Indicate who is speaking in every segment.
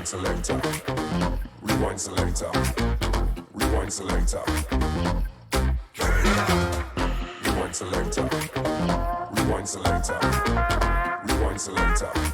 Speaker 1: selector, rewind selector, rewind selector. Rewind selector, rewind selector, rewind selector.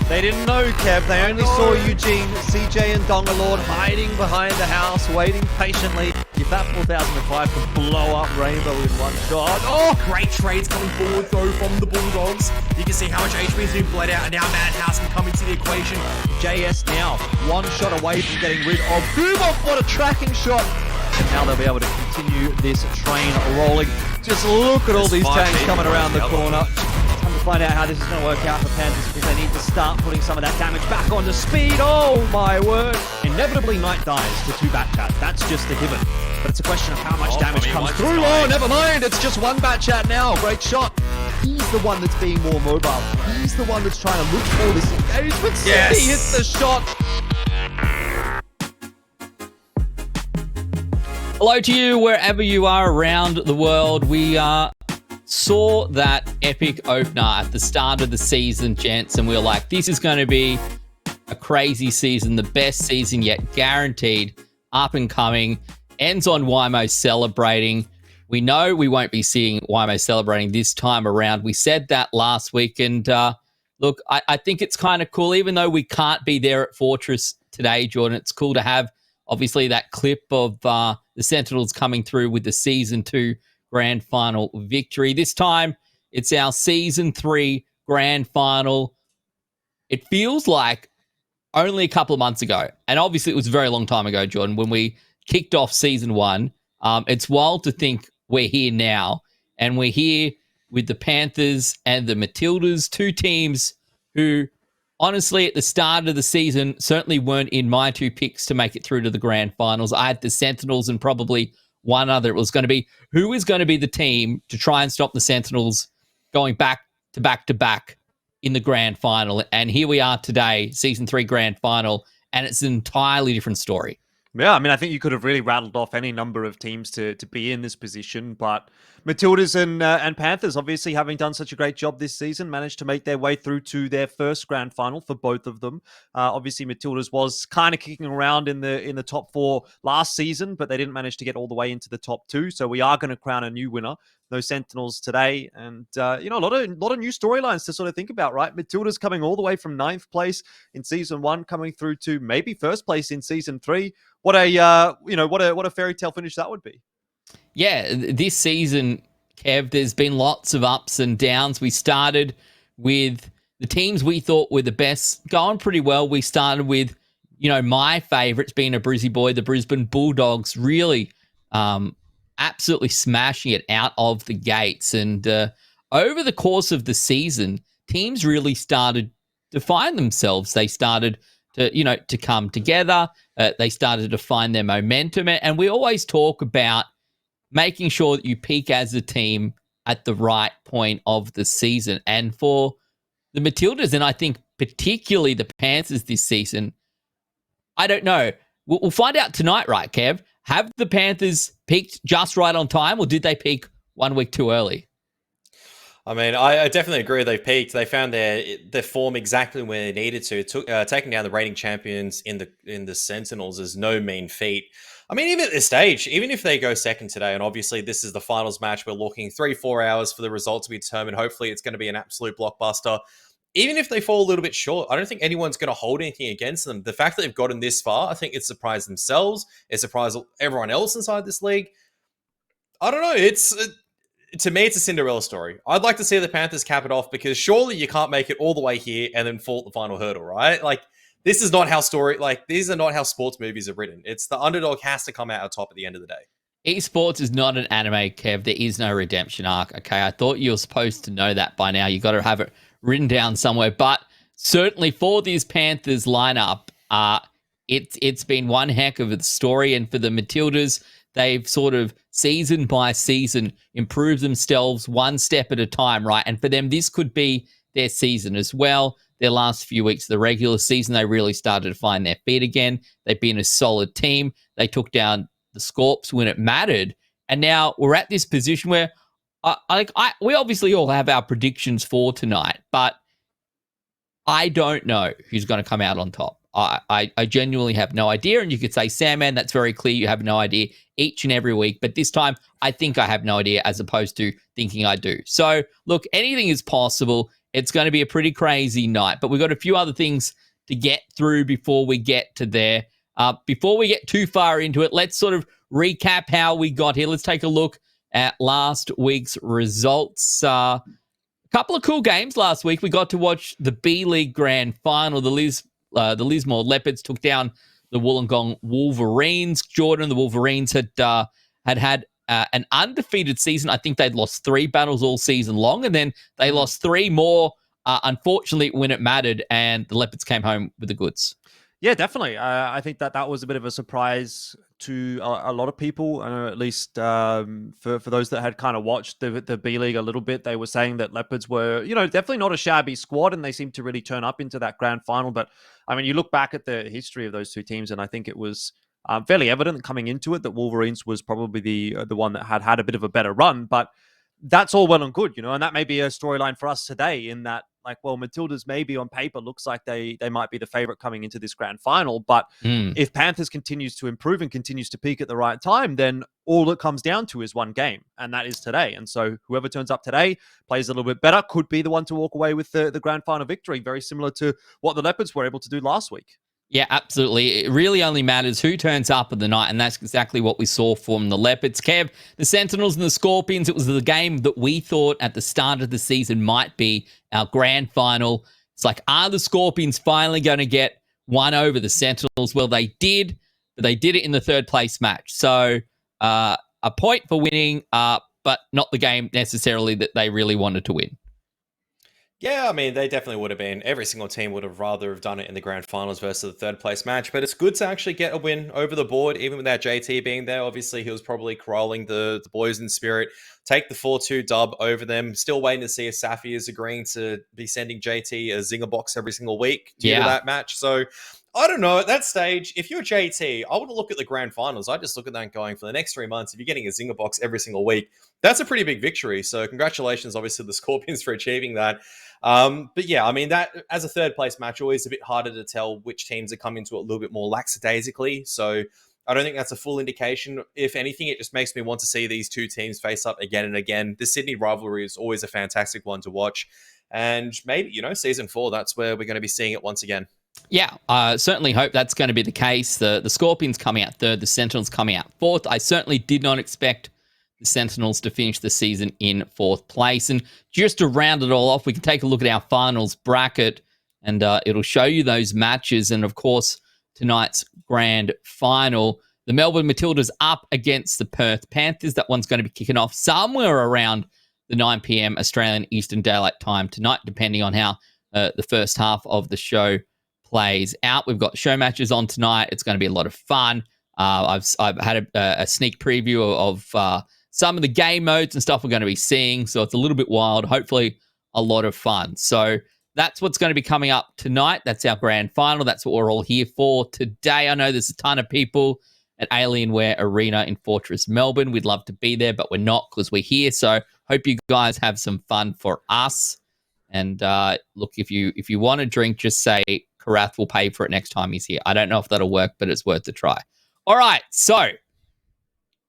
Speaker 2: They didn't know, Kev. They only saw Eugene, CJ, and Dongalord hiding behind the house, waiting patiently. If that 4005 can blow up Rainbow in one shot.
Speaker 3: Oh, great trades coming forward, though, from the Bulldogs. You can see how much HP has been bled out, and now Madhouse can come into the equation.
Speaker 2: JS now one shot away from getting rid of Boomoff. What a tracking shot. And now they'll be able to continue this train rolling. Just look at all these tanks coming around the corner. Time to find out how this is going to work out for Panthers, because they need to start putting some of that damage back onto speed. Oh my word. Inevitably, Knight dies to 2 Batchat. That's just a given. But it's a question of how much damage comes through. Oh, never mind. It's just 1 Batchat now. Great shot. He's the one that's being more mobile. He's the one that's trying to look for this engagement.
Speaker 3: Yes.
Speaker 2: He hits the shot.
Speaker 4: Hello to you, wherever you are around the world. We saw that epic opener at the start of the season, gents, and we were like, this is going to be a crazy season, the best season yet, guaranteed, up and coming. Ends on YMO celebrating. We know we won't be seeing YMO celebrating this time around. We said that last week, and look, I think it's kind of cool, even though we can't be there at Fortress today, Jordan. It's cool to have, obviously, that clip of the Sentinels coming through with the Season 2 Grand Final victory. This time, it's our Season 3 Grand Final. It feels like only a couple of months ago, and obviously it was a very long time ago, Jordan, when we kicked off Season 1. It's wild to think we're here now, and we're here with the Panthers and the Matildas, 2 teams who, honestly, at the start of the season, certainly weren't in my 2 picks to make it through to the grand finals. I had the Sentinels and probably one other. It was going to be, who is going to be the team to try and stop the Sentinels going back to back in the grand final? And here we are today, Season 3 grand final, and it's an entirely different story.
Speaker 2: Yeah, I mean, I think you could have really rattled off any number of teams to be in this position, but Matildas and Panthers, obviously having done such a great job this season, managed to make their way through to their first grand final for both of them. Obviously, Matildas was kind of kicking around in the top 4 last season, but they didn't manage to get all the way into the top 2. So we are going to crown a new winner. No Sentinels today, and a lot of new storylines to sort of think about, right? Matildas coming all the way from 9th place in season 1, coming through to maybe 1st place in season 3. What a fairy tale finish that would be.
Speaker 4: Yeah, this season, Kev, there's been lots of ups and downs. We started with the teams we thought were the best going pretty well. We started with, my favorites being a Brizzy boy, the Brisbane Bulldogs, really absolutely smashing it out of the gates. And over the course of the season, teams really started to find themselves. They started to come together. They started to find their momentum. And we always talk about making sure that you peak as a team at the right point of the season. And for the Matildas, and I think particularly the Panthers this season, I don't know. We'll find out tonight, right, Kev? Have the Panthers peaked just right on time, or did they peak 1 week too early?
Speaker 5: I mean, I definitely agree they've peaked. They found their form exactly where they needed to. Taking down the reigning champions in the Sentinels is no mean feat. I mean, even at this stage, even if they go second today, and obviously this is the finals match, we're looking 3-4 hours for the result to be determined. Hopefully it's going to be an absolute blockbuster. Even if they fall a little bit short, I don't think anyone's going to hold anything against them. The fact that they've gotten this far, I think it surprised themselves. It surprised everyone else inside this league. I don't know. To me, it's a Cinderella story. I'd like to see the Panthers cap it off, because surely you can't make it all the way here and then fall at the final hurdle, right? Like, these are not how sports movies are written. It's the underdog has to come out on top at the end of the day.
Speaker 4: Esports is not an anime, Kev. There is no redemption arc. Okay, I thought you were supposed to know that by now. You got to have it written down somewhere. But certainly for this Panthers lineup, it's been one heck of a story. And for the Matildas, they've sort of season by season improved themselves one step at a time, right? And for them, this could be their season as well. Their last few weeks of the regular season, they really started to find their feet again. They've been a solid team. They took down the Scorps when it mattered. And now we're at this position where we obviously all have our predictions for tonight, but I don't know who's going to come out on top. I genuinely have no idea. And you could say, Sandman, that's very clear. You have no idea each and every week. But this time, I think I have no idea as opposed to thinking I do. So, look, anything is possible. It's going to be a pretty crazy night. But we've got a few other things to get through before we get to there. Before we get too far into it, let's sort of recap how we got here. Let's take a look at last week's results. A couple of cool games last week. We got to watch the B-League Grand Final. The Lismore Leopards took down the Wollongong Wolverines. Jordan, the Wolverines had an undefeated season. I think they'd lost 3 battles all season long, and then they lost 3 more, unfortunately, when it mattered, and the Leopards came home with the goods.
Speaker 2: Yeah, definitely. I think that was a bit of a surprise to a lot of people, at least for those that had kind of watched the B-League a little bit. They were saying that Leopards were, definitely not a shabby squad, and they seemed to really turn up into that grand final. But, I mean, you look back at the history of those two teams, and I think it was fairly evident coming into it that Wolverines was probably the one that had a bit of a better run. But that's all well and good, and that may be a storyline for us today in that, like, well, Matildas maybe on paper looks like they might be the favorite coming into this grand final. But if Panthers continues to improve and continues to peak at the right time, then all it comes down to is one game, and that is today. And so whoever turns up today, plays a little bit better, could be the one to walk away with the grand final victory, very similar to what the Leopards were able to do last week.
Speaker 4: Yeah, absolutely. It really only matters who turns up at the night, and that's exactly what we saw from the Leopards. Kev, the Sentinels and the Scorpions, it was the game that we thought at the start of the season might be our grand final. It's like, are the Scorpions finally going to get one over the Sentinels? Well, they did, but they did it in the third place match. So a point for winning, but not the game necessarily that they really wanted to win.
Speaker 5: Yeah, I mean, they definitely would have been. Every single team would have rather have done it in the grand finals versus the third place match. But it's good to actually get a win over the board, even without JT being there. Obviously, he was probably corralling the boys in spirit. Take the 4-2 dub over them. Still waiting to see if Safi is agreeing to be sending JT a zinger box every single week due to that match. So I don't know. At that stage, if you're JT, I wouldn't look at the grand finals. I just look at that and going, for the next 3 months, if you're getting a zinger box every single week, that's a pretty big victory. So congratulations, obviously, to the Scorpions for achieving that. But yeah, I mean, that as a third place match, always a bit harder to tell which teams are coming to it a little bit more lackadaisically. So I don't think that's a full indication. If anything, it just makes me want to see these two teams face up again and again. The Sydney rivalry is always a fantastic one to watch. And maybe, season 4, that's where we're going to be seeing it once again.
Speaker 4: Yeah, I certainly hope that's going to be the case. The Scorpions coming out third, the Sentinels coming out fourth. I certainly did not expect the Sentinels to finish the season in fourth place. And just to round it all off, we can take a look at our finals bracket, and it'll show you those matches. And, of course, tonight's grand final, the Melbourne Matildas up against the Perth Panthers. That one's going to be kicking off somewhere around the 9 p.m. Australian Eastern Daylight Time tonight, depending on how the first half of the show plays out. We've got show matches on tonight. It's going to be a lot of fun. I've had a sneak preview of some of the game modes and stuff we're going to be seeing. So it's a little bit wild, hopefully a lot of fun. So that's what's going to be coming up tonight. That's our grand final. That's what we're all here for today. I know there's a ton of people at Alienware Arena in Fortress Melbourne. We'd love to be there, but we're not because we're here. So hope you guys have some fun for us. And look, if you want a drink, just say Karath will pay for it next time he's here. I don't know if that'll work, but it's worth a try. All right, so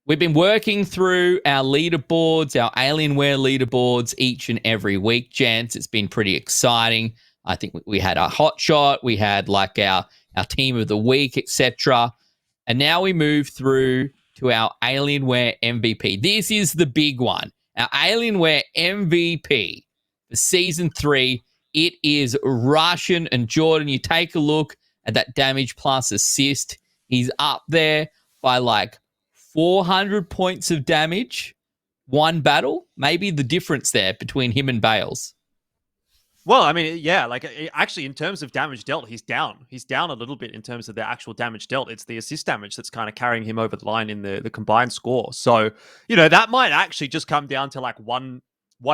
Speaker 4: we've been working through our leaderboards, our Alienware leaderboards each and every week, gents. It's been pretty exciting. I think we had our hot shot. We had like our team of the week, etc. And now we move through to our Alienware MVP. This is the big one. Our Alienware MVP for Season 3. It is Russian. And Jordan, you take a look at that damage plus assist. He's up there by like 400 points of damage, one battle. Maybe the difference there between him and Bales.
Speaker 2: Well, I mean, yeah, like actually in terms of damage dealt, he's down. He's down a little bit in terms of the actual damage dealt. It's the assist damage that's kind of carrying him over the line in the combined score. So, that might actually just come down to like one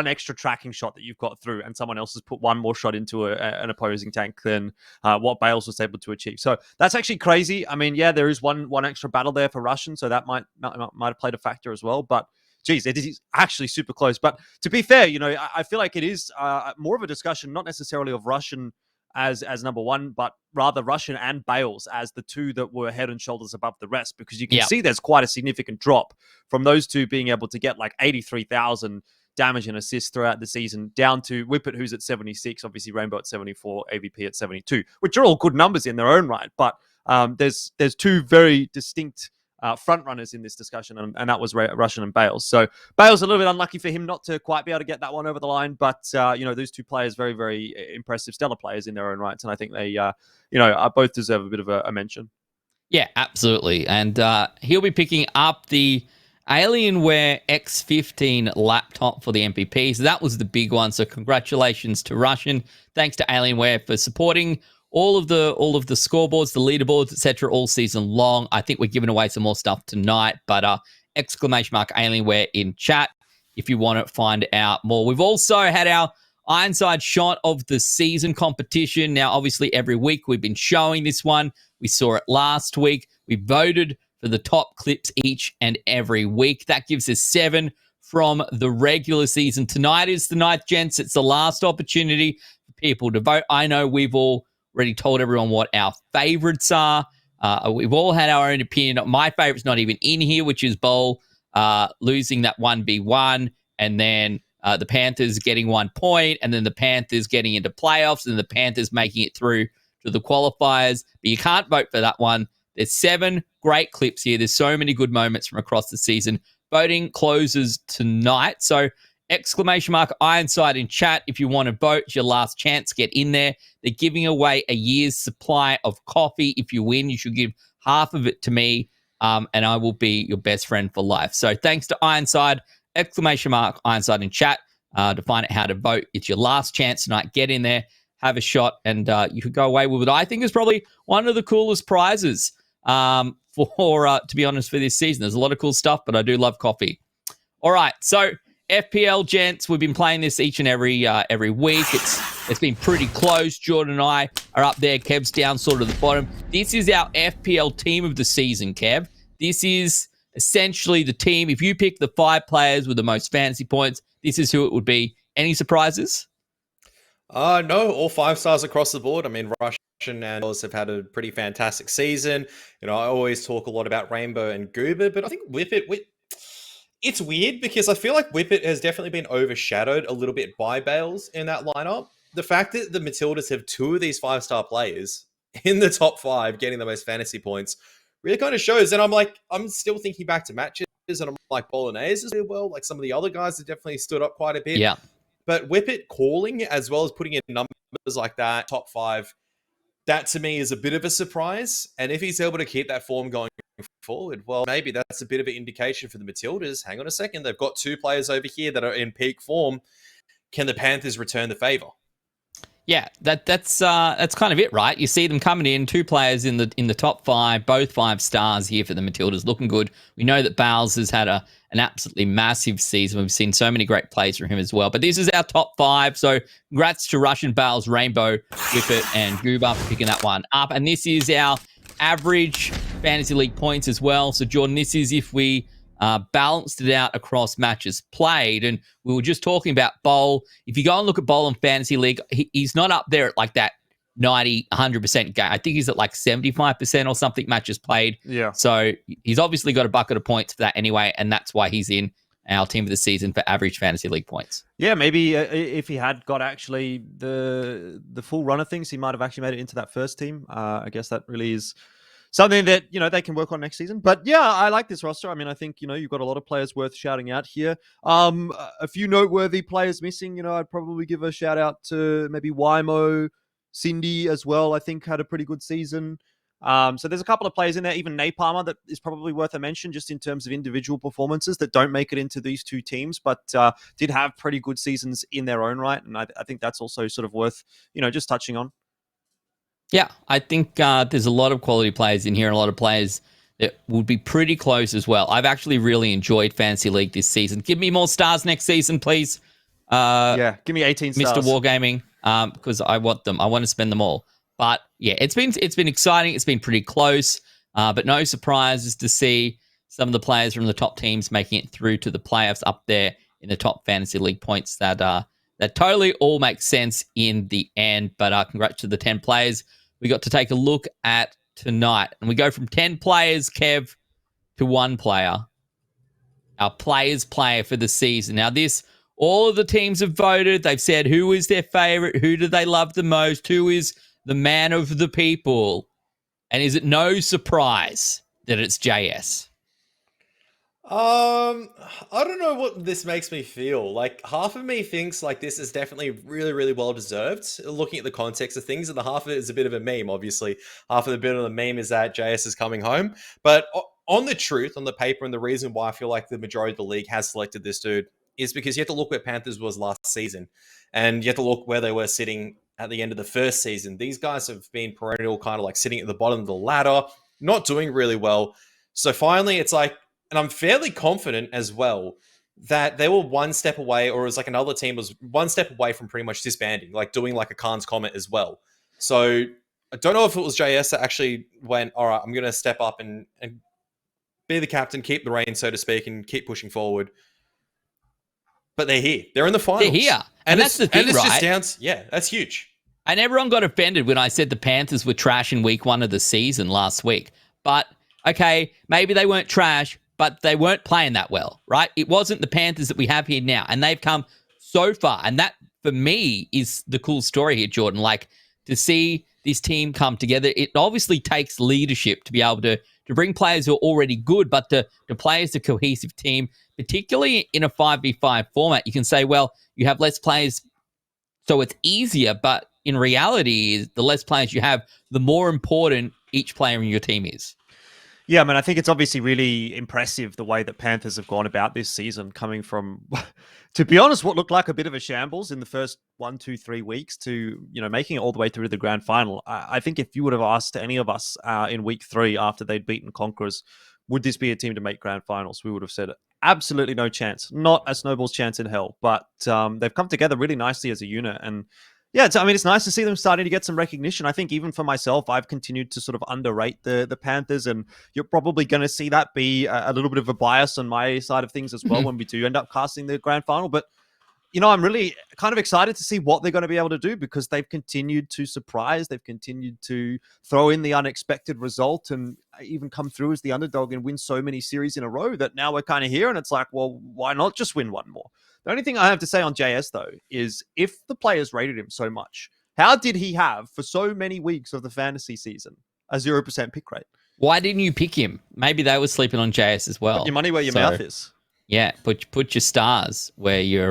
Speaker 2: extra tracking shot that you've got through, and someone else has put one more shot into an opposing tank than what Bales was able to achieve. So that's actually crazy. I mean, yeah, there is one extra battle there for Russian, so that might have played a factor as well. But geez, it is actually super close. But to be fair, I feel like it is more of a discussion, not necessarily of Russian as number one, but rather Russian and Bales as the two that were head and shoulders above the rest, because you can see there's quite a significant drop from those two being able to get like 83,000 damage and assists throughout the season, down to Whippet, who's at 76, obviously Rainbow at 74, AVP at 72, which are all good numbers in their own right. But there's two very distinct front runners in this discussion, and that was Russian and Bales. So Bales a little bit unlucky for him not to quite be able to get that one over the line, but those two players, very, very impressive, stellar players in their own rights, and I think they both deserve a bit of a mention.
Speaker 4: Yeah, absolutely. And he'll be picking up the Alienware X15 laptop for the MVP. So that was the big one. So congratulations to Russian. Thanks to Alienware for supporting all of the scoreboards, the leaderboards, etc. all season long. I think we're giving away some more stuff tonight, but !Alienware in chat if you want to find out more. We've also had our Ironside shot of the season competition. Now, obviously, every week we've been showing this one. We saw it last week. We voted for the top clips each and every week. That gives us 7 from the regular season. Tonight is the night, gents. It's the last opportunity for people to vote. I know we've already told everyone what our favorites are. We've all had our own opinion. My favorite's not even in here, which is Bowl losing that 1v1, and then the Panthers getting 1 point, and then the Panthers getting into playoffs, and the Panthers making it through to the qualifiers. But you can't vote for that one. There's 7 great clips here. There's so many good moments from across the season. Voting closes tonight. So !Ironside in chat if you want to vote. It's your last chance. Get in there. They're giving away a year's supply of coffee. If you win, you should give half of it to me, and I will be your best friend for life. So thanks to Ironside, !Ironside in chat to find out how to vote. It's your last chance tonight. Get in there, have a shot, and you could go away with what I think is probably one of the coolest prizes to be honest, for this season. There's a lot of cool stuff, but I do love coffee. All right, so FPL, gents, we've been playing this each and every week. It's been pretty close. Jordan and I are up there. Kev's down sort of the bottom. This is our FPL team of the season, Kev. This is essentially the team. If you pick the 5 players with the most fantasy points, this is who it would be. Any surprises?
Speaker 5: No, all 5 stars across the board. I mean, Russian and Oz have had a pretty fantastic season. I always talk a lot about Rainbow and Goober, but I think Whippet, it's weird because I feel like Whippet has definitely been overshadowed a little bit by Bales in that lineup. The fact that the Matildas have 2 of these 5-star players in the top 5 getting the most fantasy points really kind of shows. And I'm still thinking back to matches, and I'm like, Bolognese as well. Like some of the other guys have definitely stood up quite a bit.
Speaker 4: Yeah.
Speaker 5: But Whippet calling as well as putting in numbers like that, top 5, that to me is a bit of a surprise. And if he's able to keep that form going forward, well, maybe that's a bit of an indication for the Matildas. Hang on a second. They've got 2 players over here that are in peak form. Can the Panthers return the favor?
Speaker 4: Yeah, that's kind of it, right? You see them coming in, 2 players in the top 5, both 5 stars here for the Matildas, looking good. We know that Bales has had an absolutely massive season. We've seen so many great plays from him as well. But this is our top 5, so congrats to Russian, Bales, Rainbow, Whippet, and Goober for picking that one up. And this is our average fantasy league points as well. So Jordan, this is if we balanced it out across matches played. And we were just talking about Bowl. If you go and look at Bowl in Fantasy League, he's not up there at like that 90, 100% game. I think he's at like 75% or something matches played.
Speaker 2: Yeah.
Speaker 4: So he's obviously got a bucket of points for that anyway, and that's why he's in our team of the season for average fantasy league points.
Speaker 2: Yeah, maybe if he had got actually the full run of things, he might have actually made it into that first team. I guess that really is something that, they can work on next season. But yeah, I like this roster. I mean, I think, you've got a lot of players worth shouting out here. A few noteworthy players missing. I'd probably give a shout out to maybe Wymo, Cindy as well. I think had a pretty good season. So there's a couple of players in there, even Napalmer, that is probably worth a mention just in terms of individual performances that don't make it into these 2 teams, but did have pretty good seasons in their own right. And I think that's also sort of worth, just touching on.
Speaker 4: Yeah, I think there's a lot of quality players in here, and a lot of players that would be pretty close as well. I've actually really enjoyed Fantasy League this season. Give me more stars next season, please.
Speaker 2: Give me 18 stars.
Speaker 4: Mr. Wargaming, because I want them. I want to spend them all. But yeah, it's been exciting. It's been pretty close, but no surprises to see some of the players from the top teams making it through to the playoffs up there in the top Fantasy League points. That totally all makes sense in the end. But congrats to the 10 players we got to take a look at tonight. And we go from 10 players, Kev, to 1 player. Our players player for the season. Now, this All of the teams have voted. They've said who is their favorite, who do they love the most, who is the man of the people. And is it no surprise that it's JS?
Speaker 5: I don't know what this makes me feel. Like, half of me thinks like this is definitely really, really well deserved. Looking at the context of things, and the half of it is a bit of a meme. Obviously, half of the bit of the meme is that JS is coming home. But on the truth, on the paper, and the reason why I feel like the majority of the league has selected this dude is because you have to look where Panthers was last season, and you have to look where they were sitting at the end of the first season. These guys have been perennial, kind of like sitting at the bottom of the ladder, not doing really well. So finally, it's like. And I'm fairly confident as well that they were one step away, or it was like another team was one step away from pretty much disbanding, like doing like a Khan's Comment as well. So I don't know if it was JS that actually went, all right, I'm going to step up and be the captain, keep the reins, so to speak, and keep pushing forward. But they're here. They're in the finals.
Speaker 4: They're here. And that's the thing,
Speaker 5: and it's
Speaker 4: right?
Speaker 5: just down, yeah, that's huge.
Speaker 4: And everyone got offended when I said the Panthers were trash in week 1 of the season last week. But, okay, maybe they weren't trash, but they weren't playing that well, right? It wasn't the Panthers that we have here now, and they've come so far. And that, for me, is the cool story here, Jordan. Like, to see this team come together, it obviously takes leadership to be able to bring players who are already good, but to play as a cohesive team, particularly in a 5v5 format. You can say, well, you have less players, so it's easier, but in reality, the less players you have, the more important each player in your team is.
Speaker 2: Yeah, I mean, I think it's obviously really impressive the way that Panthers have gone about this season, coming from, to be honest, what looked like a bit of a shambles in the first 1, 2, 3 weeks to, making it all the way through to the grand final. I think if you would have asked any of us in week 3 after they'd beaten Conquerors, would this be a team to make grand finals? We would have said absolutely no chance, not a snowball's chance in hell. But they've come together really nicely as a unit, and yeah, it's nice to see them starting to get some recognition. I think even for myself, I've continued to sort of underrate the Panthers, and you're probably going to see that be a little bit of a bias on my side of things as well when we do end up casting the grand final. But, I'm really kind of excited to see what they're going to be able to do, because they've continued to surprise. They've continued to throw in the unexpected result and even come through as the underdog and win so many series in a row that now we're kind of here. And it's like, well, why not just win one more? The only thing I have to say on JS, though, is if the players rated him so much, how did he have, for so many weeks of the fantasy season, a 0% pick rate?
Speaker 4: Why didn't you pick him? Maybe they were sleeping on JS as well.
Speaker 2: Put your money where your mouth is.
Speaker 4: Yeah, put your stars where your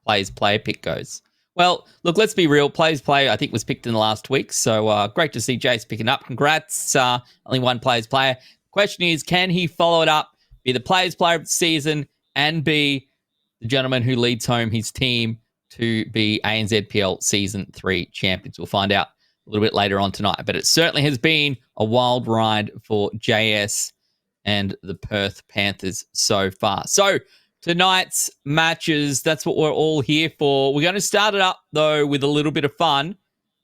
Speaker 4: players player pick goes. Well, look, let's be real. Players player, I think, was picked in the last week, so great to see Jace picking up. Congrats. Only one players player. Question is, can he follow it up, be the players player of the season, and be the gentleman who leads home his team to be ANZPL Season 3 champions? We'll find out a little bit later on tonight. But it certainly has been a wild ride for JS and the Perth Panthers so far. So tonight's matches, that's what we're all here for. We're going to start it up, though, with a little bit of fun.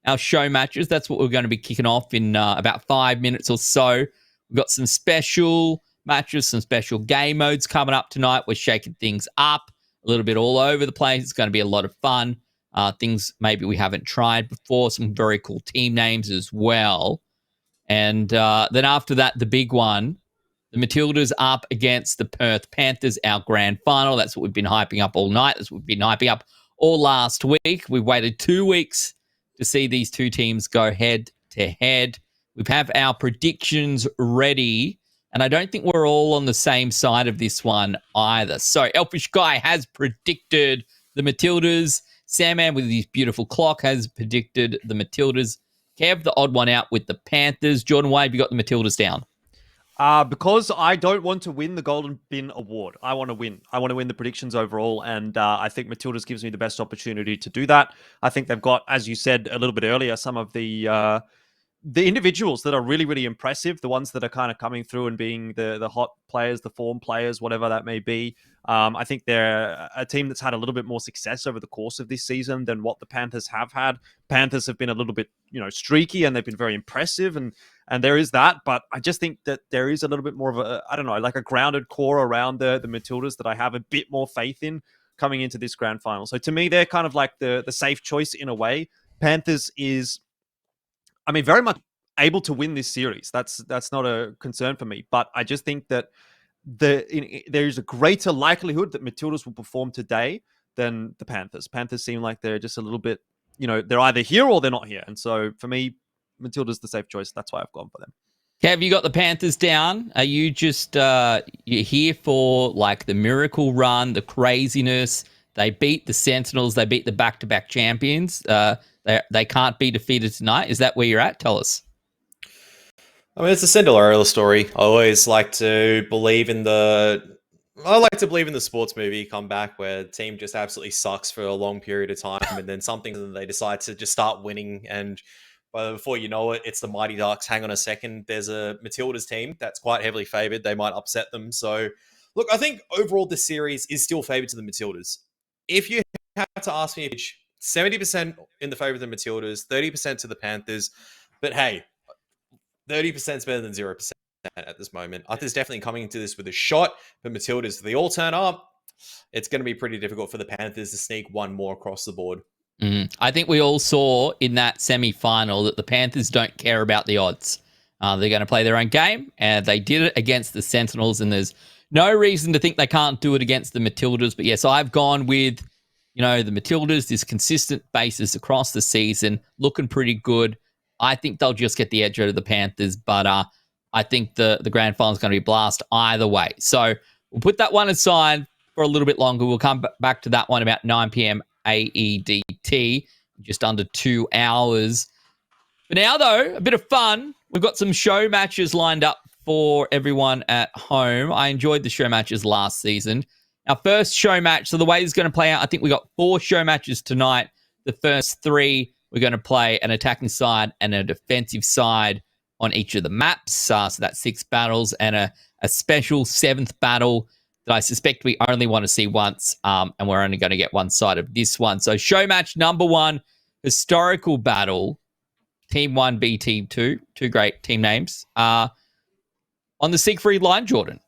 Speaker 4: Our show matches, that's what we're going to be kicking off in about 5 minutes or so. We've got some special matches, some special game modes coming up tonight. We're shaking things up a little bit all over the place. It's going to be a lot of fun. Things maybe we haven't tried before. Some very cool team names as well. And then after that, the big one, the Matildas up against the Perth Panthers, our grand final. That's what we've been hyping up all night. That's what we've been hyping up all last week. We've waited 2 weeks to see these two teams go head to head. We have our predictions ready, and I don't think we're all on the same side of this one either. So Elfish Guy has predicted the Matildas. Sandman with his beautiful clock has predicted the Matildas. Kev, the odd one out with the Panthers. Jordan, why have you got the Matildas down?
Speaker 2: Because I don't want to win the Golden Bin Award. I want to win. I want to win the predictions overall, and I think Matildas gives me the best opportunity to do that. I think they've got, as you said a little bit earlier, some of the individuals that are really, really impressive, the ones that are kind of coming through and being the hot players, the form players, whatever that may be. I think they're a team that's had a little bit more success over the course of this season than what the Panthers have had. Panthers have been a little bit, streaky, and they've been very impressive, and there is that. But I just think that there is a little bit more of a grounded core around the Matildas that I have a bit more faith in coming into this grand final. So to me, they're kind of like the safe choice in a way. Panthers is, very much able to win this series. That's not a concern for me. But I just think that there is a greater likelihood that Matildas will perform today than the Panthers. Panthers seem like they're just a little bit, they're either here or they're not here. And so for me, Matilda's the safe choice. That's why I've gone for them.
Speaker 4: Kev, you got the Panthers down. Are you just you're here for like the miracle run, the craziness? They beat the Sentinels. They beat the back-to-back champions. They can't be defeated tonight. Is that where you're at? Tell us.
Speaker 5: I mean, it's a Cinderella story. I always like to believe in the sports movie comeback where the team just absolutely sucks for a long period of time, and then they decide to just start winning, and before you know it, it's the Mighty Ducks. Hang on a second, there's a Matildas team that's quite heavily favoured. They might upset them. So, look, I think overall this series is still favoured to the Matildas. If you have to ask me, 70% in the favour of the Matildas, 30% to the Panthers, but hey, 30% is better than 0% at this moment. Arthur's definitely coming into this with a shot, but Matildas, if they all turn up, it's going to be pretty difficult for the Panthers to sneak one more across the board.
Speaker 4: I think we all saw in that semi-final that the Panthers don't care about the odds. They're going to play their own game, and they did it against the Sentinels, and there's no reason to think they can't do it against the Matildas. But yes, I've gone with, the Matildas, this consistent basis across the season, looking pretty good. I think they'll just get the edge out of the Panthers, but I think the grand final is going to be blast either way. So we'll put that one aside for a little bit longer. We'll come back to that one about 9 p.m. AEDT, just under 2 hours. For now, though, a bit of fun. We've got some show matches lined up for everyone at home. I enjoyed the show matches last season. Our first show match, so the way this is going to play out, I think we got 4 show matches tonight. The first 3, we're going to play an attacking side and a defensive side on each of the maps. So that's 6 battles and a special 7th battle that I suspect we only want to see once, and we're only going to get one side of this one. So show match number 1, historical battle, Team 1 v Team 2, 2 great team names, on the Siegfried line, Jordan.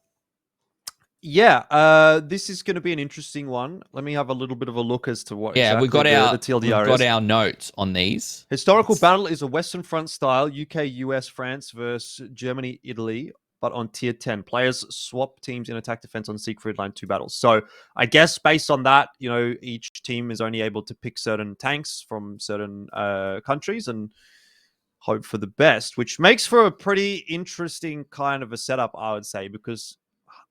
Speaker 2: Yeah, this is going to be an interesting one. Let me have a little bit of a look as to what exactly
Speaker 4: we've got
Speaker 2: the
Speaker 4: our
Speaker 2: TLDR
Speaker 4: we've got our notes on these.
Speaker 2: Historical battle is a Western Front style UK, US, France versus Germany, Italy, but on tier 10. Players swap teams in attack defense on Siegfried line 2 battles. So I guess based on that, each team is only able to pick certain tanks from certain countries and hope for the best, which makes for a pretty interesting kind of a setup, I would say, because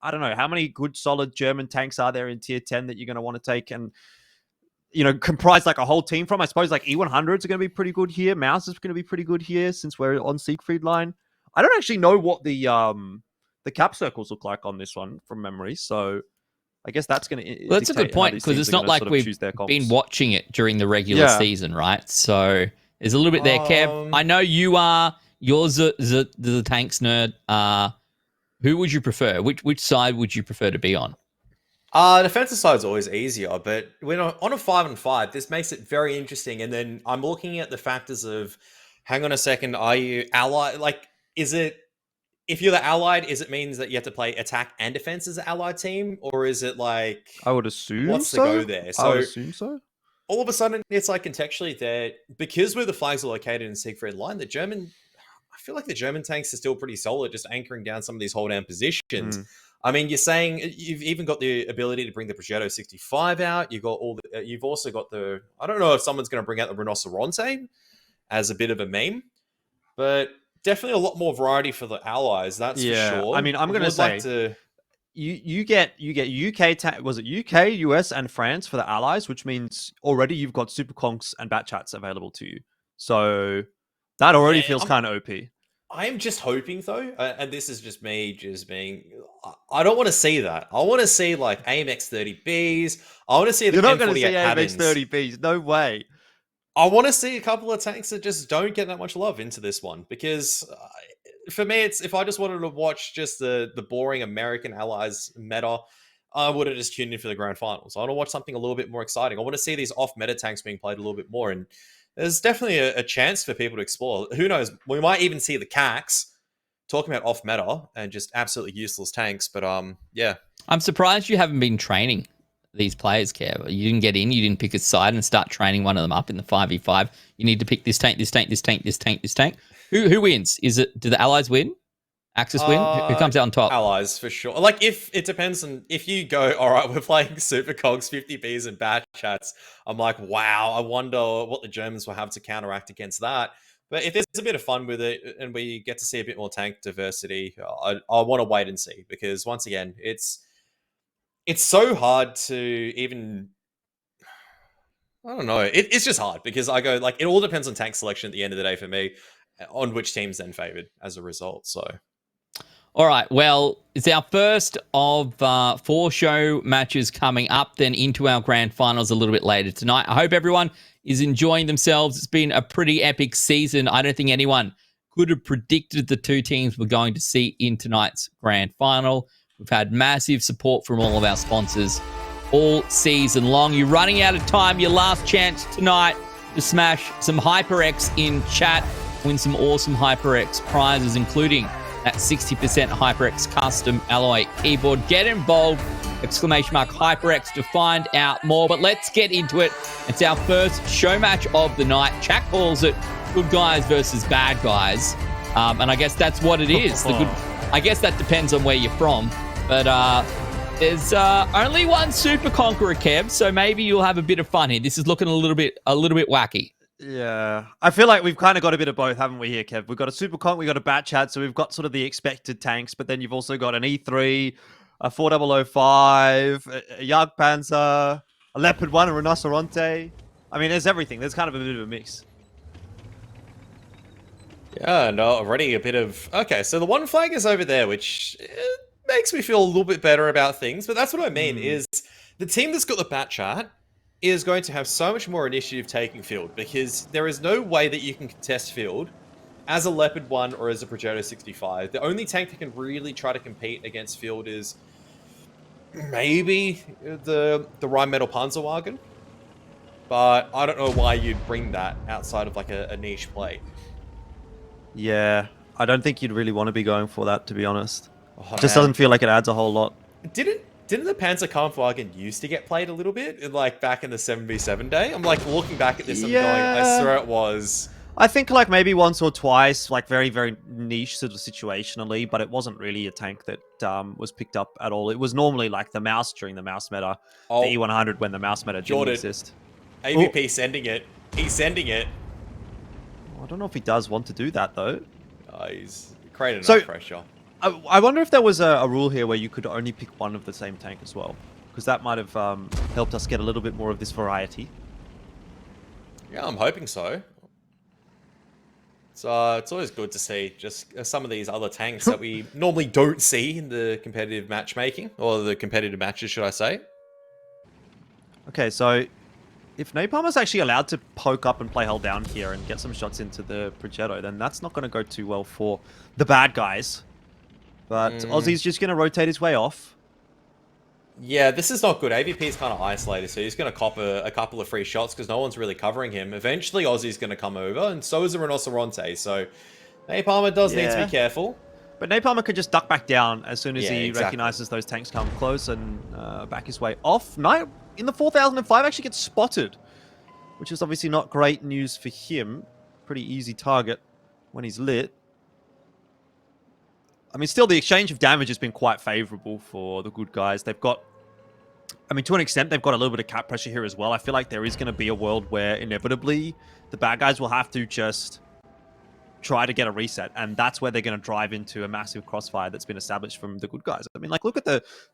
Speaker 2: I don't know how many good solid German tanks are there in tier 10 that you're going to want to take and, comprise like a whole team from. I suppose like E100s are going to be pretty good here. Mouse is going to be pretty good here since we're on Siegfried line. I don't actually know what the cap circles look like on this one from memory. So I guess that's going to.
Speaker 4: Well, that's a good point because it's not like we've been watching it during the regular season, right? So there's a little bit there. Kev, I know you're the tanks nerd. Who would you prefer? Which side would you prefer to be on?
Speaker 5: Defensive side is always easier, but when on a 5-on-5, this makes it very interesting. And then I'm looking at the factors of, hang on a second, are you allied? Like, is it, if you're the allied, is it means that you have to play attack and defense as an allied team? Or is it like,
Speaker 2: I would assume
Speaker 5: what's the go there? So
Speaker 2: I would assume so.
Speaker 5: All of a sudden, it's like contextually there, because where the flags are located in Siegfried line, I feel like the German tanks are still pretty solid, just anchoring down some of these hold down positions. I mean, you're saying you've even got the ability to bring the Progetto 65 out. You've got you've also got I don't know if someone's going to bring out the Rhinoceronte as a bit of a meme, but definitely a lot more variety for the allies. That's for sure.
Speaker 2: I mean, I'm going to say you get UK, was it UK, US, and France for the allies, which means already you've got Super Conks and Bat Chats available to you. So that already feels kind of OP.
Speaker 5: I am just hoping, though, and this is just me just being... I don't want to see that. I want to see, like, AMX 30Bs. I want to see the
Speaker 2: You're not going
Speaker 5: M48
Speaker 2: to see
Speaker 5: Paddens.
Speaker 2: AMX 30Bs. No way.
Speaker 5: I want to see a couple of tanks that just don't get that much love into this one, because for me, it's if I just wanted to watch just the boring American allies meta, I would have just tuned in for the grand finals. I want to watch something a little bit more exciting. I want to see these off-meta tanks being played a little bit more, and there's definitely a chance for people to explore. Who knows? We might even see the CACs talking about off-meta and just absolutely useless tanks, but yeah.
Speaker 4: I'm surprised you haven't been training these players, Kev. You didn't get in, you didn't pick a side and start training one of them up in the 5v5. You need to pick this tank, this tank, this tank, this tank, this tank. Who wins? Do the allies win? Axis win? Who comes out on top?
Speaker 5: Allies, for sure. Like, if it depends on if you go, all right, we're playing Super Cogs, 50Bs, and Bad Chats. I'm like, wow, I wonder what the Germans will have to counteract against that. But if there's a bit of fun with it and we get to see a bit more tank diversity, I want to wait and see, because once again, it's so hard to even. I don't know. It's just hard because I go like it all depends on tank selection at the end of the day for me, on which team's then favored as a result. So.
Speaker 4: All right, well, it's our first of 4 show matches coming up, then into our grand finals a little bit later tonight. I hope everyone is enjoying themselves. It's been a pretty epic season. I don't think anyone could have predicted the 2 teams we're going to see in tonight's grand final. We've had massive support from all of our sponsors all season long. You're running out of time. Your last chance tonight to smash some HyperX in chat, win some awesome HyperX prizes, including that 60% HyperX custom alloy keyboard. Get involved, ! HyperX to find out more. But let's get into it. It's our first show match of the night. Chat calls it good guys versus bad guys. And I guess that's what it is. I guess that depends on where you're from. But there's only one Super Conqueror, Kev, so maybe you'll have a bit of fun here. This is looking a little bit wacky.
Speaker 2: Yeah, I feel like we've kind of got a bit of both, haven't we here, Kev? We've got a Super Conk, we've got a Bat Chat, so we've got sort of the expected tanks, but then you've also got an E3, a 4005, a Jagd Panzer, a Leopard 1, a Rinoceronte. I mean, there's everything. There's kind of a bit of a mix.
Speaker 5: Yeah, no, already a bit of... Okay, so the one flag is over there, which makes me feel a little bit better about things, but that's what I mean, is the team that's got the Bat Chat is going to have so much more initiative taking field, because there is no way that you can contest field as a Leopard 1 or as a Progetto 65. The only tank that can really try to compete against field is maybe the Rheinmetall Panzerwagen, but I don't know why you'd bring that outside of like a niche play.
Speaker 2: Yeah, I don't think you'd really want to be going for that, to be honest.
Speaker 5: Oh,
Speaker 2: Just doesn't feel like it adds a whole lot.
Speaker 5: Didn't the Panzerkampfwagen used to get played a little bit, like back in the 7v7 day? I'm like looking back at this and going, I swear it was.
Speaker 2: I think like maybe once or twice, like very, very niche sort of situationally, but it wasn't really a tank that was picked up at all. It was normally like the mouse during the mouse meta, the E100 when the mouse meta didn't exist.
Speaker 5: AVP sending it. He's sending it.
Speaker 2: I don't know if he does want to do that though.
Speaker 5: He's creating enough pressure.
Speaker 2: I wonder if there was a rule here where you could only pick one of the same tank as well, because that might have helped us get a little bit more of this variety.
Speaker 5: Yeah, I'm hoping so. So it's always good to see just some of these other tanks that we normally don't see in the competitive matchmaking, or the competitive matches, should I say.
Speaker 2: Okay, so if Napalm is actually allowed to poke up and play hold down here and get some shots into the Progetto, then that's not going to go too well for the bad guys. But Aussie's just going to rotate his way off.
Speaker 5: Yeah, this is not good. AVP is kind of isolated, so he's going to cop a couple of free shots because no one's really covering him. Eventually, Aussie's going to come over, and so is a Rinoceronte. So Napalmer does need to be careful.
Speaker 2: But Napalmer could just duck back down as soon as he recognizes those tanks come close and back his way off. Knight in the 4005 actually gets spotted, which is obviously not great news for him. Pretty easy target when he's lit. I mean, still, the exchange of damage has been quite favorable for the good guys. They've got, I mean, to an extent, they've got a little bit of cap pressure here as well. I feel like there is going to be a world where inevitably the bad guys will have to just try to get a reset, and that's where they're going to drive into a massive crossfire that's been established from the good guys. I mean, like, look,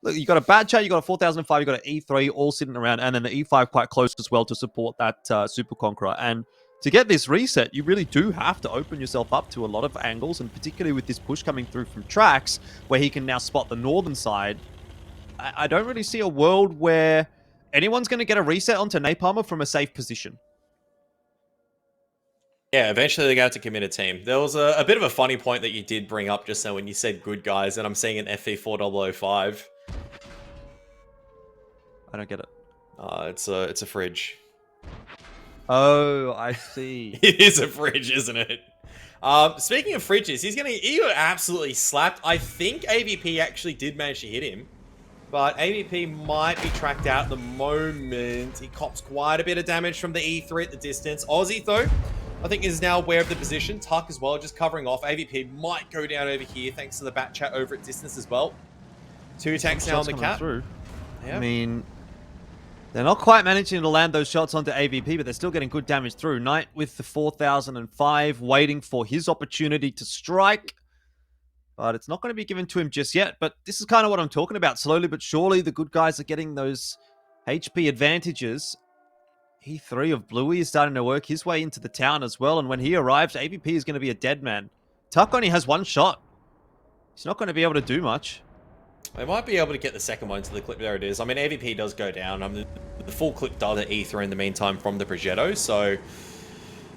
Speaker 2: you got a bad chat, you got a 4005, you got an E3 all sitting around, and then the E5 quite close as well to support that Super Conqueror. And to get this reset, you really do have to open yourself up to a lot of angles, and particularly with this push coming through from Trax, where he can now spot the northern side. I don't really see a world where anyone's going to get a reset onto Napalmer from a safe position.
Speaker 5: Yeah, eventually they're going to commit a team. There was a bit of a funny point that you did bring up just now when you said good guys, and I'm seeing an FE4005.
Speaker 2: I don't get it.
Speaker 5: It's a fridge.
Speaker 2: Oh, I see.
Speaker 5: It is a fridge, isn't it? Speaking of fridges, he got absolutely slapped. I think AVP actually did manage to hit him, but AVP might be tracked out at the moment. He cops quite a bit of damage from the E3 at the distance. Aussie, though, I think is now aware of the position. Tuck as well, just covering off. AVP might go down over here thanks to the bat chat over at distance as well. 2 tanks now on the cap.
Speaker 2: Through.
Speaker 5: Yeah.
Speaker 2: I mean, they're not quite managing to land those shots onto AVP, but they're still getting good damage through. Knight with the 4005, waiting for his opportunity to strike. But it's not going to be given to him just yet. But this is kind of what I'm talking about. Slowly but surely, the good guys are getting those HP advantages. E3 of Bluey is starting to work his way into the town as well. And when he arrives, AVP is going to be a dead man. Tuck only has 1 shot. He's not going to be able to do much.
Speaker 5: They might be able to get the second one to the clip. There it is. I mean, AVP does go down. The full clip does at E3 in the meantime from the Progetto. So,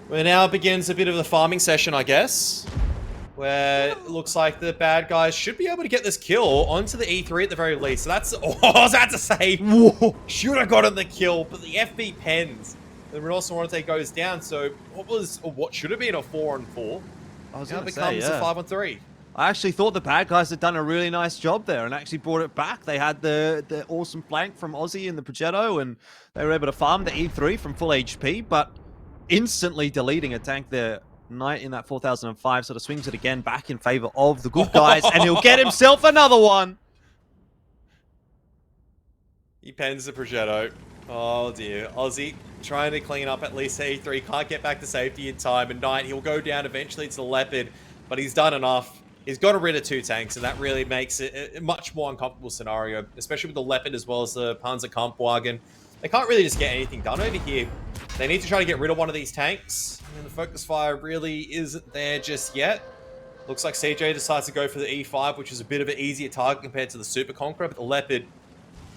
Speaker 5: where now begins a bit of the farming session, I guess. Where it looks like the bad guys should be able to get this kill onto the E3 at the very least. So that's... Oh, I was about to say... Whoa, should have gotten the kill, but the FB pens. The Renault Morante goes down. So, what should have been a 4-on-4
Speaker 2: I was
Speaker 5: now
Speaker 2: going to
Speaker 5: becomes
Speaker 2: say,
Speaker 5: a 5-on-3.
Speaker 2: I actually thought the bad guys had done a really nice job there and actually brought it back. They had the awesome flank from Aussie in the Progetto, and they were able to farm the E3 from full HP, but instantly deleting a tank there. Knight in that 4005 sort of swings it again back in favor of the good guys, and he'll get himself another one.
Speaker 5: He pens the Progetto. Oh dear. Aussie trying to clean up at least E3. Can't get back to safety in time, and Knight, he'll go down eventually to the Leopard, but he's done enough. He's got rid of 2 tanks, and that really makes it a much more uncomfortable scenario, especially with the Leopard as well as the Panzer Kampfwagen. They can't really just get anything done over here. They need to try to get rid of one of these tanks, and the focus fire really isn't there just yet. Looks like CJ decides to go for the E5, which is a bit of an easier target compared to the Super Conqueror, but the Leopard...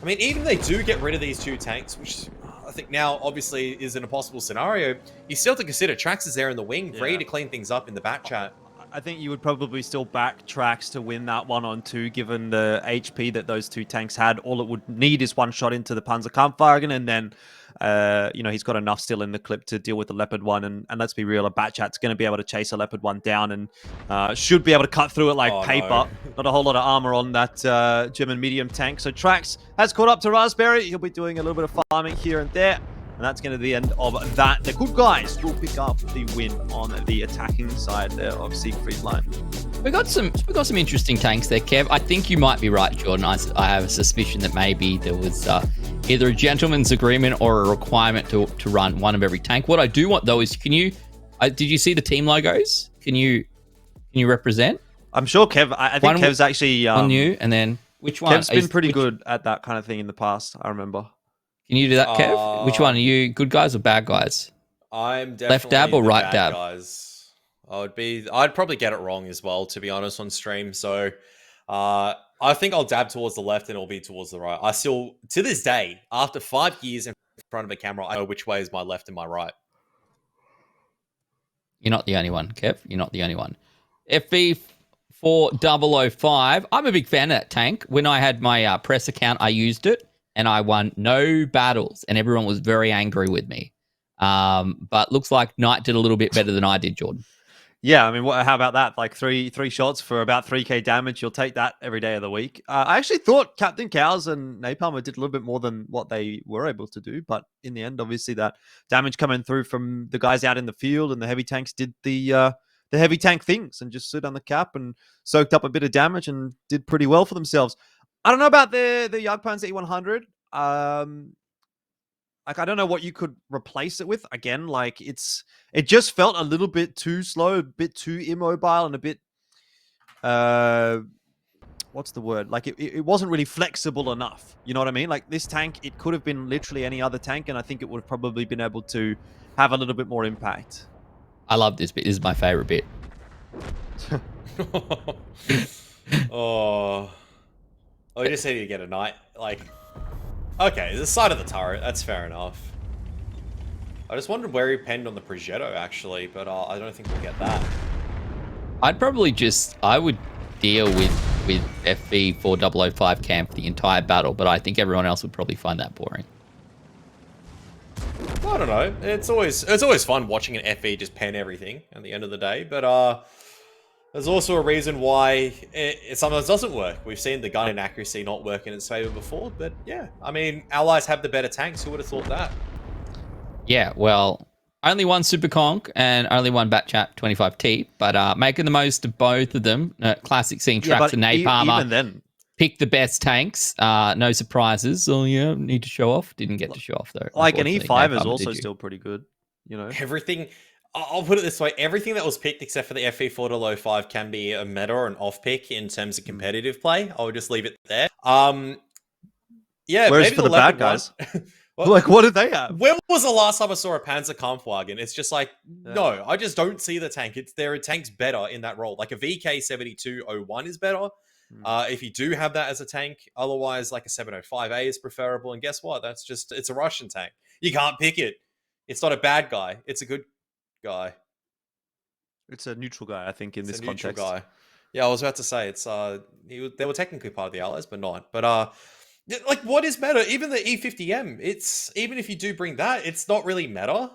Speaker 5: I mean, even if they do get rid of these 2 tanks, which I think now obviously is an impossible scenario, you still have to consider Trax is there in the wing, ready to clean things up in the back chat.
Speaker 2: I think you would probably still back Trax to win that 1-on-2, given the HP that those 2 tanks had. All it would need is 1 shot into the Panzer Kampfwagen, and then, he's got enough still in the clip to deal with the Leopard 1. And let's be real, a Batchat's going to be able to chase a Leopard 1 down and should be able to cut through it like paper. No. Not a whole lot of armor on that German medium tank. So Trax has caught up to Raspberry. He'll be doing a little bit of farming here and there. And that's going to be the end of that. The good guys will pick up the win on the attacking side there of Siegfried Line.
Speaker 4: We got some interesting tanks there, Kev. I think you might be right, Jordan. I have a suspicion that maybe there was either a gentleman's agreement or a requirement to run one of every tank. What I do want though is, did you see the team logos? Can you represent?
Speaker 2: I'm sure Kev. I think Kev's actually
Speaker 4: on you, and then which one?
Speaker 2: Kev's been pretty good at that kind of thing in the past. I remember.
Speaker 4: Can you do that, Kev? Which one are you? Good guys or bad guys?
Speaker 5: I'm definitely
Speaker 4: left dab or right dab?
Speaker 5: Guys. I'd probably get it wrong as well, to be honest, on stream. So I think I'll dab towards the left and it'll be towards the right. I still, to this day, after 5 years in front of a camera, I know which way is my left and my right.
Speaker 4: You're not the only one, Kev. You're not the only one. FB4005. I'm a big fan of that tank. When I had my press account, I used it. And I won no battles, and everyone was very angry with me. But looks like Knight did a little bit better than I did, Jordan.
Speaker 2: Yeah, I mean, how about that? Like three shots for about 3k damage. You'll take that every day of the week. I actually thought Captain Cows and Napalmer did a little bit more than what they were able to do. But in the end, obviously, that damage coming through from the guys out in the field and the heavy tanks did the heavy tank things and just stood on the cap and soaked up a bit of damage and did pretty well for themselves. I don't know about the Jagdpanzer E100. I don't know what you could replace it with. Again, it just felt a little bit too slow, a bit too immobile, and a bit what's the word? Like it wasn't really flexible enough. You know what I mean? Like this tank, it could have been literally any other tank, and I think it would have probably been able to have a little bit more impact.
Speaker 4: I love this bit. This is my favorite bit.
Speaker 5: Oh, you just said you get a Knight. Like, okay, the side of the turret, that's fair enough. I just wondered where he penned on the Progetto, actually, but I don't think we'll get that.
Speaker 4: I would deal with FB4005 camp the entire battle, but I think everyone else would probably find that boring.
Speaker 5: I don't know. It's always fun watching an FB just pen everything at the end of the day, but there's also a reason why it sometimes doesn't work. We've seen the gun inaccuracy not work in its favor before, but yeah. I mean, allies have the better tanks. Who would have thought that?
Speaker 4: Yeah, well, only one Super Conch and only one Batchat 25T, but making the most of both of them. Classic seeing Trax and Napalmer.
Speaker 2: Even then,
Speaker 4: pick the best tanks. No surprises. Oh, yeah, need to show off. Didn't get to show off, though.
Speaker 2: like an E5 is
Speaker 4: Napalmer,
Speaker 2: also still pretty good, you know?
Speaker 5: Everything. I'll put it this way: everything that was picked except for the FE4 to low 5 can be a meta or an off pick in terms of competitive play. I'll just leave it there. Yeah.
Speaker 2: Whereas
Speaker 5: maybe
Speaker 2: for the bad guys, like, what did they have?
Speaker 5: When was the last time I saw a Panzer Kampfwagen? It's just like, no, I just don't see the tank. There are tanks better in that role. Like a VK7201 is better. If you do have that as a tank, otherwise, like a 705A is preferable. And guess what? It's a Russian tank. You can't pick it. It's not a bad guy. It's a good guy.
Speaker 2: It's a neutral guy, I think, in this
Speaker 5: neutral
Speaker 2: context.
Speaker 5: Guy. Yeah, I was about to say they were technically part of the Allies, but not. But like, what is meta? Even the E50M. Even if you do bring that, it's not really meta.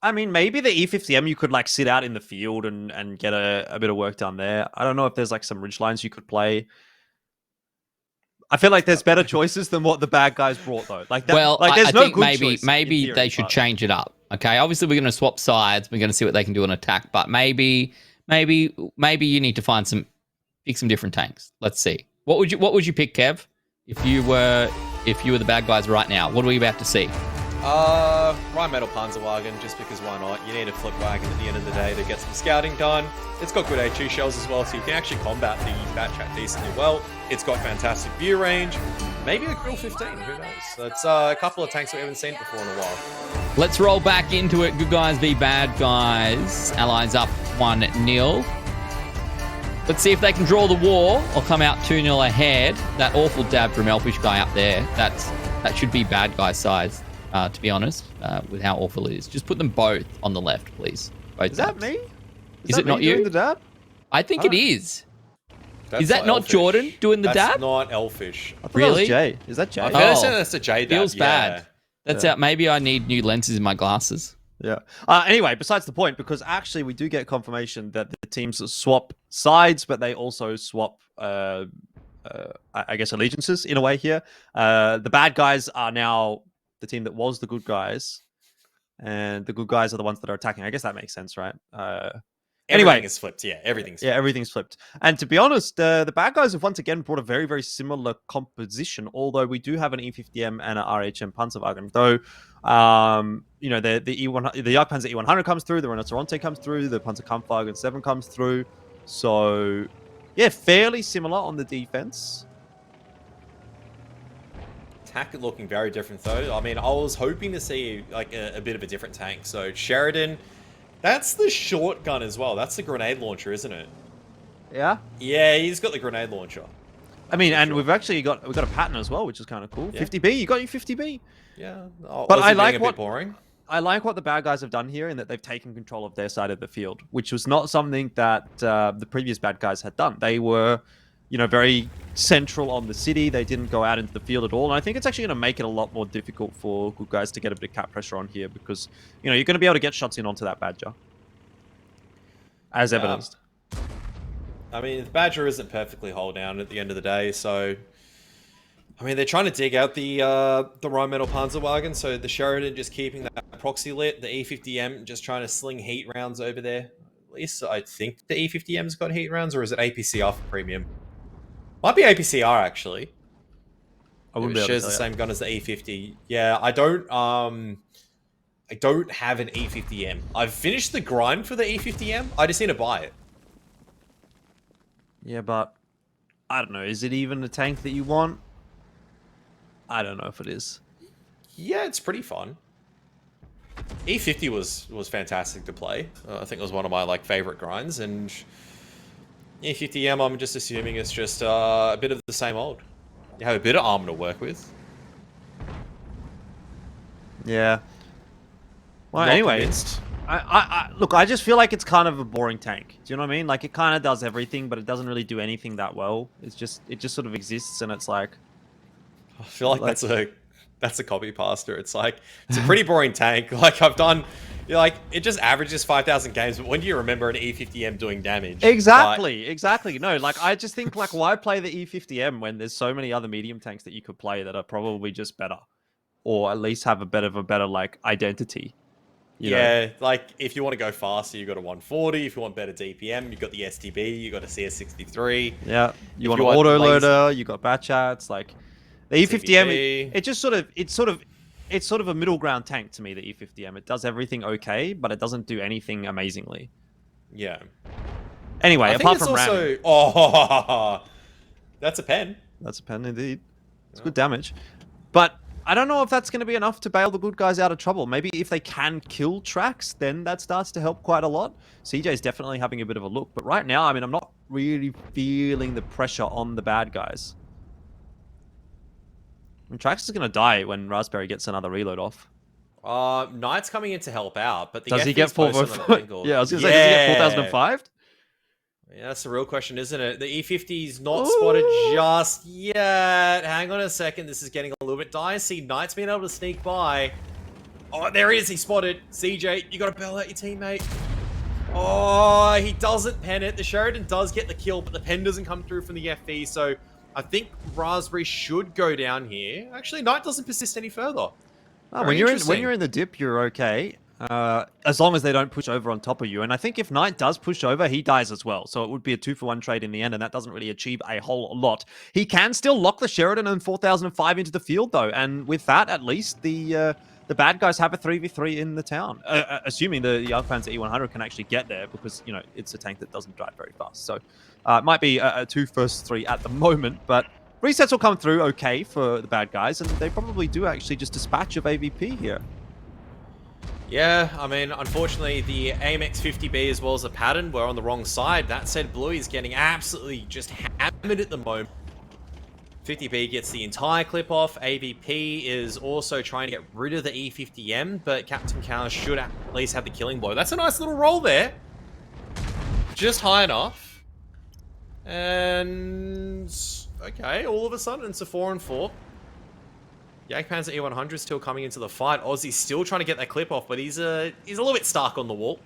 Speaker 2: I mean, maybe the E50M you could like sit out in the field and get a bit of work done there. I don't know if there's like some ridge lines you could play. I feel like there's better choices than what the bad guys brought, though. Like that,
Speaker 4: well,
Speaker 2: like, there's
Speaker 4: I
Speaker 2: no
Speaker 4: think
Speaker 2: good
Speaker 4: maybe
Speaker 2: choice in theory,
Speaker 4: they should
Speaker 2: but-
Speaker 4: change it up. Okay, obviously we're going to swap sides. We're going to see what they can do on attack, but maybe you need to pick some different tanks. Let's see. What would you pick, Kev, if you were the bad guys right now? What are we about to see?
Speaker 5: Rheinmetall Panzerwagen, just because why not? You need a flip wagon at the end of the day to get some scouting done. It's got good A2 shells as well, so you can actually combat the Batchat decently well. It's got fantastic view range. Maybe a Grill 15, who knows? That's a couple of tanks we haven't seen before in a while.
Speaker 4: Let's roll back into it. Good guys v bad guys. Allies up 1-0. Let's see if they can draw the war or come out 2-0 ahead. That awful dab from Elfish guy up there. That should be bad guy size. To be honest, with how awful it is. Just put them both on the left, please. Both
Speaker 2: Is that
Speaker 4: tabs.
Speaker 2: me?
Speaker 4: Is it not you?
Speaker 2: Doing the dab?
Speaker 4: I think it is.
Speaker 5: That's
Speaker 4: Is that not
Speaker 5: Elfish.
Speaker 4: Jordan doing the
Speaker 5: That's
Speaker 4: dab?
Speaker 5: not Elfish.
Speaker 2: I thought
Speaker 4: Really?
Speaker 2: that was Jay. Is that Jay?
Speaker 5: I
Speaker 4: Oh.
Speaker 5: fair to say that's a J dab.
Speaker 4: Feels bad. That's out. Maybe I need new lenses in my glasses.
Speaker 2: Yeah. Anyway, besides the point, because actually we do get confirmation that the teams swap sides, but they also swap, I guess, allegiances in a way here. The bad guys are now the team that was the good guys, and the good guys are the ones that are attacking. I guess that makes sense, right? Anyway,
Speaker 5: Everything is flipped. Yeah, everything's flipped.
Speaker 2: yeah, everything's flipped. And to be honest, the bad guys have once again brought a very, very similar composition. Although we do have an E50M and an RHM Panzerwagen, though, you know, the E1, the Jagdpanzer E100 comes through, the Rhinoceronte comes through, the Panzer Kampfwagen 7 comes through. So, yeah, fairly similar on the defense.
Speaker 5: Attack looking very different though. I mean, I was hoping to see like a bit of a different tank. So Sheridan, that's the shotgun as well. That's the grenade launcher, isn't it?
Speaker 2: Yeah.
Speaker 5: Yeah, he's got the grenade launcher.
Speaker 2: I mean, and we've got a pattern as well, which is kind of cool.
Speaker 5: Yeah.
Speaker 2: 50B, you got your 50B.
Speaker 5: Yeah,
Speaker 2: But I like
Speaker 5: a
Speaker 2: what-
Speaker 5: bit boring.
Speaker 2: I like what the bad guys have done here in that they've taken control of their side of the field, which was not something that the previous bad guys had done. They were, you know, very central on the city. They didn't go out into the field at all. And I think it's actually going to make it a lot more difficult for good guys to get a bit of cap pressure on here because, you know, you're going to be able to get shots in onto that Badger. As
Speaker 5: Yeah.
Speaker 2: evidenced.
Speaker 5: I mean, the Badger isn't perfectly hull down at the end of the day, so... I mean, they're trying to dig out the Rheinmetall Panzerwagen, so the Sheridan just keeping that proxy lit, the E50M just trying to sling heat rounds over there. At least I think the E50M's got heat rounds, or is it APCR for premium? Might be APCR, actually.
Speaker 2: I wouldn't
Speaker 5: It
Speaker 2: be able to
Speaker 5: shares
Speaker 2: tell
Speaker 5: the
Speaker 2: you.
Speaker 5: same gun as the E50. Yeah, I don't have an E50M. I've finished the grind for the E50M. I just need to buy it.
Speaker 2: Yeah, but I don't know. Is it even a tank that you want? I don't know if it is.
Speaker 5: Yeah, it's pretty fun. E50 was fantastic to play. I think it was one of my favorite grinds, and E50M I'm just assuming it's just a bit of the same old. You have a bit of armor to work with.
Speaker 2: Yeah. Well,
Speaker 5: Not
Speaker 2: anyway,
Speaker 5: convinced.
Speaker 2: look, I just feel like it's kind of a boring tank. Do you know what I mean? Like it kind of does everything, but it doesn't really do anything that well. It just sort of exists, and it's like.
Speaker 5: I feel like that's a copy pasta. It's like it's a pretty boring tank. Like I've done, it just averages 5,000 games. But when do you remember an E50M doing damage?
Speaker 2: Exactly. No, like I just think like why play the E50M when there's so many other medium tanks that you could play that are probably just better, or at least have a better like identity. You know?
Speaker 5: Yeah, like if you want to go faster, you got a 140. If you want better DPM, you got the STB. You got a CS63.
Speaker 2: Yeah, you
Speaker 5: If
Speaker 2: want
Speaker 5: you
Speaker 2: an
Speaker 5: want
Speaker 2: auto
Speaker 5: lazy-
Speaker 2: loader, you got batch chats, like the E50M.
Speaker 5: TVP.
Speaker 2: It just it's sort of a middle ground tank to me. The E50M, it does everything okay, but it doesn't do anything amazingly.
Speaker 5: Yeah.
Speaker 2: Anyway,
Speaker 5: I think
Speaker 2: apart
Speaker 5: it's
Speaker 2: from ramming,
Speaker 5: also that's a pen.
Speaker 2: that's a pen indeed. It's good damage, but I don't know if that's going to be enough to bail the good guys out of trouble. Maybe if they can kill tracks, then that starts to help quite a lot. CJ's definitely having a bit of a look, but right now, I mean, I'm not really feeling the pressure on the bad guys. And Trax is going to die when Raspberry gets another reload off.
Speaker 5: Knight's coming in to help out, but the
Speaker 2: Does he
Speaker 5: FV's
Speaker 2: get
Speaker 5: posted on the angle.
Speaker 2: Yeah, I was going to say, does he get 4005?
Speaker 5: Yeah, that's the real question, isn't it? The E50's not spotted just yet. Hang on a second. This is getting a little bit dicey. Knight's been able to sneak by. Oh, there he is. He spotted. CJ, you got to bail out your teammate. Oh, he doesn't pen it. The Sheridan does get the kill, but the pen doesn't come through from the FV. So I think Raspberry should go down here. Actually, Knight doesn't persist any further.
Speaker 2: When you're in the dip, you're okay. As long as they don't push over on top of you. And I think if Knight does push over, he dies as well. So it would be a 2-for-1 trade in the end, and that doesn't really achieve a whole lot. He can still lock the Sheridan and 4005 into the field, though. And with that, at least, the bad guys have a 3v3 in the town. Assuming the Panzer E100 can actually get there, because, you know, it's a tank that doesn't drive very fast. So it might be a 2 first 3 at the moment, but resets will come through okay for the bad guys, and they probably do actually just dispatch of AVP here.
Speaker 5: Yeah, I mean, unfortunately, the AMX 50B as well as the pattern were on the wrong side. That said, Bluey is getting absolutely just hammered at the moment. 50B gets the entire clip off. AVP is also trying to get rid of the E50M, but Captain Cow should at least have the killing blow. That's a nice little roll there. Just high enough. And okay, all of a sudden it's a 4-4. Panzer E100 is still coming into the fight. Aussie's still trying to get that clip off, but he's a little bit stuck on the wall.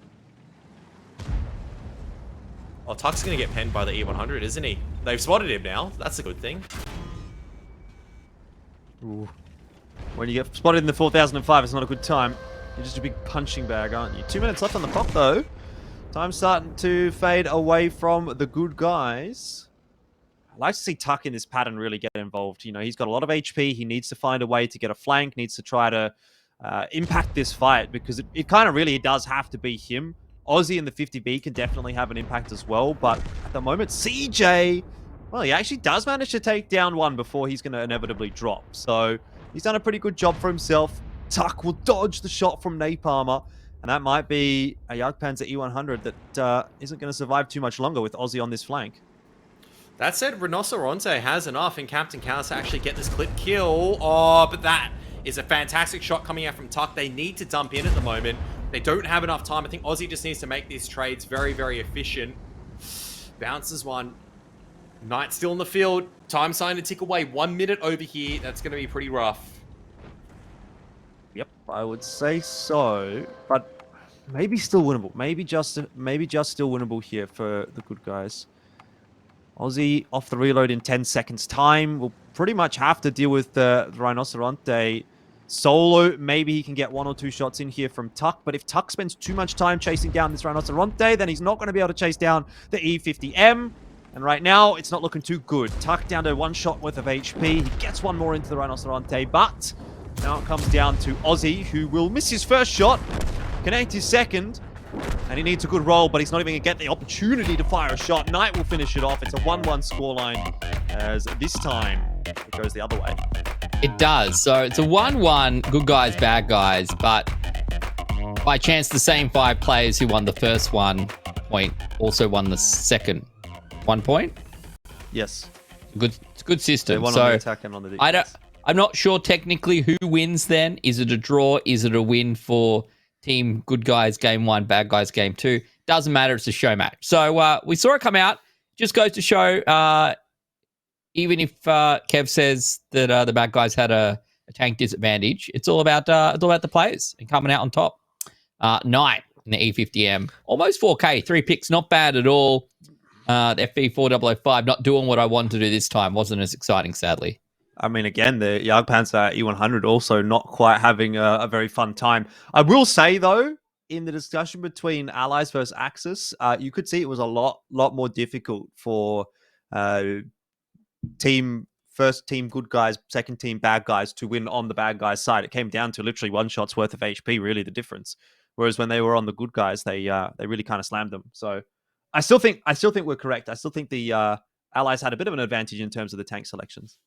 Speaker 5: Oh, Tuck's going to get penned by the E100, isn't he? They've spotted him now. That's a good thing.
Speaker 2: Ooh. When you get spotted in the 4005, it's not a good time. You're just a big punching bag, aren't you? 2 minutes left on the clock, though. Time's starting to fade away from the good guys. I'd like to see Tuck in this pattern really get involved. You know, he's got a lot of HP. He needs to find a way to get a flank, needs to try to impact this fight, because it kind of really does have to be him. Aussie and the 50B can definitely have an impact as well, but at the moment, CJ, well, he actually does manage to take down one before he's going to inevitably drop. So he's done a pretty good job for himself. Tuck will dodge the shot from Napalmer, and that might be a Jagdpanzer E100 that isn't going to survive too much longer with Aussie on this flank.
Speaker 5: That said, Rhinoceronte has enough in Captain Chaos to actually get this clip kill. Oh, but that is a fantastic shot coming out from Tuck. They need to dump in at the moment. They don't have enough time. I think Aussie just needs to make these trades very, very efficient. Bounces one. Knight still in the field. Time starting to tick away. 1 minute over here. That's going to be pretty rough.
Speaker 2: Yep, I would say so. But maybe still winnable. Maybe just still winnable here for the good guys. Aussie off the reload in 10 seconds time. We'll pretty much have to deal with the Rhinoceronte solo. Maybe he can get 1 or 2 shots in here from Tuck. But if Tuck spends too much time chasing down this Rhinoceronte, then he's not going to be able to chase down the E50M. And right now, it's not looking too good. Tuck down to 1 shot worth of HP. He gets 1 more into the Rhinoceronte. But now it comes down to Aussie, who will miss his first shot, connect his second. And he needs a good roll, but he's not even going to get the opportunity to fire a shot. Knight will finish it off. It's a 1-1 scoreline, as this time it goes the other way.
Speaker 4: It does. So it's a 1-1, good guys, bad guys. But by chance, the same 5 players who won the first 1 point also won the second 1 point.
Speaker 2: Yes.
Speaker 4: It's a good system.
Speaker 2: They won
Speaker 4: so
Speaker 2: on the attack and on the defense.
Speaker 4: I'm not sure technically who wins then. Is it a draw? Is it a win for team good guys game 1, bad guys game 2? Doesn't matter. It's a show match. So we saw it come out. Just goes to show, even if Kev says that the bad guys had a tank disadvantage, it's all about the players and coming out on top. Knight in the E50M, almost 4K, 3 picks, not bad at all. The FV4005 not doing what I wanted to do this time. Wasn't as exciting, sadly. I
Speaker 2: mean, again, the Jagdpanzer E100 also not quite having a very fun time. I will say, though, in the discussion between Allies versus Axis, you could see it was a lot more difficult for first team good guys, second team bad guys to win on the bad guys' side. It came down to literally one shot's worth of HP, really the difference. Whereas when they were on the good guys, they really kind of slammed them. So I still think we're correct. I still think the Allies had a bit of an advantage in terms of the tank selections.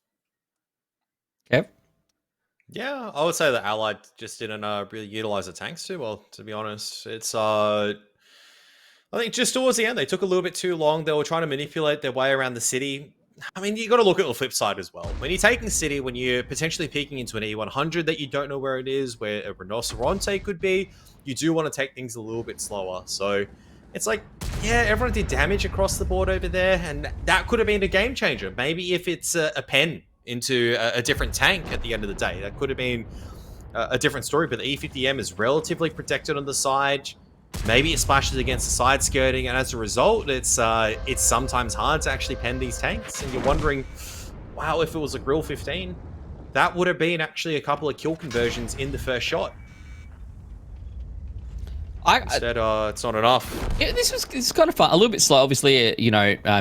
Speaker 4: Kev?
Speaker 5: Yeah, I would say the Allied just didn't really utilize the tanks too well, to be honest. It's I think just towards the end, they took a little bit too long. They were trying to manipulate their way around the city. I mean, you got to look at the flip side as well. When you're taking the city, when you're potentially peeking into an E100 that you don't know where it is, where a Rhinoceronte could be, you do want to take things a little bit slower. So it's like, yeah, everyone did damage across the board over there, and that could have been a game changer. Maybe if it's a pen into a different tank at the end of the day, that could have been a different story. But the E50M is relatively protected on the side. Maybe it splashes against the side skirting, and as a result, it's sometimes hard to actually pen these tanks. And you're wondering, wow, if it was a Grill 15, that would have been actually a couple of kill conversions in the first shot. Instead, it's not enough.
Speaker 4: Yeah, this is kind of fun. A little bit slow, obviously.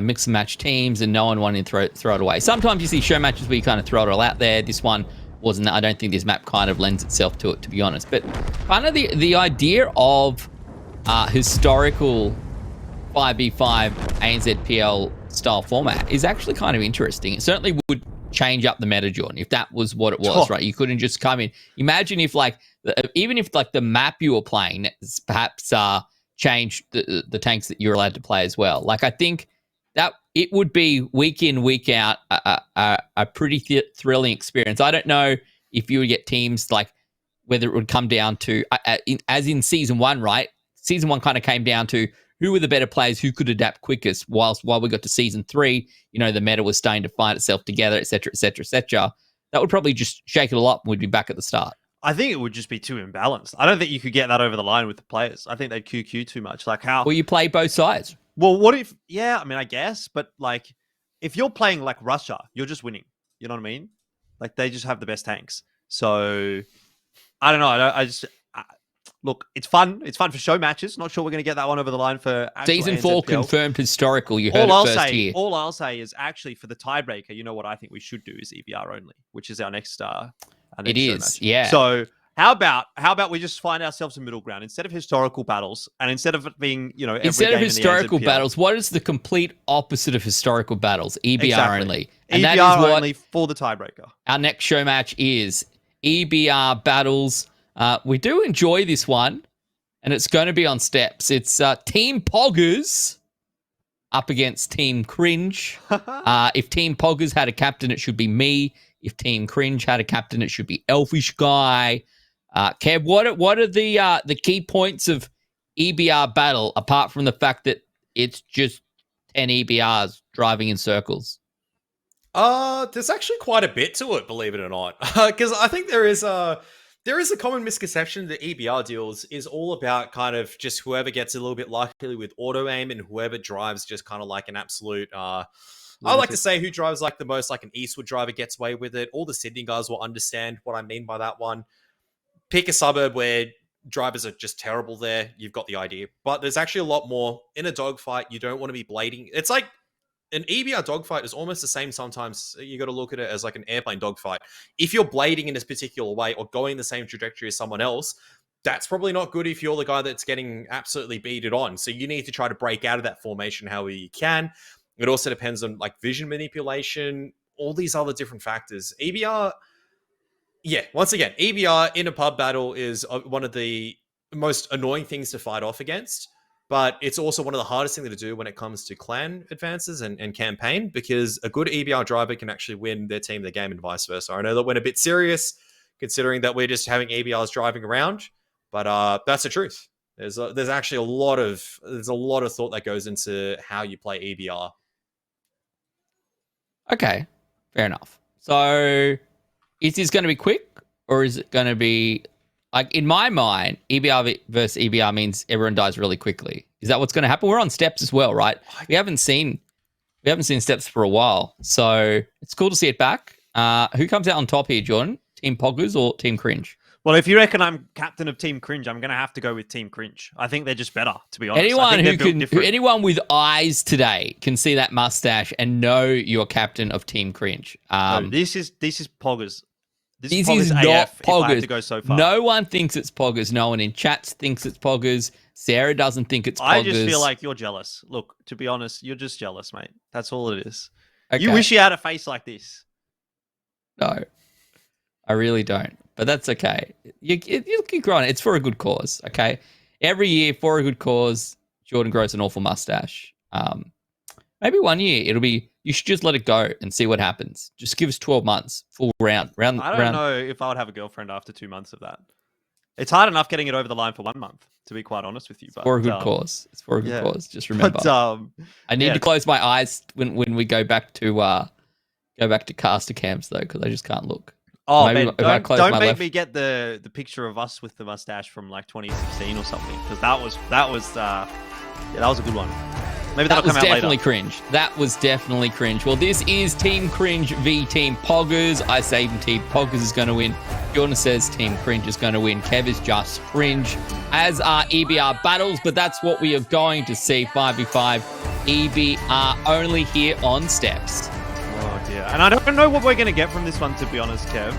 Speaker 4: Mix and match teams, and no one wanted to throw it away. Sometimes you see show matches where you kind of throw it all out there. This one wasn't. I don't think this map kind of lends itself to it, to be honest. But kind of the idea of historical 5v5 ANZPL style format is actually kind of interesting. It certainly would change up the meta, Jordan, if that was what it was, right? You couldn't just come in. Imagine if even if the map you were playing perhaps changed the tanks that you're allowed to play as well. Like, I think that it would be week in, week out a pretty thrilling experience. I don't know if you would get teams like whether it would come down to as in season one, right? Season one kind of came down to who were the better players, who could adapt quickest. While we got to season 3, the meta was starting to find itself together, etc., etc., etc. That would probably just shake it all up, and we'd be back at the start.
Speaker 2: I think it would just be too imbalanced. I don't think you could get that over the line with the players. I think they'd QQ too much. Like how?
Speaker 4: Well, you play both sides.
Speaker 2: Well, what if? Yeah, I mean, I guess, but like, if you're playing like Russia, you're just winning. You know what I mean? Like they just have the best tanks. So I don't know. Look, it's fun. It's fun for show matches. Not sure we're going to get that one over the line for
Speaker 4: season 4
Speaker 2: ANZPL.
Speaker 4: confirmed historical. You heard it first here.
Speaker 2: All I'll say is actually for the tiebreaker, you know what I think we should do is EBR only, which is our next
Speaker 4: it is,
Speaker 2: match.
Speaker 4: yeah.
Speaker 2: So how about we just find ourselves a middle ground instead of historical battles, and instead of it being every
Speaker 4: instead of
Speaker 2: game
Speaker 4: historical
Speaker 2: in the ANZPL,
Speaker 4: battles, what is the complete opposite of historical battles? EBR
Speaker 2: Exactly.
Speaker 4: only, and
Speaker 2: EBR
Speaker 4: that is what
Speaker 2: only for the tiebreaker.
Speaker 4: our next show match is. EBR battles. We do enjoy this one, and it's going to be on steps. It's Team Poggers up against Team Cringe. If Team Poggers had a captain, it should be me. If Team Cringe had a captain, it should be Elfish Guy. Kev, what are the key points of EBR battle, apart from the fact that it's just 10 EBRs driving in circles?
Speaker 5: There's actually quite a bit to it, believe it or not. Because I think there is a common misconception that EBR deals is all about kind of just whoever gets a little bit lucky with auto aim and whoever drives just kind of like an absolute I like to say who drives like the most like an Eastwood driver gets away with it. All the Sydney guys will understand what I mean by that one. Pick a suburb where drivers are just terrible there. You've got the idea. But there's actually a lot more. In a dogfight, you don't want to be blading. It's like an EBR dogfight is almost the same sometimes. You got to look at it as like an airplane dogfight. If you're blading in this particular way or going the same trajectory as someone else, that's probably not good if you're the guy that's getting absolutely beated on. So you need to try to break out of that formation however you can. It also depends on like vision manipulation, all these other different factors. EBR, yeah, once again, EBR in a pub battle is one of the most annoying things to fight off against, but it's also one of the hardest things to do when it comes to clan advances and campaign, because a good EBR driver can actually win their team the game and vice versa. I know that went a bit serious considering that we're just having EBRs driving around, but that's the truth. There's actually a lot of thought that goes into how you play EBR.
Speaker 4: Okay, fair enough. So is this going to be quick, or is it going to be like, in my mind, EBR versus EBR means everyone dies really quickly? Is that what's going to happen? We're on steps as well, right? We haven't seen steps for a while, so it's cool to see it back. Who comes out on top here, Jordan? Team Poggers or Team Cringe?
Speaker 2: Well, if you reckon I'm captain of Team Cringe, I'm going to have to go with Team Cringe. I think they're just better, to be honest.
Speaker 4: Anyone with eyes today can see that mustache and know you're captain of Team Cringe.
Speaker 2: No, this is Poggers.
Speaker 4: This is not
Speaker 2: AF,
Speaker 4: Poggers.
Speaker 2: if I have to go so far.
Speaker 4: No one thinks it's Poggers. No one in chats thinks it's Poggers. Sarah doesn't think it's Poggers.
Speaker 2: I just feel like you're jealous. Look, to be honest, you're just jealous, mate. That's all it is.
Speaker 4: Okay.
Speaker 2: You wish you had a face like this.
Speaker 4: No, I really don't. But that's okay. You keep growing. It's for a good cause, okay? Every year, for a good cause, Jordan grows an awful mustache. Maybe 1 year, it'll be, you should just let it go and see what happens. Just give us 12 months, full round.
Speaker 2: I don't know if I would have a girlfriend after 2 months of that. It's hard enough getting it over the line for 1 month, to be quite honest with you. But,
Speaker 4: for a good cause. It's for a good cause. Just remember.
Speaker 2: But,
Speaker 4: I need to close my eyes when we go back to caster cams, though, because I just can't look.
Speaker 2: Oh, maybe, man, don't make me get the picture of us with the mustache from like 2016 or something, because that was a good one. Maybe that'll come out later. That was definitely
Speaker 4: cringe. That was definitely cringe. Well, this is Team Cringe v Team Poggers. I say Team Poggers is going to win. Jordan says Team Cringe is going to win. Kev is just cringe, as are EBR battles, but that's what we are going to see. 5v5 EBR only here on Steps.
Speaker 2: Oh dear. And I don't know what we're going to get from this one, to be honest, Kev.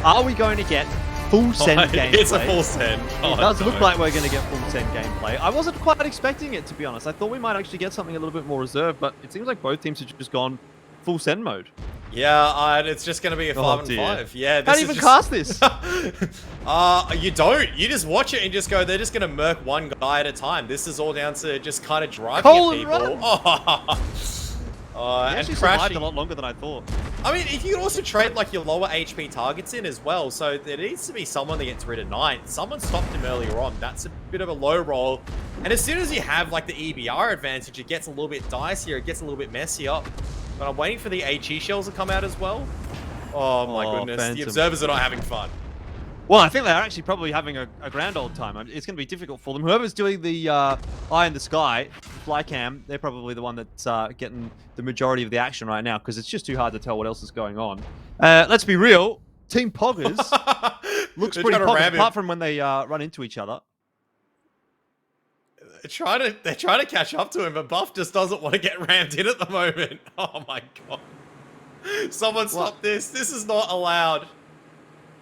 Speaker 2: Are we going to get full send gameplay?
Speaker 5: It's a full send.
Speaker 2: It does look like we're going to get full send gameplay. I wasn't quite expecting it, to be honest. I thought we might actually get something a little bit more reserved, but it seems like both teams have just gone full send mode.
Speaker 5: Yeah, it's just going to be a 5-5. Yeah,
Speaker 2: How do you even cast this?
Speaker 5: You don't. You just watch it and just go, they're just going to murk one guy at a time. This is all down to just kind of driving at people.
Speaker 2: He actually survived a lot longer than I thought.
Speaker 5: I mean, you can also trade like your lower HP targets in as well. So there needs to be someone that gets rid of 9. Someone stopped him earlier on. That's a bit of a low roll. And as soon as you have like the EBR advantage, it gets a little bit dicier. It gets a little bit messier. But I'm waiting for the HE shells to come out as well. Oh my goodness. Phantom. The observers are not having fun.
Speaker 2: Well, I think they're actually probably having a grand old time. It's going to be difficult for them. Whoever's doing the eye in the sky, fly cam, they're probably the one that's getting the majority of the action right now, because it's just too hard to tell what else is going on. Let's be real. Team Poggers looks pretty Poggers, apart from when they run into each other.
Speaker 5: They're trying to catch up to him, but Buff just doesn't want to get rammed in at the moment. Oh my god. Someone stop this. This is not allowed.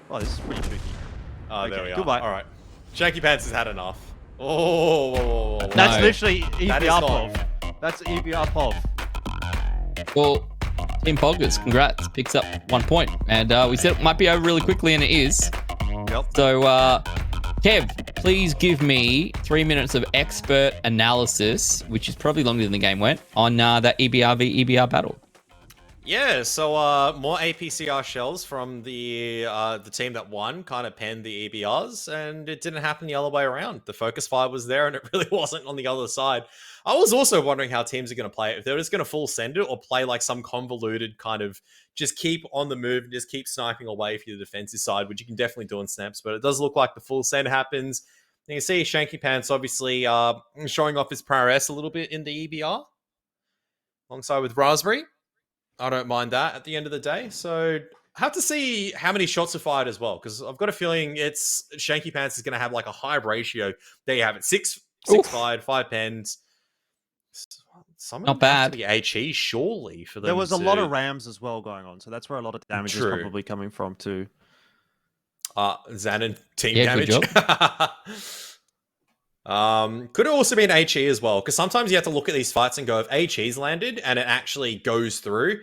Speaker 2: Oh, this is pretty tricky.
Speaker 5: Oh, okay, there we are.
Speaker 2: Goodbye.
Speaker 5: All right. Shaky Pants has had enough. Oh.
Speaker 2: That's literally EBR POV. That's EBR POV.
Speaker 4: Well, Team Poggers, congrats. Picks up 1 point. And we said it might be over really quickly, and it is.
Speaker 2: Yep.
Speaker 4: So, Kev, please give me 3 minutes of expert analysis, which is probably longer than the game went, on that EBR v EBR battle.
Speaker 5: Yeah, so more APCR shells from the team that won kind of penned the EBRs, and it didn't happen the other way around. The focus fire was there, and it really wasn't on the other side. I was also wondering how teams are going to play it. If they're just going to full send it or play like some convoluted kind of just keep on the move and just keep sniping away for the defensive side, which you can definitely do in snaps. But it does look like the full send happens. You can see Shanky Pants obviously showing off his prowess a little bit in the EBR alongside with Raspberry. I don't mind that at the end of the day. So I have to see how many shots are fired as well, because I've got a feeling it's Shanky Pants is going to have like a high ratio. There you have it. Six fired, 5 pens. Someone
Speaker 4: not bad.
Speaker 5: To be HE surely for them.
Speaker 2: There was a lot of Rams as well going on, so that's where a lot of damage is probably coming from too.
Speaker 5: Xanon team damage. Could have also been HE as well, because sometimes you have to look at these fights and go, if HE's landed and it actually goes through,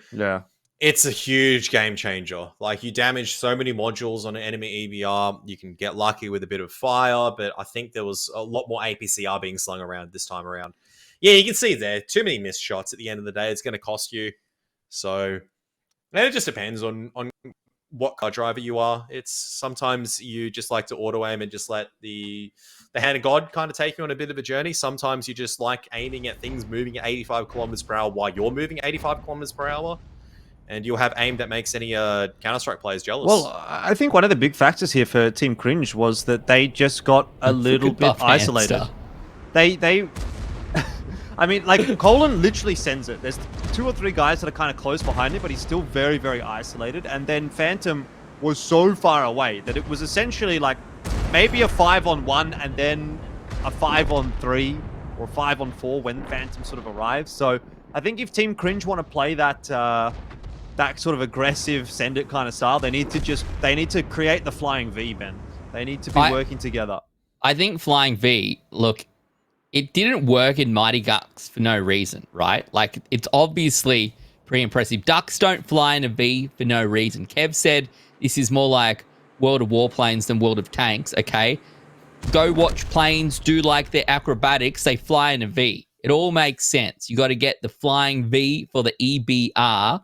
Speaker 5: it's a huge game changer. Like, you damage so many modules on an enemy EBR, you can get lucky with a bit of fire, but I think there was a lot more APCR being slung around this time around. Yeah, you can see there, too many missed shots at the end of the day. It's going to cost you. So, and it just depends on what car driver you are. It's sometimes you just like to auto aim and just let the hand of God kind of take you on a bit of a journey. Sometimes you just like aiming at things moving at 85 kilometers per hour while you're moving 85 kilometers per hour. And you'll have aim that makes any Counter-Strike players jealous.
Speaker 2: Well, I think one of the big factors here for Team Cringe was that they just got a little bit isolated. They I mean, like, Colin literally sends it. There's 2 or 3 guys that are kind of close behind him, but he's still very, very isolated. And then Phantom was so far away that it was essentially like maybe a 5-on-1 and then a 5-on-3 or 5-on-4 when Phantom sort of arrives. So I think if Team Cringe want to play that that sort of aggressive send it kind of style, they need to create the flying V, Ben. They need to be working together.
Speaker 4: I think flying V, look, it didn't work in Mighty Ducks for no reason, right? Like, it's obviously pretty impressive. Ducks don't fly in a V for no reason. Kev said this is more like World of Warplanes than World of Tanks, okay? Go watch planes do like their acrobatics. They fly in a V. It all makes sense. You got to get the flying V for the EBR,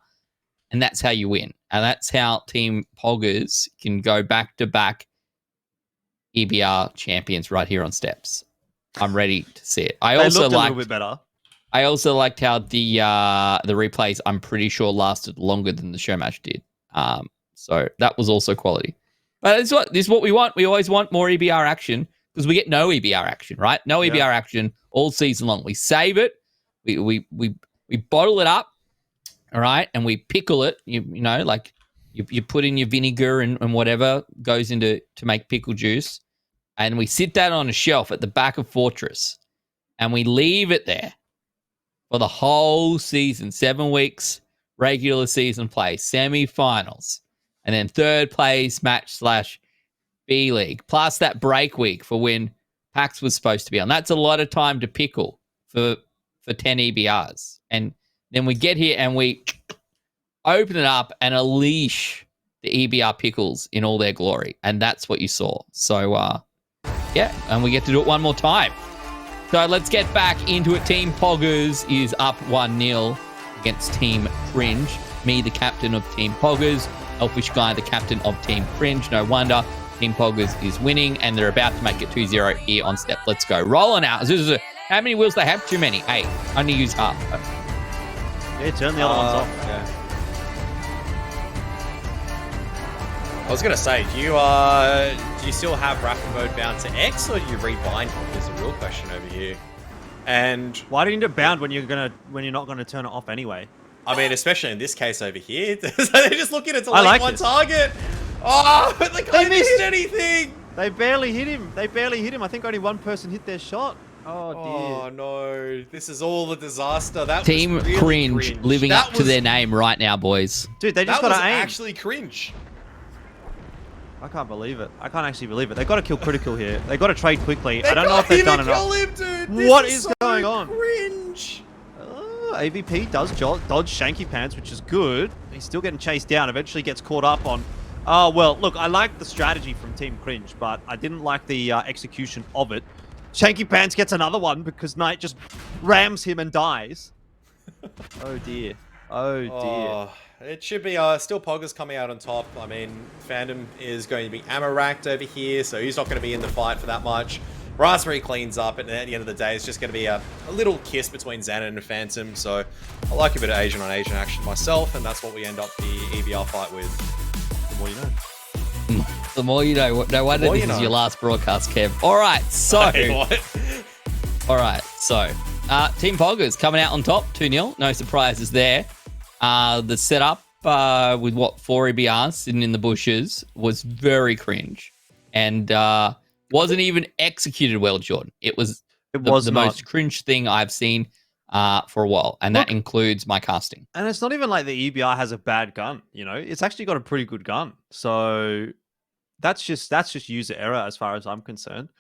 Speaker 4: and that's how you win. And that's how Team Poggers can go back-to-back EBR champions right here on Steps. I'm ready to see it.
Speaker 2: They looked a little bit better.
Speaker 4: I also liked how the replays, I'm pretty sure, lasted longer than the show match did. So that was also quality. But this is what we want. We always want more EBR action because we get no EBR action, right? No EBR action all season long. We save it. We bottle it up, all right, and we pickle it. You know, like you put in your vinegar and whatever goes into to make pickle juice, and we sit that on a shelf at the back of Fortress, and we leave it there for the whole season, 7 weeks, regular season play, semi-finals, and then third place match / B League, plus that break week for when PAX was supposed to be on. That's a lot of time to pickle for 10 EBRs. And then we get here and we open it up and unleash the EBR pickles in all their glory. And that's what you saw. So, yeah, and we get to do it one more time. So let's get back into it. Team Poggers is up 1-0 against Team Cringe. Me, the captain of Team Poggers. Elfish Guy, the captain of Team Cringe. No wonder Team Poggers is winning, and they're about to make it 2-0 here on Step. Let's go. Rolling out. How many wheels they have? Too many. 8. Only use half.
Speaker 2: Yeah, turn the other ones off.
Speaker 5: Yeah. I was going to say, do you still have rapid mode bound to X, or do you rebind it? Is the real question over here. And
Speaker 2: why do you need it bound when you're not gonna turn it off anyway?
Speaker 5: I mean, especially in this case over here, they're just looking at one target. Oh, but they can't hit anything.
Speaker 2: They barely hit him. I think only one person hit their shot. Oh dear.
Speaker 5: Oh no, this is all a disaster. That
Speaker 4: Team
Speaker 5: was really
Speaker 4: Cringe living up to their name right now, boys.
Speaker 2: Dude, they just got to aim.
Speaker 5: Actually cringe.
Speaker 2: I can't believe it. I can't actually believe it. They got to kill Critical here. They got to trade quickly. I don't know if they've done enough.
Speaker 5: Him, dude.
Speaker 2: What is going on?
Speaker 5: Cringe.
Speaker 2: AVP does dodge Shanky Pants, which is good. He's still getting chased down. Eventually gets caught up on. Oh well, look, I like the strategy from Team Cringe, but I didn't like the execution of it. Shanky Pants gets another one because Knight just rams him and dies. Oh dear. Oh dear.
Speaker 5: Oh, it should be still Poggers coming out on top. I mean, Phantom is going to be ammo racked over here, so he's not going to be in the fight for that much. Raspberry cleans up, and at the end of the day, it's just going to be a little kiss between Xanon and Phantom. So I like a bit of Asian on Asian action myself, and that's what we end up the EBR fight with. The more you know.
Speaker 4: The more you know. No wonder this is your last broadcast, Kev. All right, so. All right, so Team Poggers coming out on top, 2-0. No surprises there. The setup with 4 EBRs sitting in the bushes was very cringe, and wasn't even executed well, Jordan. It was the most cringe thing I've seen for a while, and that includes my casting.
Speaker 2: And it's not even like the EBR has a bad gun, you know? It's actually got a pretty good gun. So that's just user error as far as I'm concerned.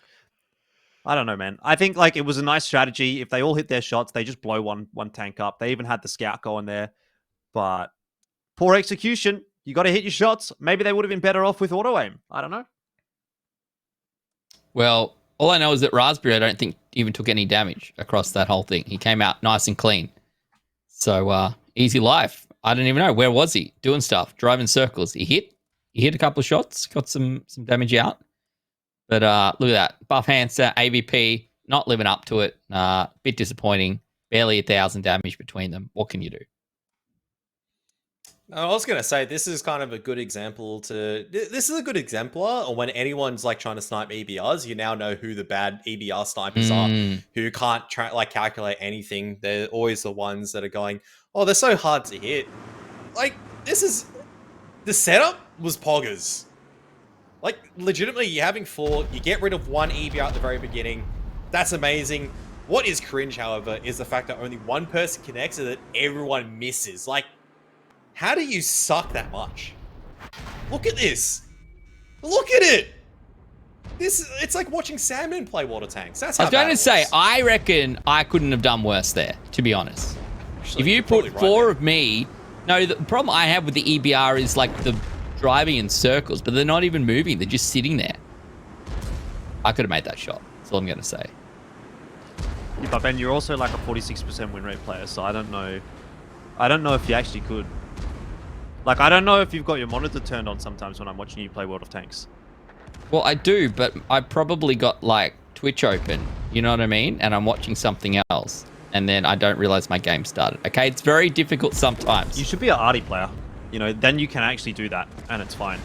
Speaker 2: I don't know, man. I think like it was a nice strategy. If they all hit their shots, they just blow one tank up. They even had the scout going there. But poor execution. You got to hit your shots. Maybe they would have been better off with auto aim. I don't know.
Speaker 4: Well, all I know is that Raspberry, I don't think, even took any damage across that whole thing. He came out nice and clean. So, easy life. I don't even know. Where was he? Doing stuff. Driving circles. He hit a couple of shots. Got some damage out. But look at that. Buff Hanser, AVP, not living up to it. Bit disappointing. Barely 1,000 damage between them. What can you do?
Speaker 5: I was going to say, this is kind of a good example this is a good exemplar on when anyone's like trying to snipe EBRs, you now know who the bad EBR snipers are, who can't calculate anything. They're always the ones that are going, oh, they're so hard to hit. Like, this is The setup was poggers. Like, legitimately, you're having 4, you get rid of 1 EBR at the very beginning. That's amazing. What is cringe, however, is the fact that only 1 person connects and that everyone misses. Like, how do you suck that much? Look at this. Look at it. It's like watching salmon play water tanks. That's how
Speaker 4: I was going
Speaker 5: bad
Speaker 4: to
Speaker 5: it
Speaker 4: say,
Speaker 5: was.
Speaker 4: I reckon I couldn't have done worse there, to be honest.
Speaker 5: Actually,
Speaker 4: If you
Speaker 5: you're
Speaker 4: put
Speaker 5: probably right
Speaker 4: 4
Speaker 5: there.
Speaker 4: of me... No, the problem I have with the EBR is like the driving in circles, but they're not even moving. They're just sitting there. I could have made that shot. That's all I'm going to say.
Speaker 2: Yeah, but Ben, you're also like a 46% win rate player, so I don't know. I don't know if you actually could. Like, I don't know if you've got your monitor turned on sometimes when I'm watching you play World of Tanks.
Speaker 4: Well, I do, but I probably got like Twitch open. You know what I mean? And I'm watching something else. And then I don't realize my game started. Okay, it's very difficult sometimes.
Speaker 2: You should be an arty player. You know, then you can actually do that, and it's fine.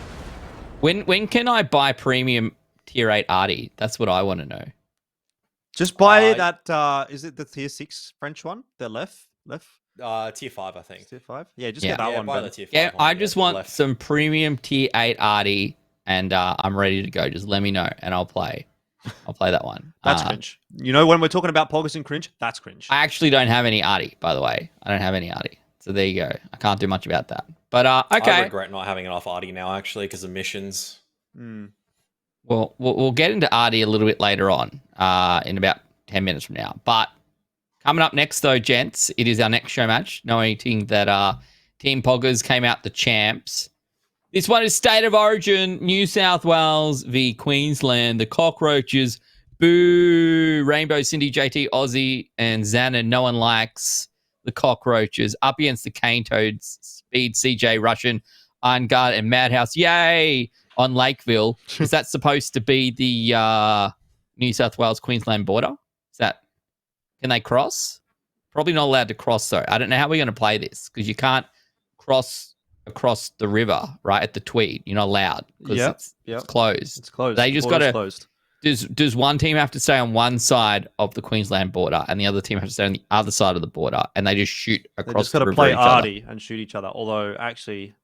Speaker 4: When can I buy premium tier 8 arty? That's what I want to know.
Speaker 2: Just buy that. Is it the tier 6 French one? The left?
Speaker 5: Tier 5, I think.
Speaker 2: Tier 5? Yeah, just
Speaker 4: Yeah.
Speaker 2: get that
Speaker 5: Yeah,
Speaker 2: one.
Speaker 5: buy
Speaker 2: Ben.
Speaker 5: the tier 5
Speaker 4: Yeah,
Speaker 5: one,
Speaker 4: I just
Speaker 5: to the
Speaker 4: want
Speaker 5: left.
Speaker 4: some premium tier 8 arty, and I'm ready to go. Just let me know, and I'll play. I'll play that one.
Speaker 2: That's cringe. You know, when we're talking about poggers and cringe, that's cringe.
Speaker 4: I actually don't have any arty, by the way. I don't have any arty. So there you go. I can't do much about that. But
Speaker 5: I
Speaker 4: okay.
Speaker 5: regret not having enough arty now, actually, because of missions.
Speaker 4: Well, we'll get into arty a little bit later on, in about 10 minutes from now. But coming up next, though, gents, it is our next show match, noting that Team Poggers came out the champs. This one is State of Origin, New South Wales v Queensland. The Cockroaches, boo. Rainbow, Cindy, JT, Aussie, and Xana. No one likes the Cockroaches. Up against the Cane Toads, Speed, CJ, Russian, Iron Guard, and Madhouse. Yay! On Lakeville. Is that supposed to be the New South Wales Queensland border? Can they cross? Probably not allowed to cross, though. I don't know how we're going to play this because you can't cross across the river, right, at the Tweed. You're not allowed because it's closed.
Speaker 2: It's closed.
Speaker 4: They
Speaker 2: The
Speaker 4: just
Speaker 2: border's
Speaker 4: got to.
Speaker 2: closed.
Speaker 4: Does one team have to stay on one side of the Queensland border and the other team have to stay on the other side of the border and they just shoot
Speaker 2: They
Speaker 4: across
Speaker 2: just
Speaker 4: the
Speaker 2: got to
Speaker 4: river
Speaker 2: play
Speaker 4: at each other?
Speaker 2: arty and shoot each other. Although, actually,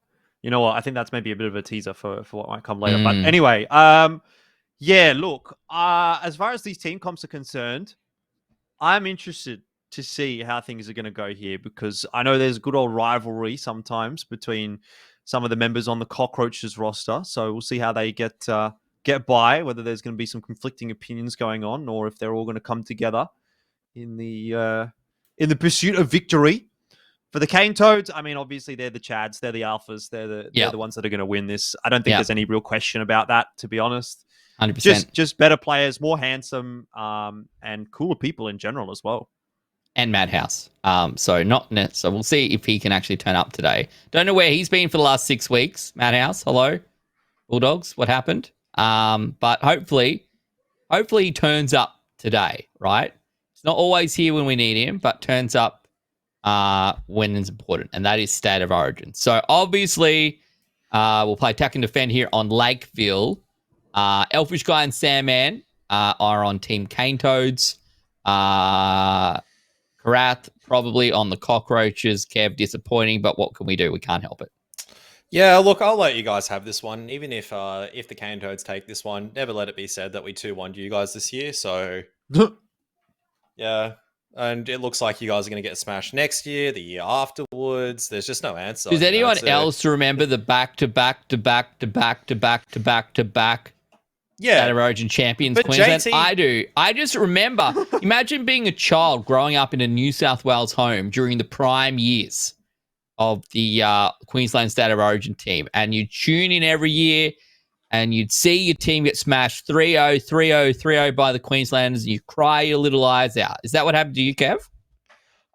Speaker 2: you know what? I think that's maybe a bit of a teaser for what might come later. But anyway, yeah, look, as far as these team comps are concerned, I'm interested to see how things are going to go here because I know there's good old rivalry sometimes between some of the members on the Cockroaches roster. So we'll see how they get by, whether there's going to be some conflicting opinions going on or if they're all going to come together in the pursuit of victory. For the Cane Toads, I mean, obviously they're the Chads, they're the Alphas, they're the ones that are going to win this. I don't think there's any real question about that, to be honest.
Speaker 4: 100%.
Speaker 2: Just better players, more handsome, and cooler people in general as well.
Speaker 4: And Madhouse. So we'll see if he can actually turn up today. Don't know where he's been for the last 6 weeks. Madhouse, hello. Bulldogs, what happened? But hopefully he turns up today, right? He's not always here when we need him, but turns up when it's important, and that is State of Origin. So obviously, we'll play attack and defend here on Lakeville. Elfish Guy and Sandman are on Team Cane Toads. Karath probably on the Cockroaches. Kev, disappointing, but what can we do? We can't help it.
Speaker 5: Yeah, look, I'll let you guys have this one. Even if the Cane Toads take this one, never let it be said that we 2-1'd you guys this year. So, yeah. And it looks like you guys are going to get smashed next year, the year afterwards. There's just no answer.
Speaker 4: Does anyone
Speaker 5: That's it.
Speaker 4: else remember the back-to-back State of Origin champions,
Speaker 5: But
Speaker 4: Queensland?
Speaker 5: JT
Speaker 4: I do. I just remember, imagine being a child growing up in a New South Wales home during the prime years of the Queensland State of Origin team, and you'd tune in every year and you'd see your team get smashed 3-0, 3-0, 3-0 by the Queenslanders, and you cry your little eyes out. Is that what happened to you, Kev?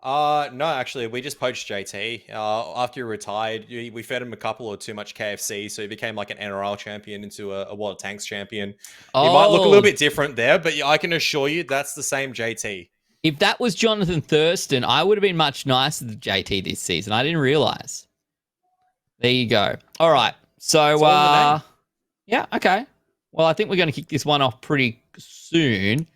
Speaker 5: No, actually, we just poached JT. After he retired, we fed him a couple or too much KFC, so he became like an NRL champion into a World of Tanks champion. He might look a little bit different there, but I can assure you that's the same JT.
Speaker 4: If that was Jonathan Thurston, I would have been much nicer than JT this season. I didn't realize. There you go. All right. So, yeah, okay. Well, I think we're going to kick this one off pretty soon.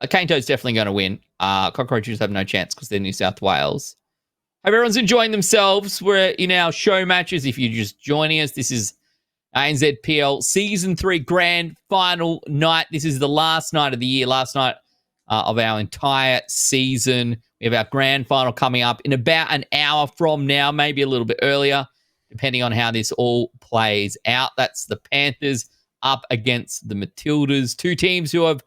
Speaker 4: Cane Toad's definitely going to win. Cockroaches have no chance because they're New South Wales. Hope everyone's enjoying themselves. We're in our show matches. If you're just joining us, this is ANZPL Season 3 Grand Final night. This is the last night of the year, last night of our entire season. We have our Grand Final coming up in about an hour from now, maybe a little bit earlier, depending on how this all plays out. That's the Panthers up against the Matildas, two teams who have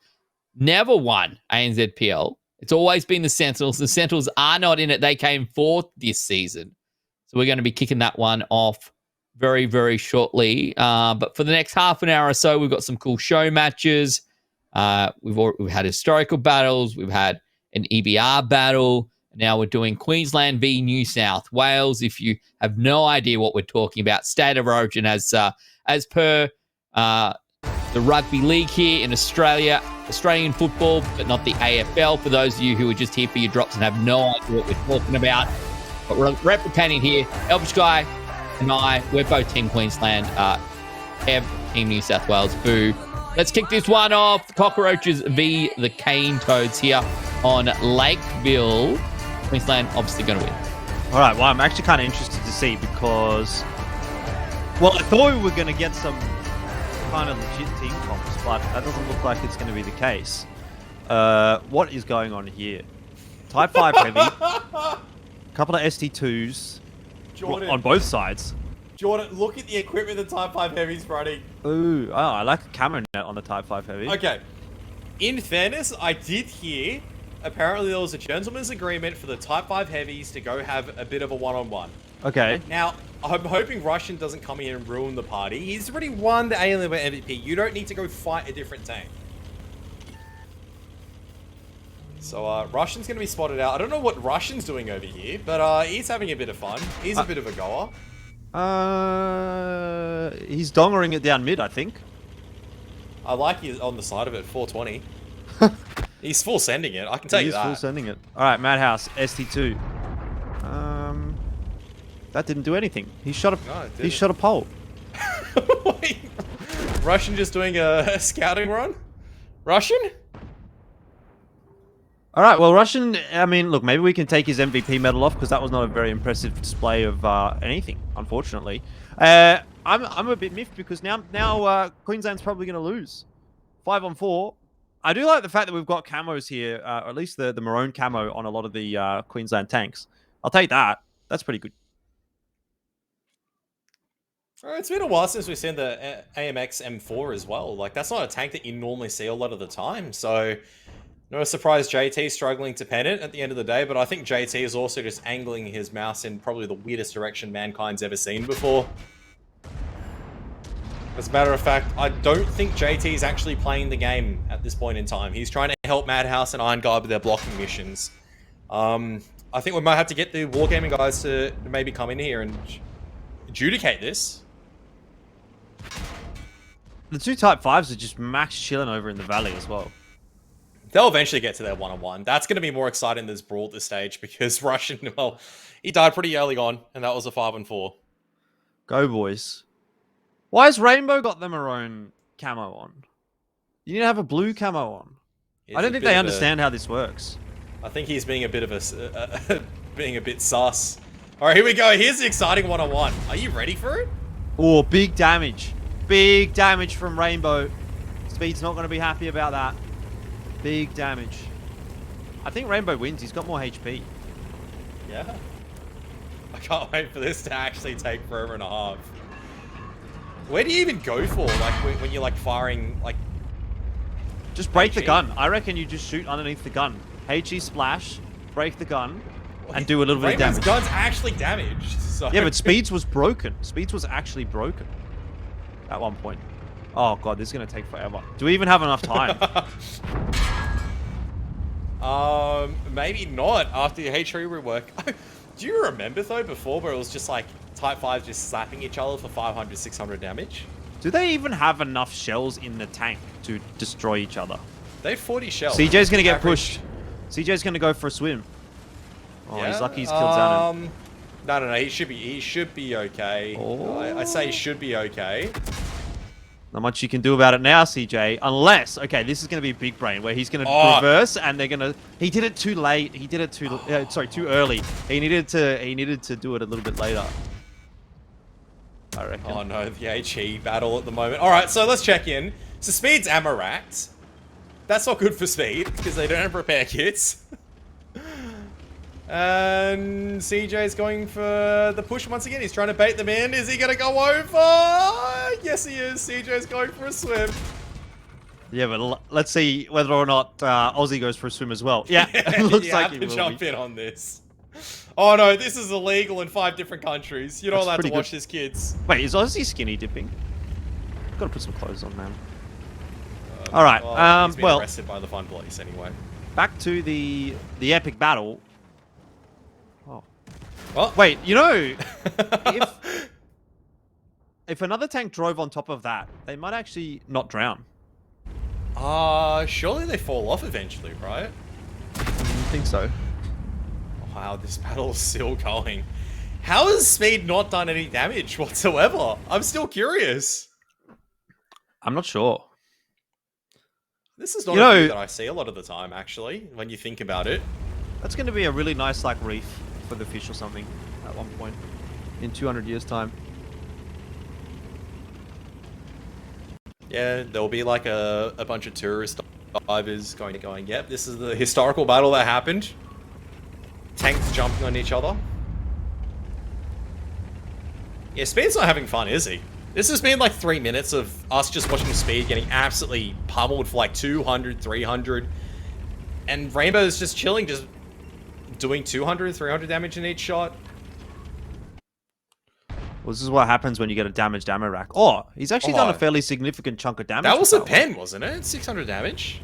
Speaker 4: never won ANZPL. It's always been the Sentinels. The Sentinels are not in it. They came fourth this season. So we're going to be kicking that one off very, very shortly. But for the next half an hour or so, we've got some cool show matches. We've had historical battles. We've had an EBR battle. Now we're doing Queensland v New South Wales. If you have no idea what we're talking about, State of Origin as per the rugby league here in Australia, Australian football, but not the AFL. For those of you who are just here for your drops and have no idea what we're talking about, but we're replicating here. Elvish Guy and I, we're both Team Queensland. Kev, Team New South Wales. Boo. Let's kick this one off. The Cockroaches v the Cane Toads here on Lakeville. Queensland obviously going to win.
Speaker 2: All right, well, I'm actually kind of interested to see because, well, I thought we were going to get some kind of legit team comps, but that doesn't look like it's going to be the case. What is going on here? Type 5 heavy, couple of ST2s
Speaker 3: Jordan,
Speaker 2: on both sides.
Speaker 3: Jordan, look at the equipment the Type 5 Heavy's running.
Speaker 2: Ooh, oh, I like the camera net on the Type 5 heavy.
Speaker 3: Okay. In fairness, I did hear, apparently there was a gentleman's agreement for the Type 5 Heavies to go have a bit of a one-on-one.
Speaker 2: Okay.
Speaker 3: Now, I'm hoping Russian doesn't come here and ruin the party. He's already won the A-Level MVP. You don't need to go fight a different team. So, Russian's going to be spotted out. I don't know what Russian's doing over here, but he's having a bit of fun. He's a bit of a goer.
Speaker 2: He's dongering it down mid, I think.
Speaker 3: I like he's on the side of it, 420. He's full sending it, I can tell you that.
Speaker 2: He's full sending it. All right, Madhouse, ST2. That didn't do anything. He shot a pole.
Speaker 3: Wait, Russian just doing a scouting run? Russian?
Speaker 2: All right, well, Russian, I mean, look, maybe we can take his MVP medal off because that was not a very impressive display of anything, unfortunately. I'm a bit miffed because now Queensland's probably going to lose. 5-on-4. I do like the fact that we've got camos here, or at least the maroon camo on a lot of the Queensland tanks. I'll take that. That's pretty good.
Speaker 3: It's been a while since we've seen the AMX M4 as well. Like, that's not a tank that you normally see a lot of the time. So, no surprise JT's struggling to pen it at the end of the day. But I think JT is also just angling his mouse in probably the weirdest direction mankind's ever seen before. As a matter of fact, I don't think JT is actually playing the game at this point in time. He's trying to help Madhouse and Iron Guard with their blocking missions. I think we might have to get the Wargaming guys to maybe come in here and adjudicate this.
Speaker 2: The two Type 5s are just max chilling over in the valley as well.
Speaker 3: They'll eventually get to their one-on-one. That's going to be more exciting than this brawl at this stage because Russian, well, he died pretty early on, and that was a 5-on-4.
Speaker 2: Go, boys. Why has Rainbow got the maroon camo on? You need to have a blue camo on. I don't think they understand how this works.
Speaker 3: I think he's being a bit of a... being a bit sus. All right, here we go. Here's the exciting one-on-one. Are you ready for it?
Speaker 2: Oh, big damage. Big damage from Rainbow. Speed's not going to be happy about that. Big damage. I think Rainbow wins. He's got more HP.
Speaker 3: Yeah. I can't wait for this to actually take forever and a half. Where do you even go for? Like, when you're, like, firing, like...
Speaker 2: Just break the gun. I reckon you just shoot underneath the gun. HE splash, break the gun, and do a little bit of damage.
Speaker 3: Rainbow's gun's actually damaged, so...
Speaker 2: Yeah, but Speed's was broken. Speed's was actually broken. At one point. Oh god, this is gonna take forever. Do we even have enough time?
Speaker 3: Maybe not after the H3 rework. Do you remember though before where it was just like Type 5s just slapping each other for 500, 600 damage?
Speaker 2: Do they even have enough shells in the tank to destroy each other?
Speaker 3: They have 40 shells.
Speaker 2: CJ's gonna get pushed. CJ's gonna go for a swim. Oh, yeah? He's lucky he's killed Zanin.
Speaker 3: No. He should be okay.
Speaker 2: Oh.
Speaker 3: I say he should be okay.
Speaker 2: Not much you can do about it now, CJ. Unless, okay, this is going to be big brain where he's going to reverse, and they're going to. He did it too late. He did it too early. He needed to do it a little bit later. I reckon.
Speaker 3: Oh no, the HE battle at the moment. All right, so let's check in. So Speed's ammo racked. That's not good for Speed because they don't have repair kits. And CJ's going for the push once again. He's trying to bait them in. Is he going to go over? Yes, he is. CJ's going for a swim.
Speaker 2: Yeah, but let's see whether or not Aussie goes for a swim as well. Yeah, it looks
Speaker 3: you
Speaker 2: like
Speaker 3: have
Speaker 2: he
Speaker 3: to
Speaker 2: will
Speaker 3: jump
Speaker 2: be.
Speaker 3: in on this. Oh no, this is illegal in 5 different countries. You're not
Speaker 2: That's
Speaker 3: allowed to
Speaker 2: pretty
Speaker 3: watch
Speaker 2: good.
Speaker 3: this, kids.
Speaker 2: Wait, is Aussie skinny dipping? Got to put some clothes on, man. All right.
Speaker 3: He's been
Speaker 2: Well,
Speaker 3: arrested by the fun police anyway.
Speaker 2: back to the epic battle. Oh.
Speaker 3: Well,
Speaker 2: Wait, you know, if another tank drove on top of that, they might actually not drown.
Speaker 3: surely they fall off eventually, right?
Speaker 2: I think so.
Speaker 3: Wow, this battle's still going. How has Speed not done any damage whatsoever? I'm still curious.
Speaker 2: I'm not sure.
Speaker 3: This is not
Speaker 2: You
Speaker 3: a
Speaker 2: know-
Speaker 3: view that I see a lot of the time, actually, when you think about it.
Speaker 2: That's going to be a really nice like reef for the fish or something at one point in 200 years' time.
Speaker 3: Yeah, there'll be like a bunch of tourist divers going, yep, this is the historical battle that happened. Tanks jumping on each other. Yeah, Speed's not having fun, is he? This has been like 3 minutes of us just watching Speed getting absolutely pummeled for like 200, 300. And Rainbow's just chilling, just doing 200, 300 damage in each shot.
Speaker 2: Well, this is what happens when you get a damaged ammo rack. Oh, he's actually done a
Speaker 3: Oh.
Speaker 2: fairly significant chunk of damage.
Speaker 3: That was
Speaker 2: with
Speaker 3: a
Speaker 2: one.
Speaker 3: pen, wasn't it? 600 damage.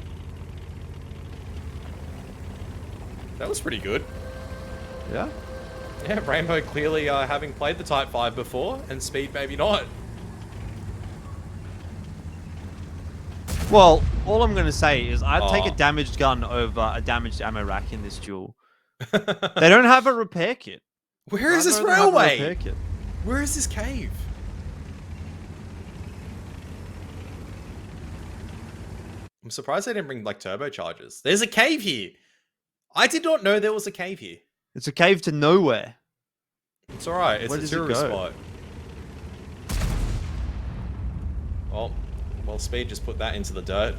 Speaker 3: That was pretty good.
Speaker 2: Yeah.
Speaker 3: Yeah, Rainbow clearly having played the Type 5 before, and Speed maybe not.
Speaker 2: Well, all I'm going to say is I'd take a
Speaker 3: Oh.
Speaker 2: damaged gun over a damaged ammo rack in this duel. They don't have a repair kit.
Speaker 3: Where is
Speaker 2: I'd
Speaker 3: this
Speaker 2: rather have a repair
Speaker 3: railway?
Speaker 2: kit.
Speaker 3: Where is this cave? I'm surprised they didn't bring like turbochargers. There's a cave here. I did not know there was a cave here.
Speaker 2: It's a cave to nowhere.
Speaker 3: It's alright, it's
Speaker 2: Where
Speaker 3: a
Speaker 2: does it
Speaker 3: tourist
Speaker 2: go?
Speaker 3: spot. Well, Speed just put that into the dirt.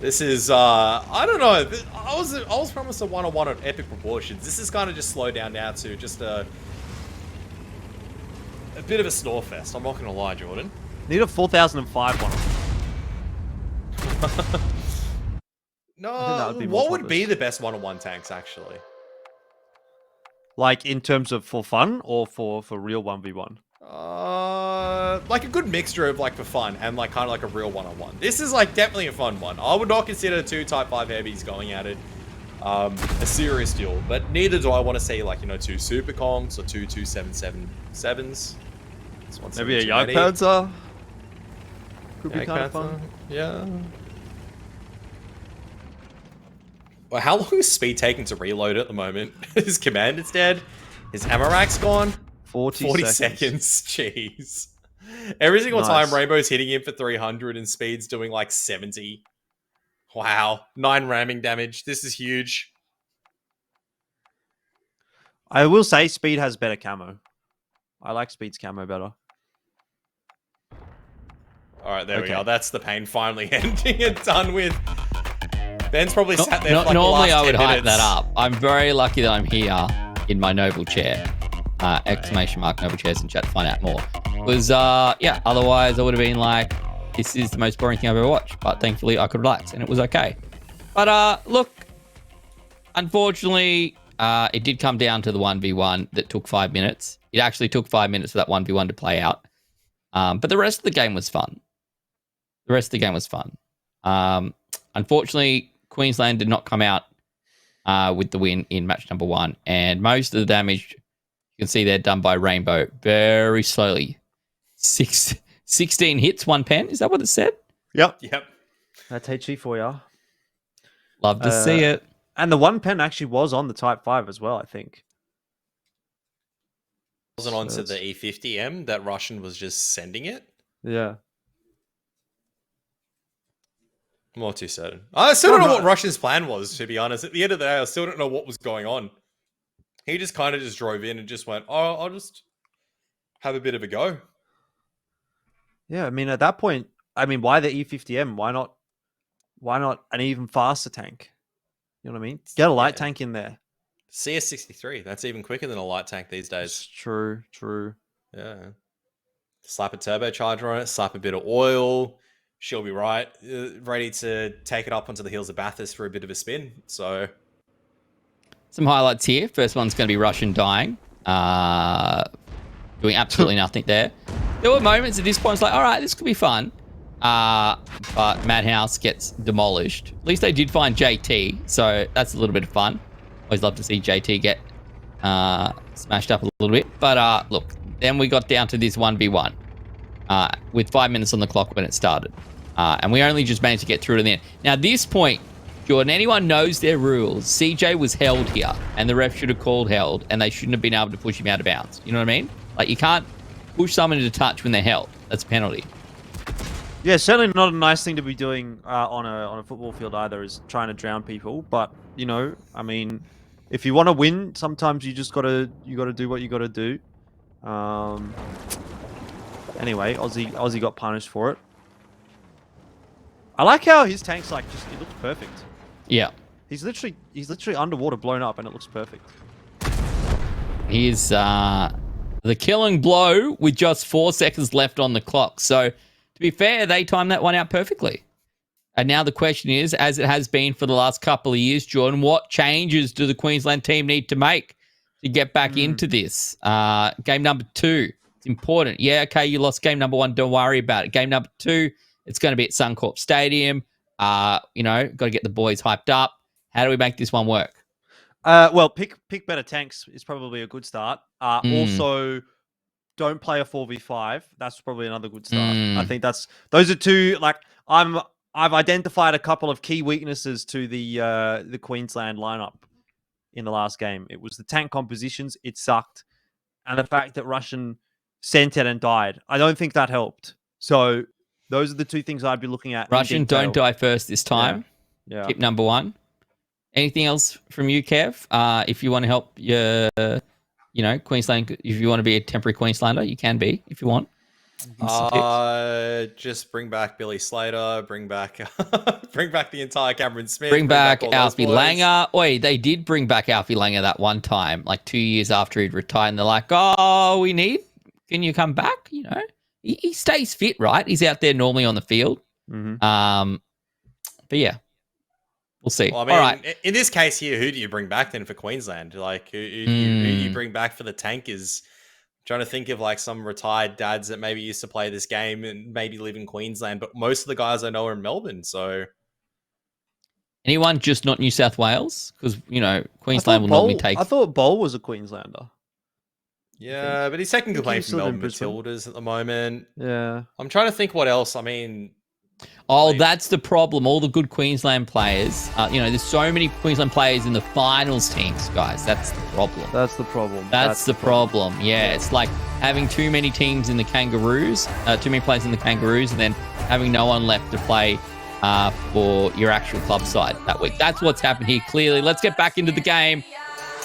Speaker 3: This is, I don't know. I was promised a 1-on-1 at epic proportions. This is kind of just slowed down now to just a bit of a snore fest. I'm not going to lie, Jordan.
Speaker 2: Need a 4005 one. that would be more
Speaker 3: What would be
Speaker 2: pointless.
Speaker 3: the best 1-on-1 tanks, actually?
Speaker 2: Like in terms of for fun or for real 1v1?
Speaker 3: Like a good mixture of like for fun and like kind of like a real 1-on-1. This is like definitely a fun one. I would not consider 2 Type 5 heavies going at it a serious duel, but neither do I want to see like, you know, 2 Super Kongs or 2 777s.
Speaker 2: Maybe a Young Panzer? Could be
Speaker 3: Yeah,
Speaker 2: kind of fun.
Speaker 3: Panther. Yeah. Well, how long is Speed taking to reload at the moment? His command is dead. His ammo rack's gone. 40 seconds. Jeez. Every single time
Speaker 2: Nice.
Speaker 3: Rainbow's hitting him for 300 and Speed's doing like 70. Wow. 9 ramming damage. This is huge.
Speaker 2: I will say Speed has better camo. I like Speed's camo better.
Speaker 3: All right, there we
Speaker 2: Okay.
Speaker 3: go. That's the pain finally ending and done with. Ben's probably sat there for like
Speaker 4: Normally
Speaker 3: the last
Speaker 4: I would
Speaker 3: 10
Speaker 4: hype
Speaker 3: minutes.
Speaker 4: that up. I'm very lucky that I'm here in my noble chair. Exclamation mark noble chairs in chat to find out more. Yeah, otherwise I would have been like, this is the most boring thing I've ever watched. But thankfully I could relax and it was okay. But look, unfortunately, it did come down to the 1v1 that took 5 minutes. It actually took 5 minutes for that 1v1 to play out. But the rest of the game was fun. Unfortunately, Queensland did not come out with the win in match number 1. And most of the damage, you can see there, done by Rainbow very slowly. 16 hits, 1 pen. Is that what it said?
Speaker 2: Yep.
Speaker 3: Yep.
Speaker 2: That's HE for you.
Speaker 4: Love to see it.
Speaker 2: And the 1 pen actually was on the Type 5 as well, I think.
Speaker 3: wasn't onto
Speaker 2: that's-
Speaker 3: the E50M, that Russian was just sending it.
Speaker 2: Yeah.
Speaker 3: I'm not too certain. I still don't know
Speaker 2: No,
Speaker 3: what Russian's plan was, to be honest. At the end of the day, I still don't know what was going on. He just kind of just drove in and just went, oh, I'll just have a bit of a go.
Speaker 2: Yeah, I mean, at that point, I mean, why the E50M? Why not an even faster tank? You know what I mean? Get a light tank in there.
Speaker 3: CS63, that's even quicker than a light tank these days.
Speaker 2: It's true.
Speaker 3: Yeah. Slap a turbocharger on it, slap a bit of oil. She'll be right. Ready to take it up onto the hills of Bathurst for a bit of a spin. So,
Speaker 4: Some highlights here. First one's going to be Russian dying. Doing absolutely nothing there. There were moments at this point, it's like, all right, this could be fun. But Madhouse gets demolished. At least they did find JT, so that's a little bit of fun. Always love to see JT get smashed up a little bit. But look, then we got down to this 1v1 with 5 minutes on the clock when it started. And we only just managed to get through to the end. Now, this point, Jordan, anyone knows their rules. CJ was held here, and the ref should have called held, and they shouldn't have been able to push him out of bounds. You know what I mean? Like, you can't push someone into touch when they're held. That's a penalty.
Speaker 2: Yeah, certainly not a nice thing to be doing on a football field either, is trying to drown people. But you know, I mean, if you want to win, sometimes you just gotta do what you gotta do. Anyway, Aussie got punished for it. I like how his tank's like just, it looks perfect.
Speaker 4: Yeah.
Speaker 2: He's literally underwater, blown up, and it looks perfect.
Speaker 4: Here's the killing blow with just 4 seconds left on the clock. So, to be fair, they timed that one out perfectly. And now the question is, as it has been for the last couple of years, Jordan, what changes do the Queensland team need to make to get back into this? Game number 2, it's important. Yeah, okay, you lost game number 1, don't worry about it. Game number 2, it's going to be at Suncorp Stadium. You know, got to get the boys hyped up. How do we make this one work?
Speaker 2: Well, pick better tanks is probably a good start. Also, don't play a 4v5. That's probably another good start. I think those are two. Like, I've identified a couple of key weaknesses to the Queensland lineup in the last game. It was the tank compositions. It sucked, and the fact that Russian sent it and died. I don't think that helped. So those are the two things I'd be looking at.
Speaker 4: Russian, don't die first this time.
Speaker 2: Yeah.
Speaker 4: Tip number 1. Anything else from you, Kev? If you want to help your, Queensland, if you want to be a temporary Queenslander, you can be if you want.
Speaker 3: Just bring back Billy Slater, bring back the entire Cameron Smith.
Speaker 4: Bring back
Speaker 3: all those
Speaker 4: Alfie
Speaker 3: boys.
Speaker 4: Langer. Oi, they did bring back Alfie Langer that one time, like 2 years after he'd retired, and they're like, oh, can you come back? You know, he stays fit, right? He's out there normally on the field. But yeah. We'll see.
Speaker 3: Well, I mean,
Speaker 4: all right.
Speaker 3: in this case here, who do you bring back then for Queensland? Like, who do you bring back for the tankers? I'm trying to think of like some retired dads that maybe used to play this game and maybe live in Queensland, but most of the guys I know are in Melbourne. So,
Speaker 4: Anyone just not New South Wales? Because, Queensland will normally take...
Speaker 2: I thought Bowl was a Queenslander.
Speaker 3: yeah, but he's technically playing for
Speaker 2: lives in
Speaker 3: Melbourne
Speaker 2: Brisbane.
Speaker 3: Matildas at the moment.
Speaker 2: Yeah.
Speaker 3: I'm trying to think what else. I mean...
Speaker 4: Oh, that's the problem. All the good Queensland players. There's so many Queensland players in the finals teams, guys. That's the problem.
Speaker 2: That's the problem.
Speaker 4: That's the problem. Yeah, it's like having too many teams in the Kangaroos, too many players in the Kangaroos, and then having no one left to play for your actual club side that week. That's what's happened here, clearly. Let's get back into the game.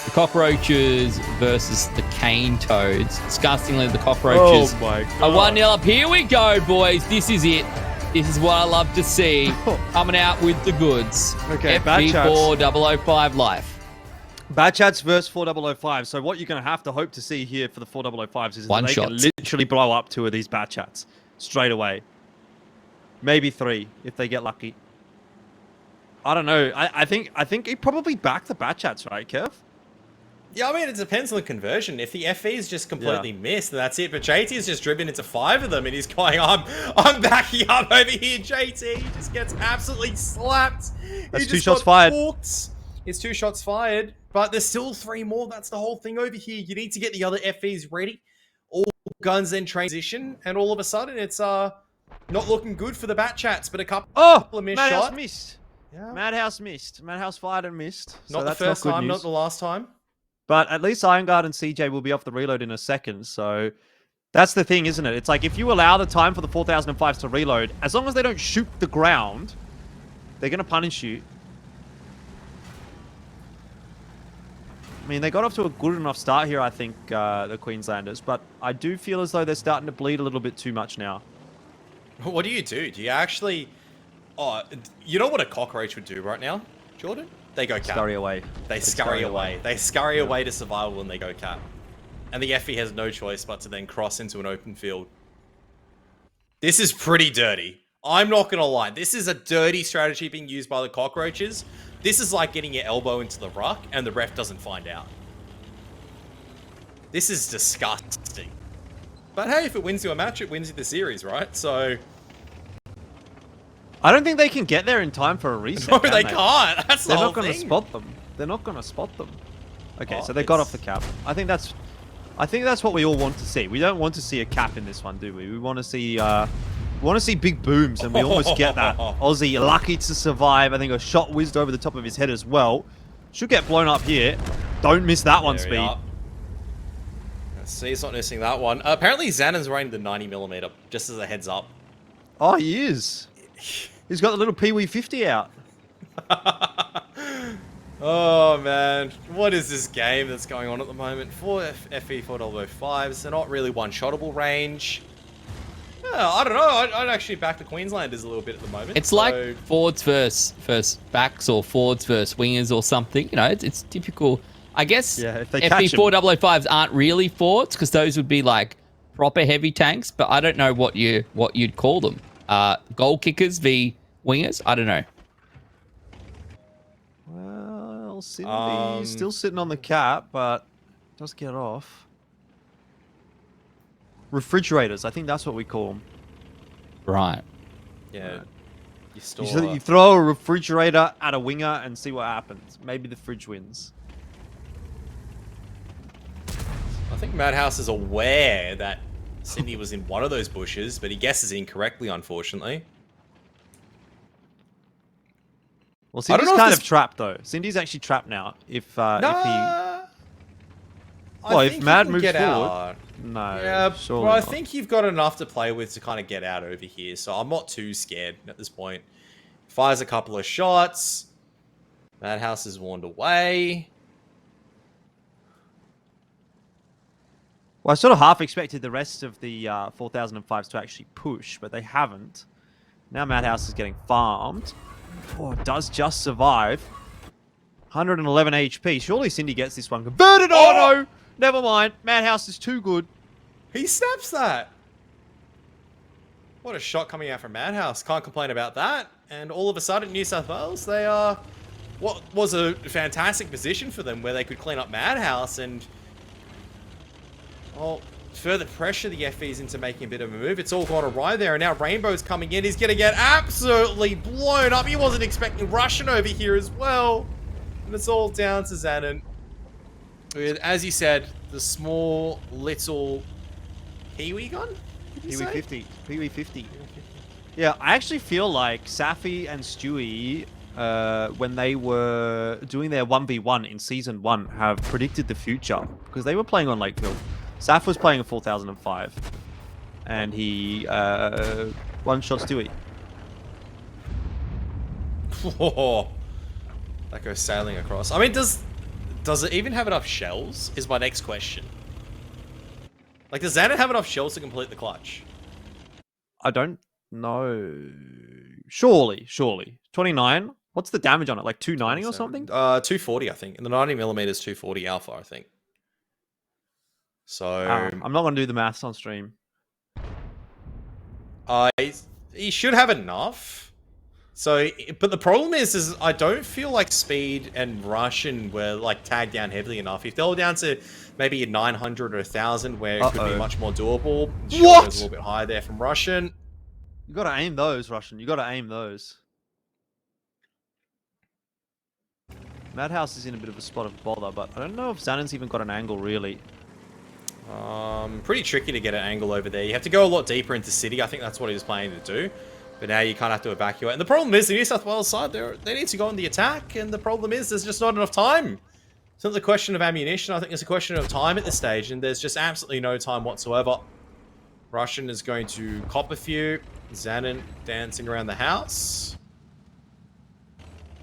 Speaker 4: The Cockroaches versus the Cane Toads. Disgustingly, the Cockroaches
Speaker 2: Oh my
Speaker 4: are 1-0 up. Here we go, boys. This is it. This is what I love to see. Coming out with the goods.
Speaker 2: Okay, bad chats.
Speaker 4: FG4005 life.
Speaker 2: Bad Chats versus 4005. So what you're going to have to hope to see here for the 4005s is that they can literally blow up 2 of these Bad Chats straight away. Maybe 3 if they get lucky. I don't know. I think he probably back the Bad Chats, right, Kev?
Speaker 3: Yeah, I mean, it depends on the conversion. If the FE's just completely missed, then that's it. But JT's just driven into 5 of them, and he's going, I'm backing up over here, JT. He just gets absolutely slapped.
Speaker 2: That's
Speaker 3: He
Speaker 2: 2
Speaker 3: just
Speaker 2: shots
Speaker 3: got
Speaker 2: fired.
Speaker 3: Forked. It's 2 shots fired, but there's still 3 more. That's the whole thing over here. You need to get the other FEs ready. All guns in transition, and all of a sudden, it's not looking good for the Bat Chats, but a couple of missed
Speaker 2: Madhouse
Speaker 3: shots.
Speaker 2: missed.
Speaker 3: Yeah.
Speaker 2: Madhouse missed. Madhouse fired and missed.
Speaker 3: Not
Speaker 2: so
Speaker 3: the
Speaker 2: that's
Speaker 3: first
Speaker 2: not good
Speaker 3: time,
Speaker 2: news.
Speaker 3: not the last time.
Speaker 2: But at least Ironguard and CJ will be off the reload in a second, so that's the thing, isn't it? It's like if you allow the time for the 4005s to reload, as long as they don't shoot the ground, they're going to punish you. I mean, they got off to a good enough start here, I think, the Queenslanders, but I do feel as though they're starting to bleed a little bit too much now.
Speaker 3: What do? Do you actually... Oh, you know what a cockroach would do right now, Jordan? They go cap.
Speaker 2: Scurry away.
Speaker 3: They scurry away. They scurry away to survival and they go cap. And the FE has no choice but to then cross into an open field. This is pretty dirty. I'm not going to lie. This is a dirty strategy being used by the cockroaches. This is like getting your elbow into the ruck and the ref doesn't find out. This is disgusting. But hey, if it wins you a match, it wins you the series, right? So...
Speaker 2: I don't think they can get there in time for a reset.
Speaker 3: No,
Speaker 2: can
Speaker 3: they can't. That's the
Speaker 2: They're
Speaker 3: whole
Speaker 2: not going to
Speaker 3: thing.
Speaker 2: spot them. They're not going to spot them. Okay,
Speaker 3: Oh,
Speaker 2: so they got
Speaker 3: it's-
Speaker 2: off the cap. I think that's what we all want to see. We don't want to see a cap in this one, do we? We want to see big booms, and we almost get that. Aussie lucky to survive. I think a shot whizzed over the top of his head as well. Should get blown up here. Don't miss that one,
Speaker 3: There we
Speaker 2: Speed.
Speaker 3: are. Let's see, he's not missing that one. Apparently, Xanon's running the 90mm, just as a heads up.
Speaker 2: Oh, he is. He's got the little Pee Wee 50 out.
Speaker 3: Oh, man. What is this game that's going on at the moment? 4 FE 4005s. They're not really one-shottable range. Yeah, I don't know. I'd actually back the Queenslanders a little bit at the moment.
Speaker 4: It's like forwards versus backs or forwards versus wingers or something. You know, it's typical. I guess
Speaker 2: Yeah, if they catch 'em.
Speaker 4: FE4005s aren't really forwards because those would be like proper heavy tanks. But I don't know what you'd call them. Goal kickers v wingers. I don't know.
Speaker 2: Well, Cindy's still sitting on the cap, but does get off. Refrigerators, I think that's what we call them.
Speaker 4: Right.
Speaker 3: Yeah. You store...
Speaker 2: You throw a refrigerator at a winger and see what happens. Maybe the fridge wins.
Speaker 3: I think Madhouse is aware that Cindy was in one of those bushes, but he guesses incorrectly, unfortunately.
Speaker 2: Well,
Speaker 3: I don't
Speaker 2: Cindy's
Speaker 3: know if
Speaker 2: kind
Speaker 3: this-
Speaker 2: of trapped, though. Cindy's actually trapped now. If he...
Speaker 3: I
Speaker 2: Well,
Speaker 3: think
Speaker 2: if
Speaker 3: he
Speaker 2: Mad
Speaker 3: can
Speaker 2: moves
Speaker 3: get
Speaker 2: forward...
Speaker 3: out.
Speaker 2: No,
Speaker 3: Yeah,
Speaker 2: surely
Speaker 3: but I
Speaker 2: not.
Speaker 3: think you've got enough to play with to kind of get out over here, so I'm not too scared at this point. Fires a couple of shots. Madhouse is warned away.
Speaker 2: Well, I sort of half expected the rest of the 4005s to actually push, but they haven't. Now Madhouse is getting farmed. Oh, it does just survive. 111 HP. Surely Cindy gets this one converted. Oh, no! Never mind. Madhouse is too good.
Speaker 3: He snaps that. What a shot coming out from Madhouse. Can't complain about that. And all of a sudden, New South Wales, they are... What was a fantastic position for them where they could clean up Madhouse and... Well, further pressure the FEs into making a bit of a move. It's all gone awry there. And now Rainbow's coming in. He's going to get absolutely blown up. He wasn't expecting Russian over here as well. And it's all down to Xanon. With, as you said, the small little Kiwi gun?
Speaker 2: Pee-wee 50. Pee-wee 50. Yeah, I actually feel like Safi and Stewie, when they were doing their 1v1 in Season 1, have predicted the future. Because they were playing on Lakefield. Saf was playing a 4005. And he one-shot Stewie.
Speaker 3: Whoa. That goes sailing across. I mean, does it even have enough shells? Is my next question. Like, does Xanon have enough shells to complete the clutch?
Speaker 2: I don't know. Surely. 29. What's the damage on it? Like 290 or something?
Speaker 3: 240, I think. And the 90mm is 240 alpha, I think. So...
Speaker 2: I'm not going to do the maths on stream.
Speaker 3: he should have enough. So, but the problem is I don't feel like Speed and Russian were like tagged down heavily enough. If they were down to maybe a 900 or 1,000, where it could be much more doable.
Speaker 2: What?
Speaker 3: It was a little bit higher there from Russian.
Speaker 2: You got to aim those, Russian. You got to aim those. Madhouse is in a bit of a spot of bother, but I don't know if Xanon's even got an angle really.
Speaker 3: Pretty tricky to get an angle over there. You have to go a lot deeper into city. I think that's what he was planning to do. But now you kind of have to evacuate. And the problem is the New South Wales side, they need to go on the attack. And the problem is there's just not enough time.
Speaker 5: It's not the question of ammunition. I think it's a question of time at this stage, and there's just absolutely no time whatsoever. Russian is going to cop a few. Zanin dancing around the house.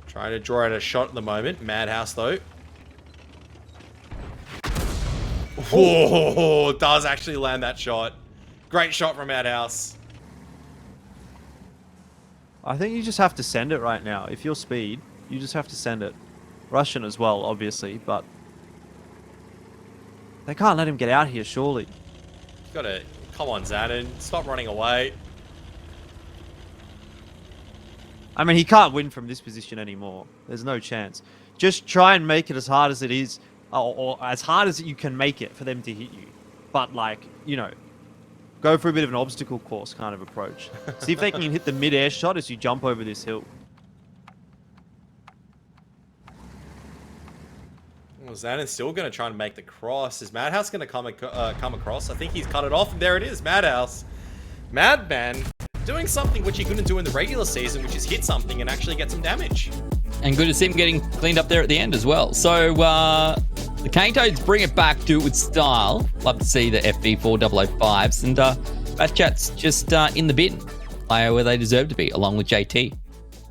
Speaker 5: Trying to draw out a shot at the moment. Madhouse, though. Oh, does actually land that shot. Great shot from Madhouse.
Speaker 2: I think you just have to send it right now. If you're speed, you just have to send it. Russian as well, obviously, but they can't let him get out here, surely.
Speaker 5: Gotta... Come on, Zanin. Stop running away.
Speaker 2: I mean, he can't win from this position anymore. There's no chance. Just try and make it as hard as it is, or as hard as you can make it for them to hit you. But, like, you know, go for a bit of an obstacle course kind of approach. See if they can hit the mid-air shot as you jump over this hill.
Speaker 5: Well, Zanin's still going to try and make the cross. Is Madhouse going to come across? I think he's cut it off. And there it is, Madhouse. Madman doing something which he couldn't do in the regular season, which is hit something and actually get some damage.
Speaker 4: And good to see him getting cleaned up there at the end as well. So the Cane Toads bring it back, do it with style. Love to see the FB4005s. And Batchat's just in the bin, where they deserve to be, along with JT.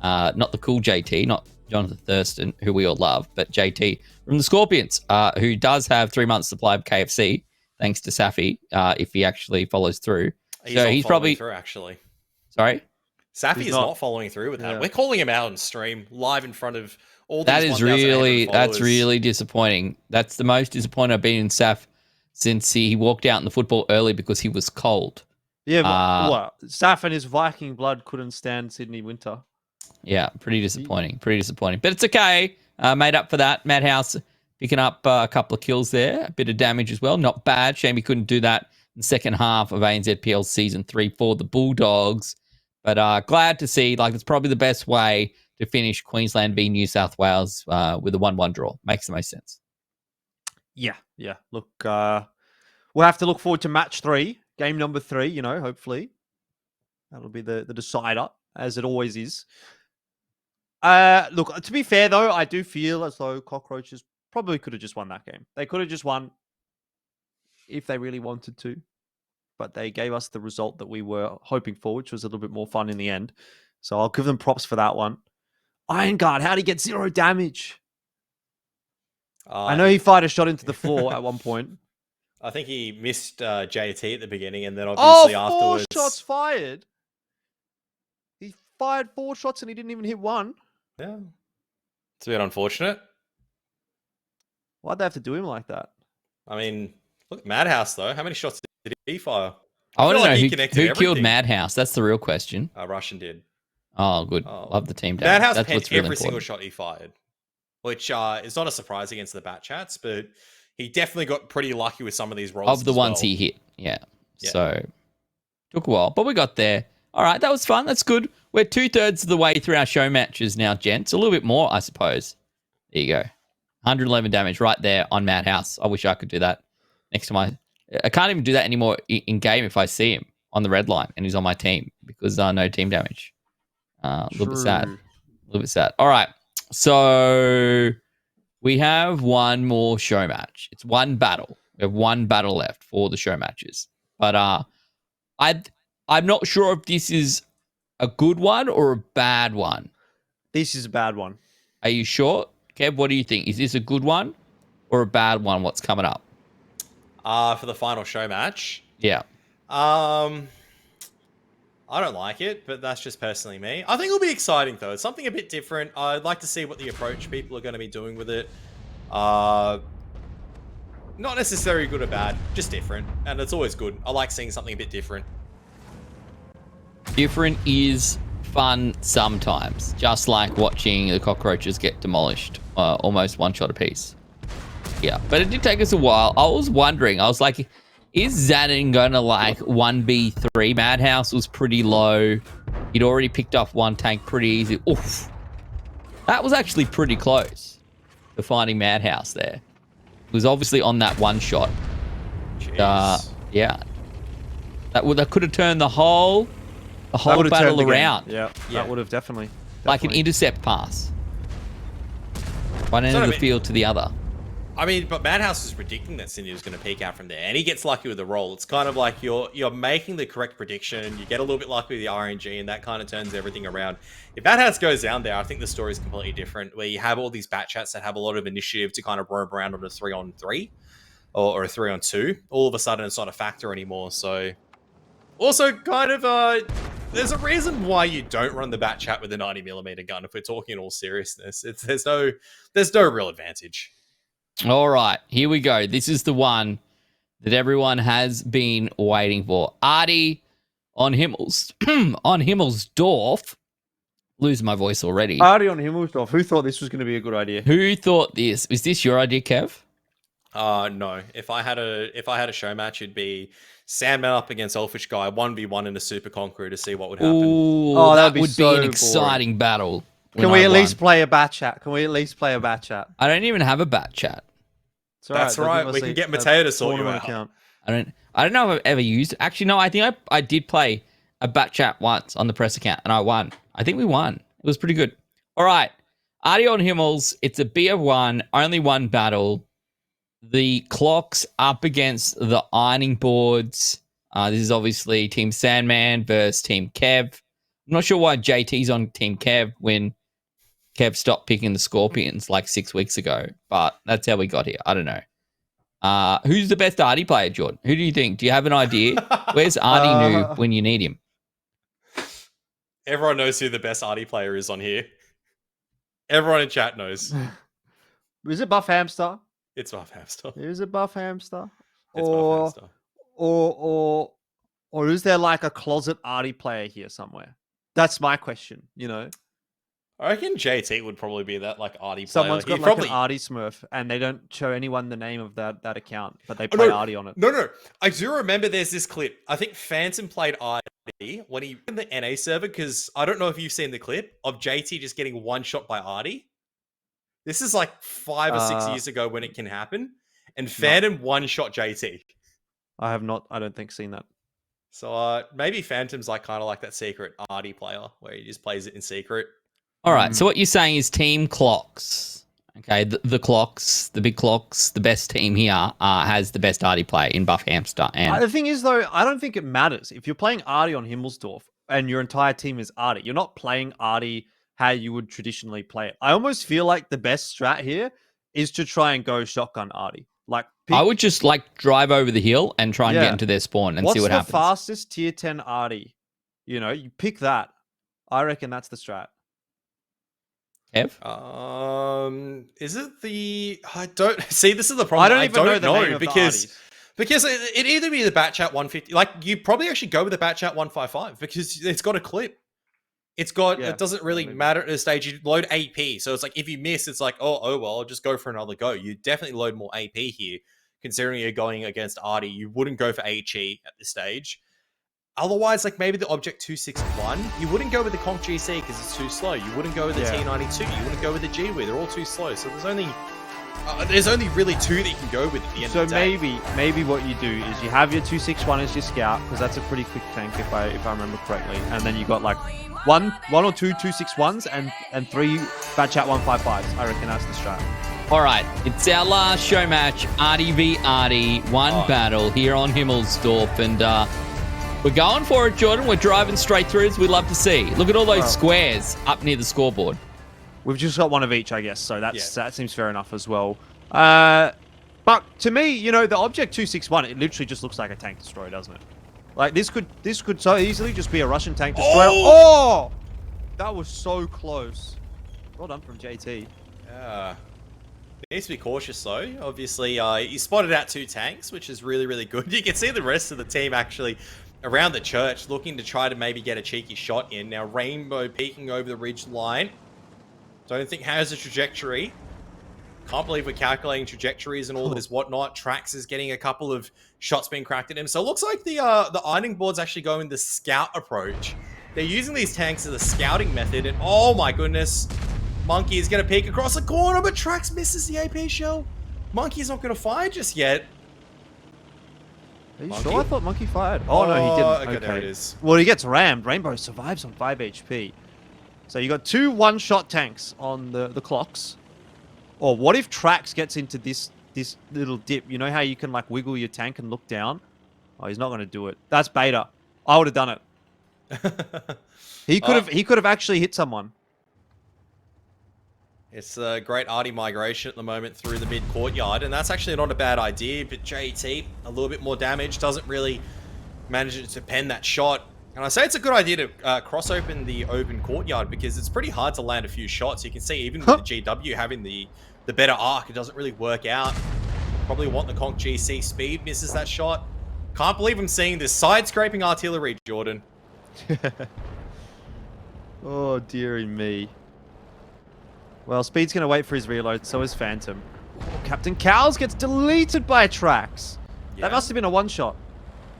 Speaker 4: Not the cool JT, not Jonathan Thurston, who we all love, but JT from the Scorpions, who does have 3 months supply of KFC, thanks to Safi, if he actually follows through.
Speaker 5: He's probably through, actually.
Speaker 4: Sorry?
Speaker 5: Safi is not following through with that. Yeah. We're calling him out on stream, live in front of all these
Speaker 4: That's really disappointing. That's the most disappointed I've been in Saf since he walked out in the football early because he was cold.
Speaker 2: Yeah, but Saf and his Viking blood couldn't stand Sydney winter.
Speaker 4: Yeah, pretty disappointing. But it's okay. Made up for that. Madhouse picking up a couple of kills there. A bit of damage as well. Not bad. Shame he couldn't do that in the second half of ANZPL Season 3 for the Bulldogs. But glad to see, like, it's probably the best way to finish Queensland v New South Wales with a 1-1 draw. Makes the most sense.
Speaker 2: Yeah. Look, we'll have to look forward to match 3, game number 3, you know, hopefully. That'll be the decider, as it always is. Look, to be fair, though, I do feel as though Cockroaches probably could have just won that game. They could have just won if they really wanted to. But they gave us the result that we were hoping for, which was a little bit more fun in the end. So I'll give them props for that one. Iron Guard, how'd he get 0 damage? I know he fired a shot into the floor at one point.
Speaker 5: I think he missed JT at the beginning, and then obviously afterwards...
Speaker 2: 4 shots fired? He fired 4 shots and he didn't even hit 1.
Speaker 5: Yeah. It's a bit unfortunate.
Speaker 2: Why'd they have to do him like that?
Speaker 5: I mean, look at Madhouse, though. How many shots did he fire?
Speaker 4: I want to know who killed Madhouse. That's the real question.
Speaker 5: Russian did.
Speaker 4: Oh, good. Love the team damage.
Speaker 5: Madhouse penned every single shot he fired, which is not a surprise against the Batchats, but he definitely got pretty lucky with some of these rolls.
Speaker 4: Of the ones he hit, yeah. So, took a while, but we got there. All right, that was fun. That's good. We're 2/3 of the way through our show matches now, gents. A little bit more, I suppose. There you go. 111 damage right there on Madhouse. I wish I could do that next to my... I can't even do that anymore in game if I see him on the red line and he's on my team because no team damage. A little bit sad. All right. So we have one more show match. It's one battle. We have one battle left for the show matches. But I'm not sure if this is a good one or a bad one.
Speaker 2: This is a bad one.
Speaker 4: Are you sure? Kev, what do you think? Is this a good one or a bad one? What's coming up?
Speaker 5: For the final show match?
Speaker 4: Yeah.
Speaker 5: I don't like it, but that's just personally me. I think it'll be exciting, though. It's something a bit different. I'd like to see what the approach people are going to be doing with it. Not necessarily good or bad, just different. And it's always good. I like seeing something a bit different.
Speaker 4: Different is fun sometimes. Just like watching the Cockroaches get demolished. Almost one shot apiece. Yeah, but it did take us a while. I was wondering, I was like, is Zanin going to like 1v3? Madhouse was pretty low. He'd already picked off one tank pretty easy. Oof. That was actually pretty close to finding Madhouse there. It was obviously on that one shot. Yeah. That could have turned the whole battle around.
Speaker 2: Yeah, that would have definitely.
Speaker 4: Like an intercept pass. One end of the field to the other.
Speaker 5: I mean, but Madhouse was predicting that Cindy was going to peak out from there, and he gets lucky with the roll. It's kind of like you're making the correct prediction, you get a little bit lucky with the RNG, and that kind of turns everything around. If Madhouse goes down there, I think the story is completely different, where you have all these bat chats that have a lot of initiative to kind of roam around on a 3-on-3 or a 3-on-2. All of a sudden, it's not a factor anymore. So, also kind of there's a reason why you don't run the bat chat with a 90mm gun. If we're talking in all seriousness, there's no real advantage.
Speaker 4: All right, here we go. This is the one that everyone has been waiting for. Artie on Himmelsdorf. Losing my voice already.
Speaker 2: Artie on Himmelsdorf. Who thought this was going to be a good idea?
Speaker 4: Who thought this? Was this your idea, Kev?
Speaker 5: No. If I had a show match, it'd be Sandman up against Elfish Guy 1v1 in a Super Conqueror to see what would happen.
Speaker 4: Ooh,
Speaker 2: Oh,
Speaker 4: that
Speaker 2: that'd be
Speaker 4: would
Speaker 2: so
Speaker 4: be an
Speaker 2: boring.
Speaker 4: exciting battle.
Speaker 2: Can we at least play a bat chat? I
Speaker 4: don't even have a bat chat.
Speaker 2: It's all
Speaker 5: That's
Speaker 2: they'll
Speaker 5: right,
Speaker 2: give us
Speaker 5: we can
Speaker 2: a-
Speaker 5: get
Speaker 2: a
Speaker 5: Mateo to sort you
Speaker 2: tournament
Speaker 5: out.
Speaker 2: account.
Speaker 4: I don't know if I've ever used. Actually, no. I think I did play a bat chat once on the press account, and I won. I think we won. It was pretty good. All right, Artie on Himmels. It's a BF1, only one battle. The clocks up against the ironing boards. This is obviously Team Sandman versus Team Kev. I'm not sure why JT's on Team Kev when Kev stopped picking the Scorpions like 6 weeks ago, but that's how we got here. I don't know. Who's the best Artie player, Jordan? Who do you think? Do you have an idea? Where's Artie Noob when you need him?
Speaker 5: Everyone knows who the best Artie player is on here. Everyone in chat knows.
Speaker 2: Is it Buff Hamster?
Speaker 5: It's Buff Hamster.
Speaker 2: Is it Buff Hamster?
Speaker 5: It's Buff Hamster.
Speaker 2: Or is there like a closet Artie player here somewhere? That's my question, you know?
Speaker 5: I reckon JT would probably be that like Artie player.
Speaker 2: Someone's got
Speaker 5: He'd
Speaker 2: like an Artie Smurf and they don't show anyone the name of that account, but they play
Speaker 5: no.
Speaker 2: Artie on it.
Speaker 5: No. I do remember there's this clip. I think Phantom played Artie when he in the NA server, because I don't know if you've seen the clip of JT just getting one shot by Artie. This is like 5 or 6 years ago when it can happen. And Phantom one shot JT.
Speaker 2: I have not, I don't think, seen that.
Speaker 5: So maybe Phantom's like kind of like that secret Artie player where he just plays it in secret.
Speaker 4: All right. So what you're saying is Team Clocks. Okay, the Clocks, the big Clocks, the best team here has the best Artie player in Buff Hamster. And
Speaker 2: The thing is, though, I don't think it matters. If you're playing Artie on Himmelsdorf and your entire team is Artie, you're not playing Artie how you would traditionally play it. I almost feel like the best strat here is to try and go shotgun Artie. Like
Speaker 4: I would just like drive over the hill and try and
Speaker 2: Yeah.
Speaker 4: get into their spawn and
Speaker 2: what's
Speaker 4: see what
Speaker 2: the
Speaker 4: happens.
Speaker 2: fastest tier 10 Artie? You know, you pick that. I reckon that's the strat.
Speaker 4: Kev?
Speaker 5: Is it the? I don't see. This is the problem.
Speaker 2: I don't even know the name of the
Speaker 5: because
Speaker 2: Arties.
Speaker 5: because it either be the Batchat 150. Like you probably actually go with the Batchat 155 because it's got a clip. It's got.
Speaker 2: Yeah,
Speaker 5: It doesn't really
Speaker 2: maybe.
Speaker 5: matter at this stage. You load AP, so it's like if you miss, it's like oh well, I'll just go for another go. You definitely load more AP here, considering you're going against Artie. You wouldn't go for HE at this stage. Otherwise, like maybe the Object 261, you wouldn't go with the Conch GC because it's too slow. You wouldn't go with the
Speaker 2: Yeah.
Speaker 5: T92. You wouldn't go with the GW. They're all too slow. So there's only really two that you can go with at the end
Speaker 2: So
Speaker 5: of the day.
Speaker 2: maybe what you do is you have your 261 as your scout, because that's a pretty quick tank if I remember correctly, and then you got like one or two 261s and three Batchat 155s. I reckon that's the strat.
Speaker 4: All right, it's our last show match, Artie v Artie, one battle here on Himmelsdorf, and we're going for it, Jordan. We're driving straight through, as we love to see. Look at all those squares up near the scoreboard.
Speaker 2: We've just got one of each, I guess, so that seems fair enough as well. But to me, you know, the Object 261, it literally just looks like a tank destroyer, doesn't it? Like this could so easily just be a Russian tank destroyer. Oh! That was so close. Well done from JT.
Speaker 5: Yeah. Needs to be cautious though. Obviously, he spotted out two tanks, which is really, really good. You can see the rest of the team actually around the church looking to try to maybe get a cheeky shot in. Now, Rainbow peeking over the ridge line. Don't think has a trajectory. Can't believe we're calculating trajectories and all this whatnot. Trax is getting a couple of shots being cracked at him. So it looks like the ironing board's actually going the scout approach. They're using these tanks as a scouting method. And oh my goodness, Monkey is going to peek across the corner, but Trax misses the AP shell. Monkey's not going to fire just yet.
Speaker 2: Are you
Speaker 5: Monkey?
Speaker 2: sure? I thought Monkey fired. Oh, no, he didn't.
Speaker 5: Okay, there it is.
Speaker 2: Well, he gets rammed. Rainbow survives on 5 HP. So you got two one-shot tanks on the clocks. Or what if Trax gets into this this little dip. You know how you can like wiggle your tank and look down? Oh, he's not going to do it. That's beta. I would have done it. He could have actually hit someone.
Speaker 5: It's a great arty migration at the moment through the mid courtyard, and that's actually not a bad idea. But JT, a little bit more damage, doesn't really manage to pen that shot. And I say it's a good idea to cross open the open courtyard because it's pretty hard to land a few shots. You can see even with the GW having the better arc, it doesn't really work out. Probably want the Conk GC speed, misses that shot. Can't believe I'm seeing this side-scraping artillery, Jordan.
Speaker 2: Oh, dearie me. Well, Speed's going to wait for his reload, so is Phantom. Oh, Captain Cows gets deleted by Trax.
Speaker 5: Yeah.
Speaker 2: That must have been a one-shot.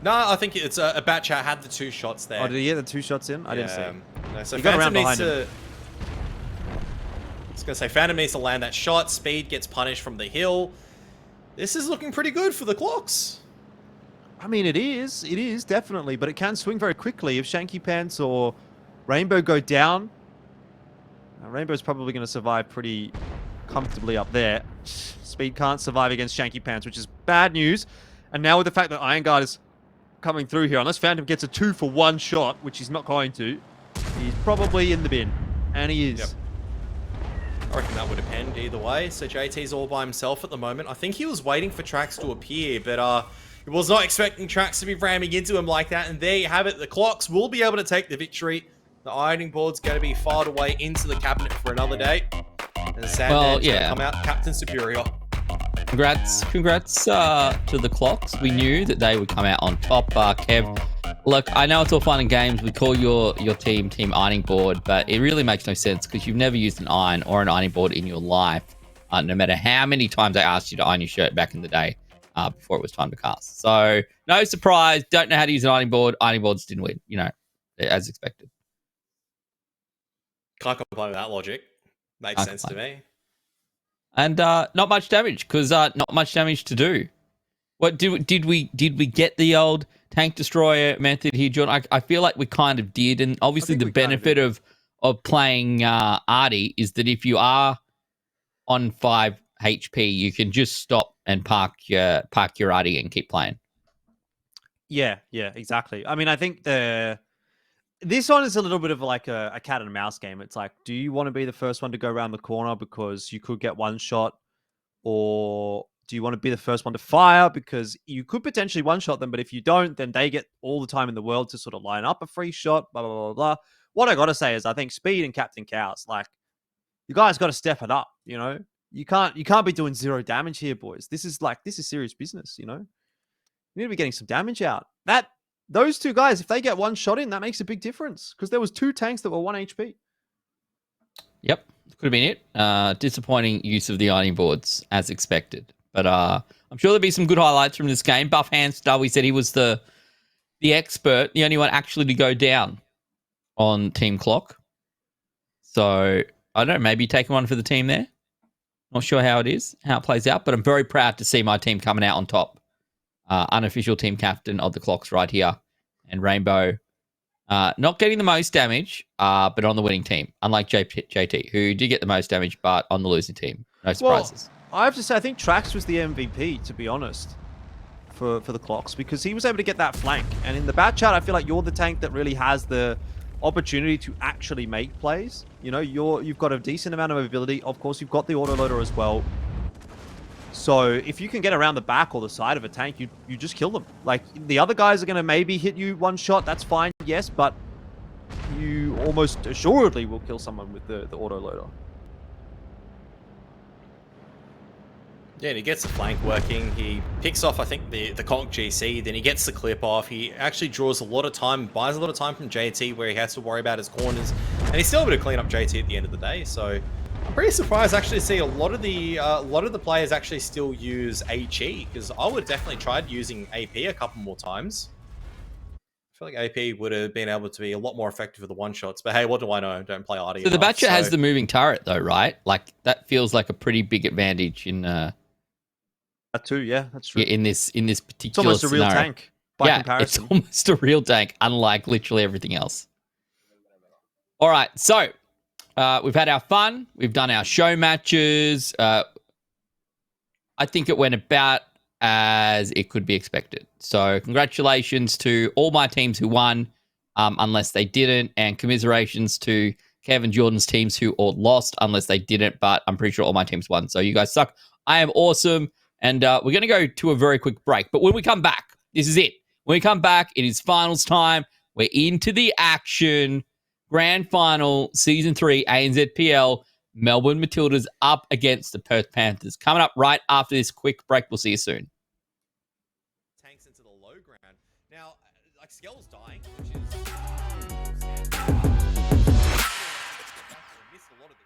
Speaker 5: No, I think it's a batch. I had the 2 shots there.
Speaker 2: Oh, did he get the 2 shots in? I didn't see him.
Speaker 5: No, so
Speaker 2: He got
Speaker 5: Phantom
Speaker 2: around
Speaker 5: needs
Speaker 2: behind
Speaker 5: to... I was going to say, Phantom needs to land that shot. Speed gets punished from the hill. This is looking pretty good for the Clocks.
Speaker 2: I mean, it is, definitely, but it can swing very quickly. If Shanky Pants or Rainbow go down, Rainbow's probably going to survive pretty comfortably up there. Speed can't survive against Shanky Pants, which is bad news. And now with the fact that Iron Guard is coming through here, unless Phantom gets a 2 for 1 shot, which he's not going to, he's probably in the bin. And he is.
Speaker 5: Yep. I reckon that would have penned either way. So JT's all by himself at the moment. I think he was waiting for Trax to appear, but he was not expecting Trax to be ramming into him like that. And there you have it. The Clocks will be able to take the victory. The ironing board's going to be filed away into the cabinet for another day. And the Sandman's going to come out Captain Superior.
Speaker 4: Congrats to the Clocks. We knew that they would come out on top. Kev, look, I know it's all fun and games. We call your team Ironing Board, but it really makes no sense because you've never used an iron or an ironing board in your life, no matter how many times I asked you to iron your shirt back in the day before it was time to cast. So, no surprise. Don't know how to use an ironing board. Ironing boards didn't win, as expected.
Speaker 5: Can't complain with that logic. Makes sense to me.
Speaker 4: And not much damage because not much damage to do. What did we get the old tank destroyer method here, John? I feel like we kind of did, and obviously the benefit of playing Artie is that if you are on 5 HP, you can just stop and park your Artie and keep playing.
Speaker 2: Yeah, exactly. I mean, I think this one is a little bit of like a cat and mouse game. It's like, do you want to be the first one to go around the corner because you could get one shot, or do you want to be the first one to fire because you could potentially one-shot them, but if you don't, then they get all the time in the world to sort of line up a free shot, blah, blah, blah, blah. What I got to say is I think Speed and Captain Cows, like, you guys got to step it up, You can't be doing 0 damage here, boys. This is serious business, You need to be getting some damage out. Those 2 guys, if they get one shot in, that makes a big difference because there was 2 tanks that were 1 HP.
Speaker 4: Yep, could have been it. Disappointing use of the ironing boards as expected. But I'm sure there'll be some good highlights from this game. Buff Handstar, we said he was the expert, the only one actually to go down on Team Clock. So, I don't know, maybe taking one for the team there. Not sure how it plays out, but I'm very proud to see my team coming out on top. Unofficial team captain of the Clocks right here. And Rainbow not getting the most damage, but on the winning team. Unlike JT, who did get the most damage, but on the losing team. No surprises.
Speaker 2: Well, I have to say, I think Trax was the MVP, to be honest, for the Clocks, because he was able to get that flank. And in the bat chat, I feel like you're the tank that really has the opportunity to actually make plays. You've got a decent amount of mobility. Of course, you've got the autoloader as well. So if you can get around the back or the side of a tank, you just kill them. Like, the other guys are going to maybe hit you one shot. That's fine, yes, but you almost assuredly will kill someone with the autoloader.
Speaker 5: Yeah, and he gets the flank working. He picks off, I think, the Conk GC. Then he gets the clip off. He actually draws a lot of time, buys a lot of time from JT where he has to worry about his corners. And he's still able to clean up JT at the end of the day. So I'm pretty surprised actually to see a lot of the players actually still use HE, because I would have definitely tried using AP a couple more times. I feel like AP would have been able to be a lot more effective with the one-shots. But hey, what do I know? Don't play RD.
Speaker 4: So the Batcher has the moving turret though, right? Like, that feels like a pretty big advantage in...
Speaker 2: That too, yeah, that's true.
Speaker 4: In this particular
Speaker 2: It's almost a real
Speaker 4: scenario.
Speaker 2: tank by comparison.
Speaker 4: It's almost a real tank, unlike literally everything else. All right, so we've had our fun. We've done our show matches. I think it went about as it could be expected. So congratulations to all my teams who won, unless they didn't, and commiserations to Kevin Jordan's teams who all lost, unless they didn't, but I'm pretty sure all my teams won. So you guys suck. I am awesome, and we're going to go to a very quick break. But when we come back, this is it. When we come back, it is finals time. We're into the action. Grand final, Season 3, ANZPL. Melbourne Matildas up against the Perth Panthers. Coming up right after this quick break. We'll see you soon.
Speaker 5: Tanks into the low ground. Now, like Skell's dying, which is missed a lot of the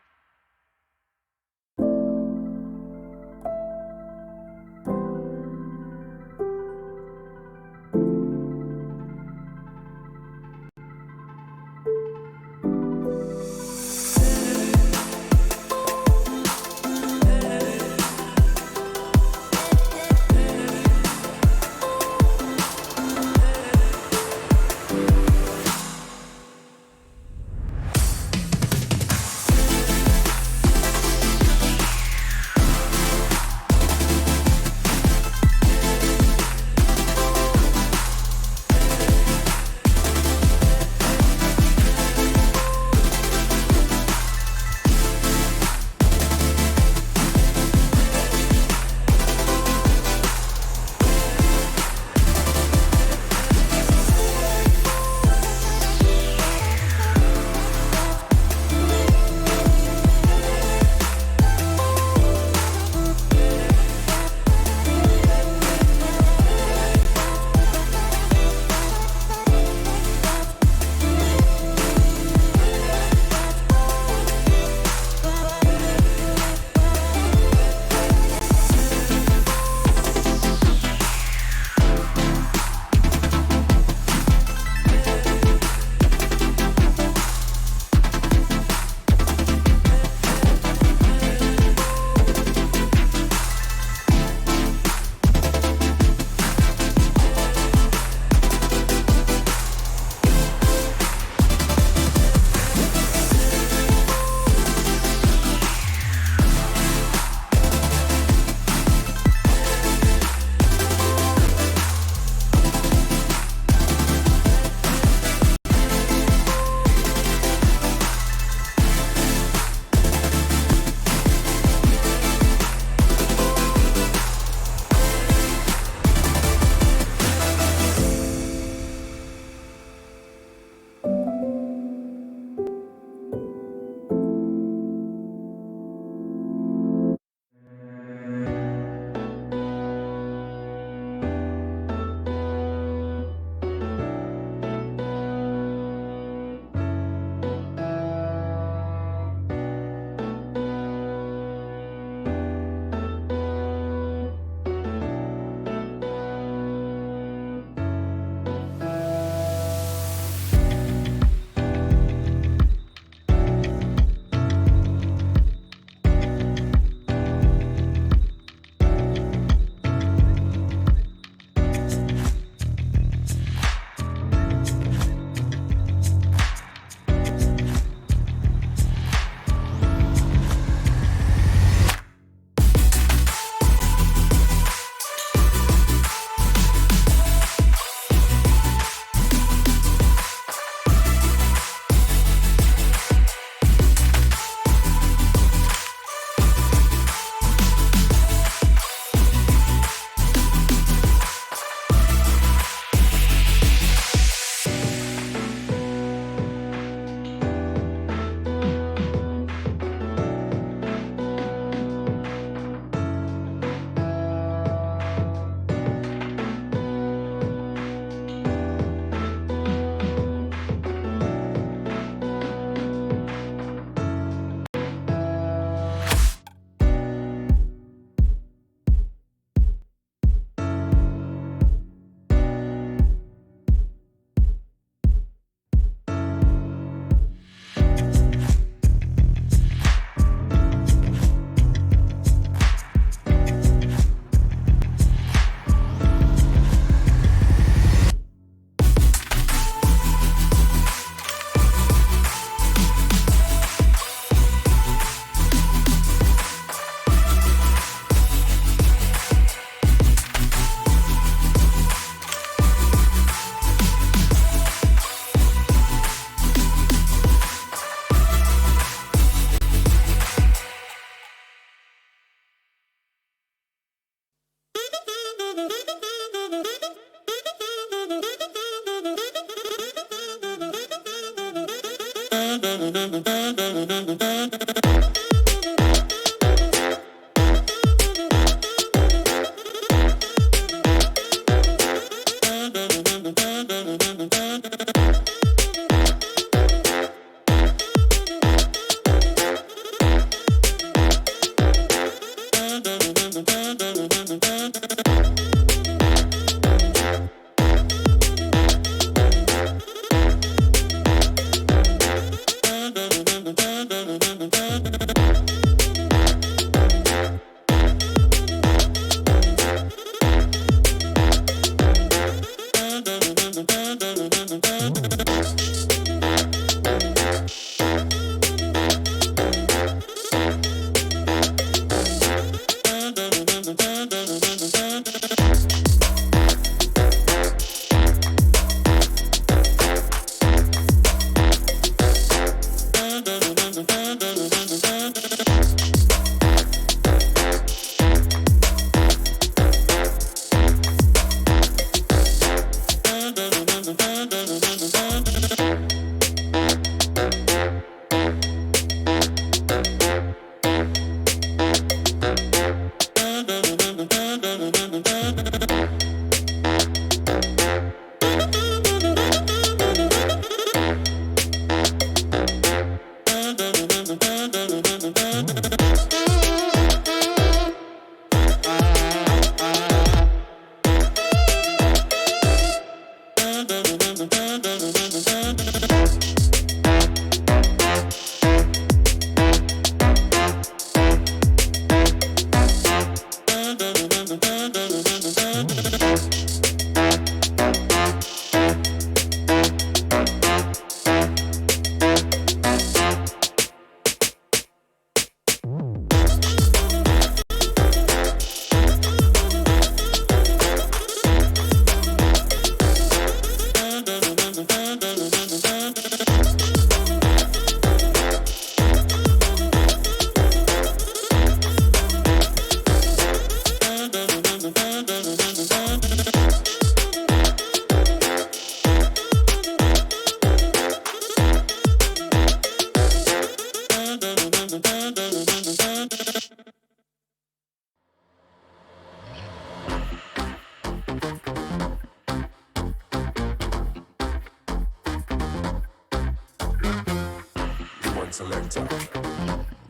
Speaker 1: selector.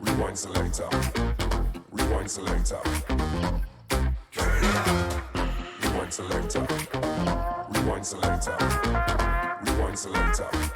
Speaker 1: Rewind selector. Rewind selector. Rewind selector. Rewind selector. Rewind selector.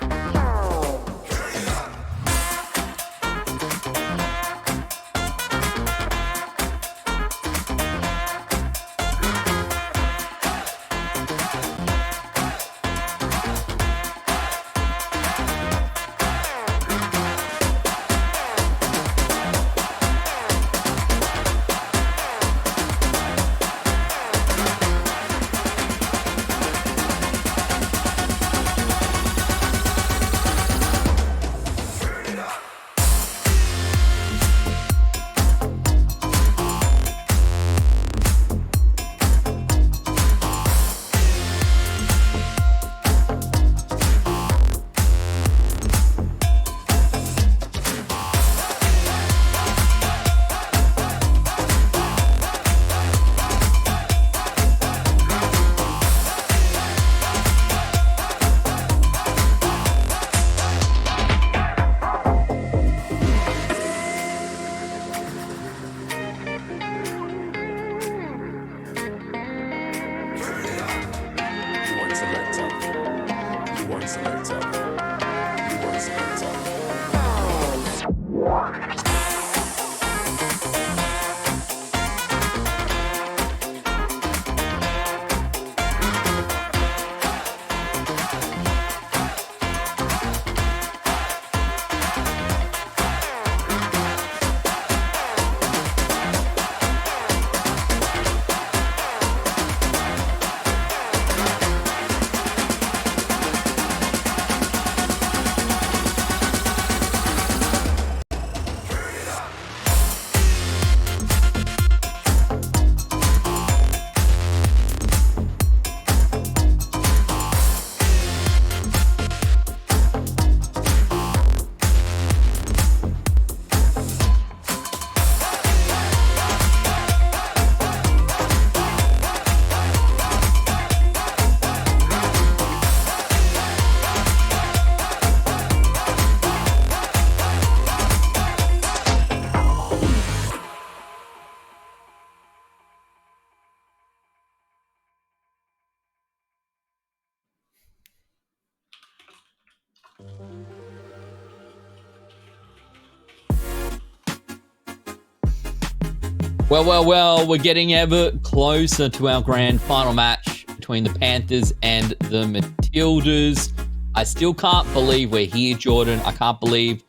Speaker 4: Well, we're getting ever closer to our grand final match between the Panthers and the Matildas. I still can't believe we're here, Jordan. I can't believe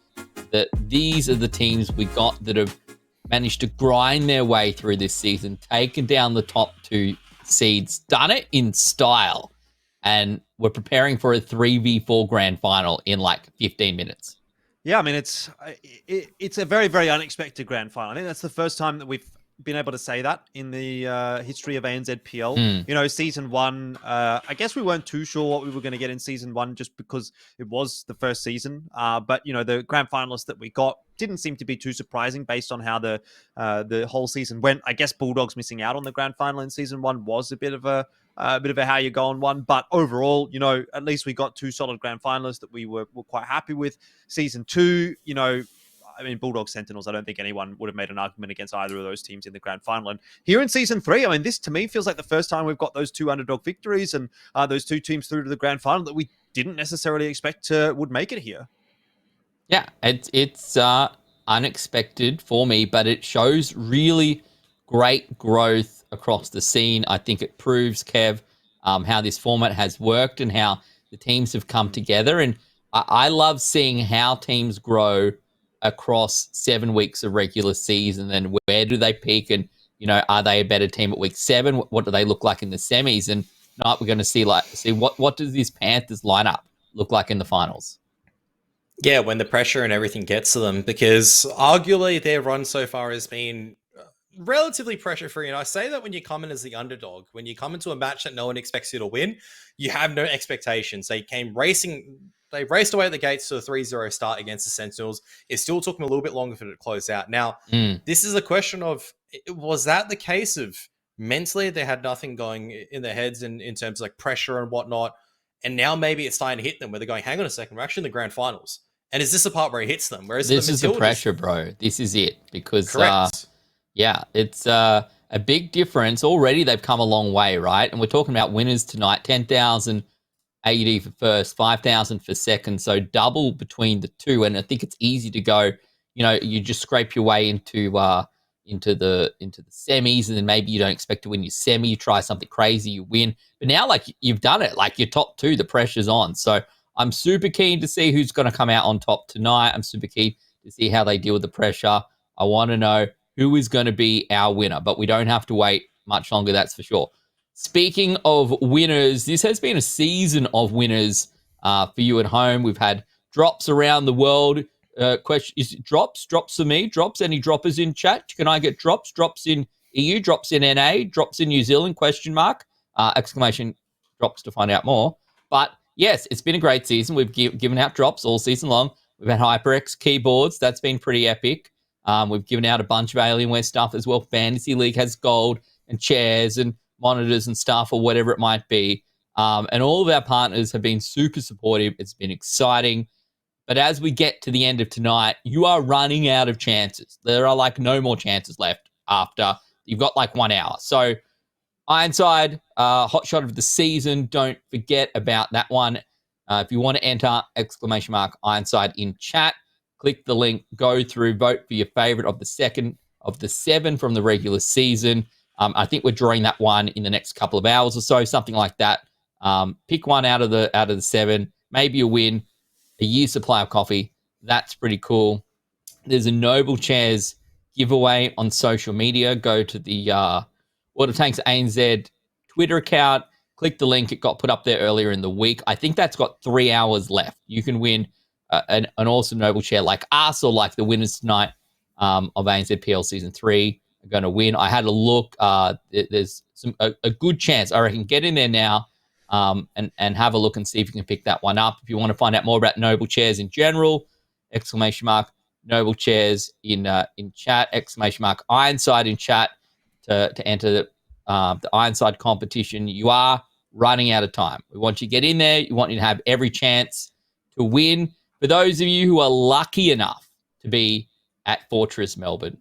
Speaker 4: that these are the teams we got that have managed to grind their way through this season, taken down the top 2 seeds, done it in style, and we're preparing for a 3v4 grand final in like 15 minutes.
Speaker 2: Yeah, I mean, it's a very, very unexpected grand final. I think that's the first time that we've been able to say that in the history of ANZPL. You know, season 1, I guess we weren't too sure what we were going to get in season 1 just because it was the first season. But, you know, the grand finalists that we got didn't seem to be too surprising based on how the whole season went. I guess Bulldogs missing out on the grand final in season 1 was a bit of a how you go on one. But overall, you know, at least we got 2 solid grand finalists that we were quite happy with. Season 2, you know, I mean, Bulldogs Sentinels, I don't think anyone would have made an argument against either of those teams in the grand final. And here in season 3, I mean, this to me feels like the first time we've got those 2 underdog victories and those 2 teams through to the grand final that we didn't necessarily expect would make it here.
Speaker 4: Yeah, it's unexpected for me, but it shows really great growth across the scene. I think it proves, Kev, how this format has worked and how the teams have come together. And I love seeing how teams grow across 7 weeks of regular season, and where do they peak, and you know, are they a better team at week 7? What do they look like in the semis? And tonight we're going to see what does this Panthers lineup look like in the finals?
Speaker 5: Yeah, when the pressure and everything gets to them, because arguably their run so far has been relatively pressure free. And I say that when you come in as the underdog, when you come into a match that no one expects you to win, you have no expectations. They raced away at the gates to a 3-0 start against the Sentinels. It still took them a little bit longer for it to close out. Now, this is a question of, was that the case of mentally they had nothing going in their heads in terms of like pressure and whatnot, and now maybe it's starting to hit them where they're going, hang on a second, we're actually in the grand finals. And is this the part where it hits them? Whereas
Speaker 4: this is the pressure, bro. This is it. Because, yeah, it's a big difference. Already they've come a long way, right? And we're talking about winners tonight, 10,000 AUD for first, 5,000 for second, so double between the 2. And I think it's easy to go, you know, you just scrape your way into the semis, and then maybe you don't expect to win your semi, you try something crazy, you win. But now, like, you've done it, like your top 2, the pressure's on. So I'm super keen to see who's going to come out on top tonight. I'm super keen to see how they deal with the pressure. I want to know who is going to be our winner, but we don't have to wait much longer, that's for sure. Speaking of winners, this has been a season of winners for you at home. We've had drops around the world. Question is it drops for me? Drops? Any droppers in chat? Can I get drops? Drops in EU? Drops in NA? Drops in New Zealand? Question mark? Exclamation drops to find out more. But yes, it's been a great season. We've given out drops all season long. We've had HyperX keyboards. That's been pretty epic. We've given out a bunch of Alienware stuff as well. Fantasy League has gold and chairs and monitors and stuff, or whatever it might be. And all of our partners have been super supportive. It's been exciting. But as we get to the end of tonight, you are running out of chances. There are like no more chances left after. You've got like 1 hour. So Ironside, hot shot of the season. Don't forget about that one. If you want to enter, exclamation mark Ironside in chat. Click the link, go through, vote for your favorite of the second of the 7 from the regular season. I think we're drawing that one in the next couple of hours or so, something like that. Pick one out of the 7, maybe a win, a year's supply of coffee. That's pretty cool. There's a Noble Chairs giveaway on social media. Go to the Water Tanks ANZ Twitter account. Click the link. It got put up there earlier in the week. I think that's got 3 hours left. You can win an awesome Noble Chair like us, or like the winners tonight of ANZPL Season 3 are going to win. I had a look. There's a good chance. I reckon get in there now and have a look and see if you can pick that one up. If you want to find out more about Noble Chairs in general, exclamation mark Noble Chairs in chat, exclamation mark Ironside in chat to enter the Ironside competition. You are running out of time. We want you to get in there. We want you to have every chance to win. For those of you who are lucky enough to be at Fortress Melbourne,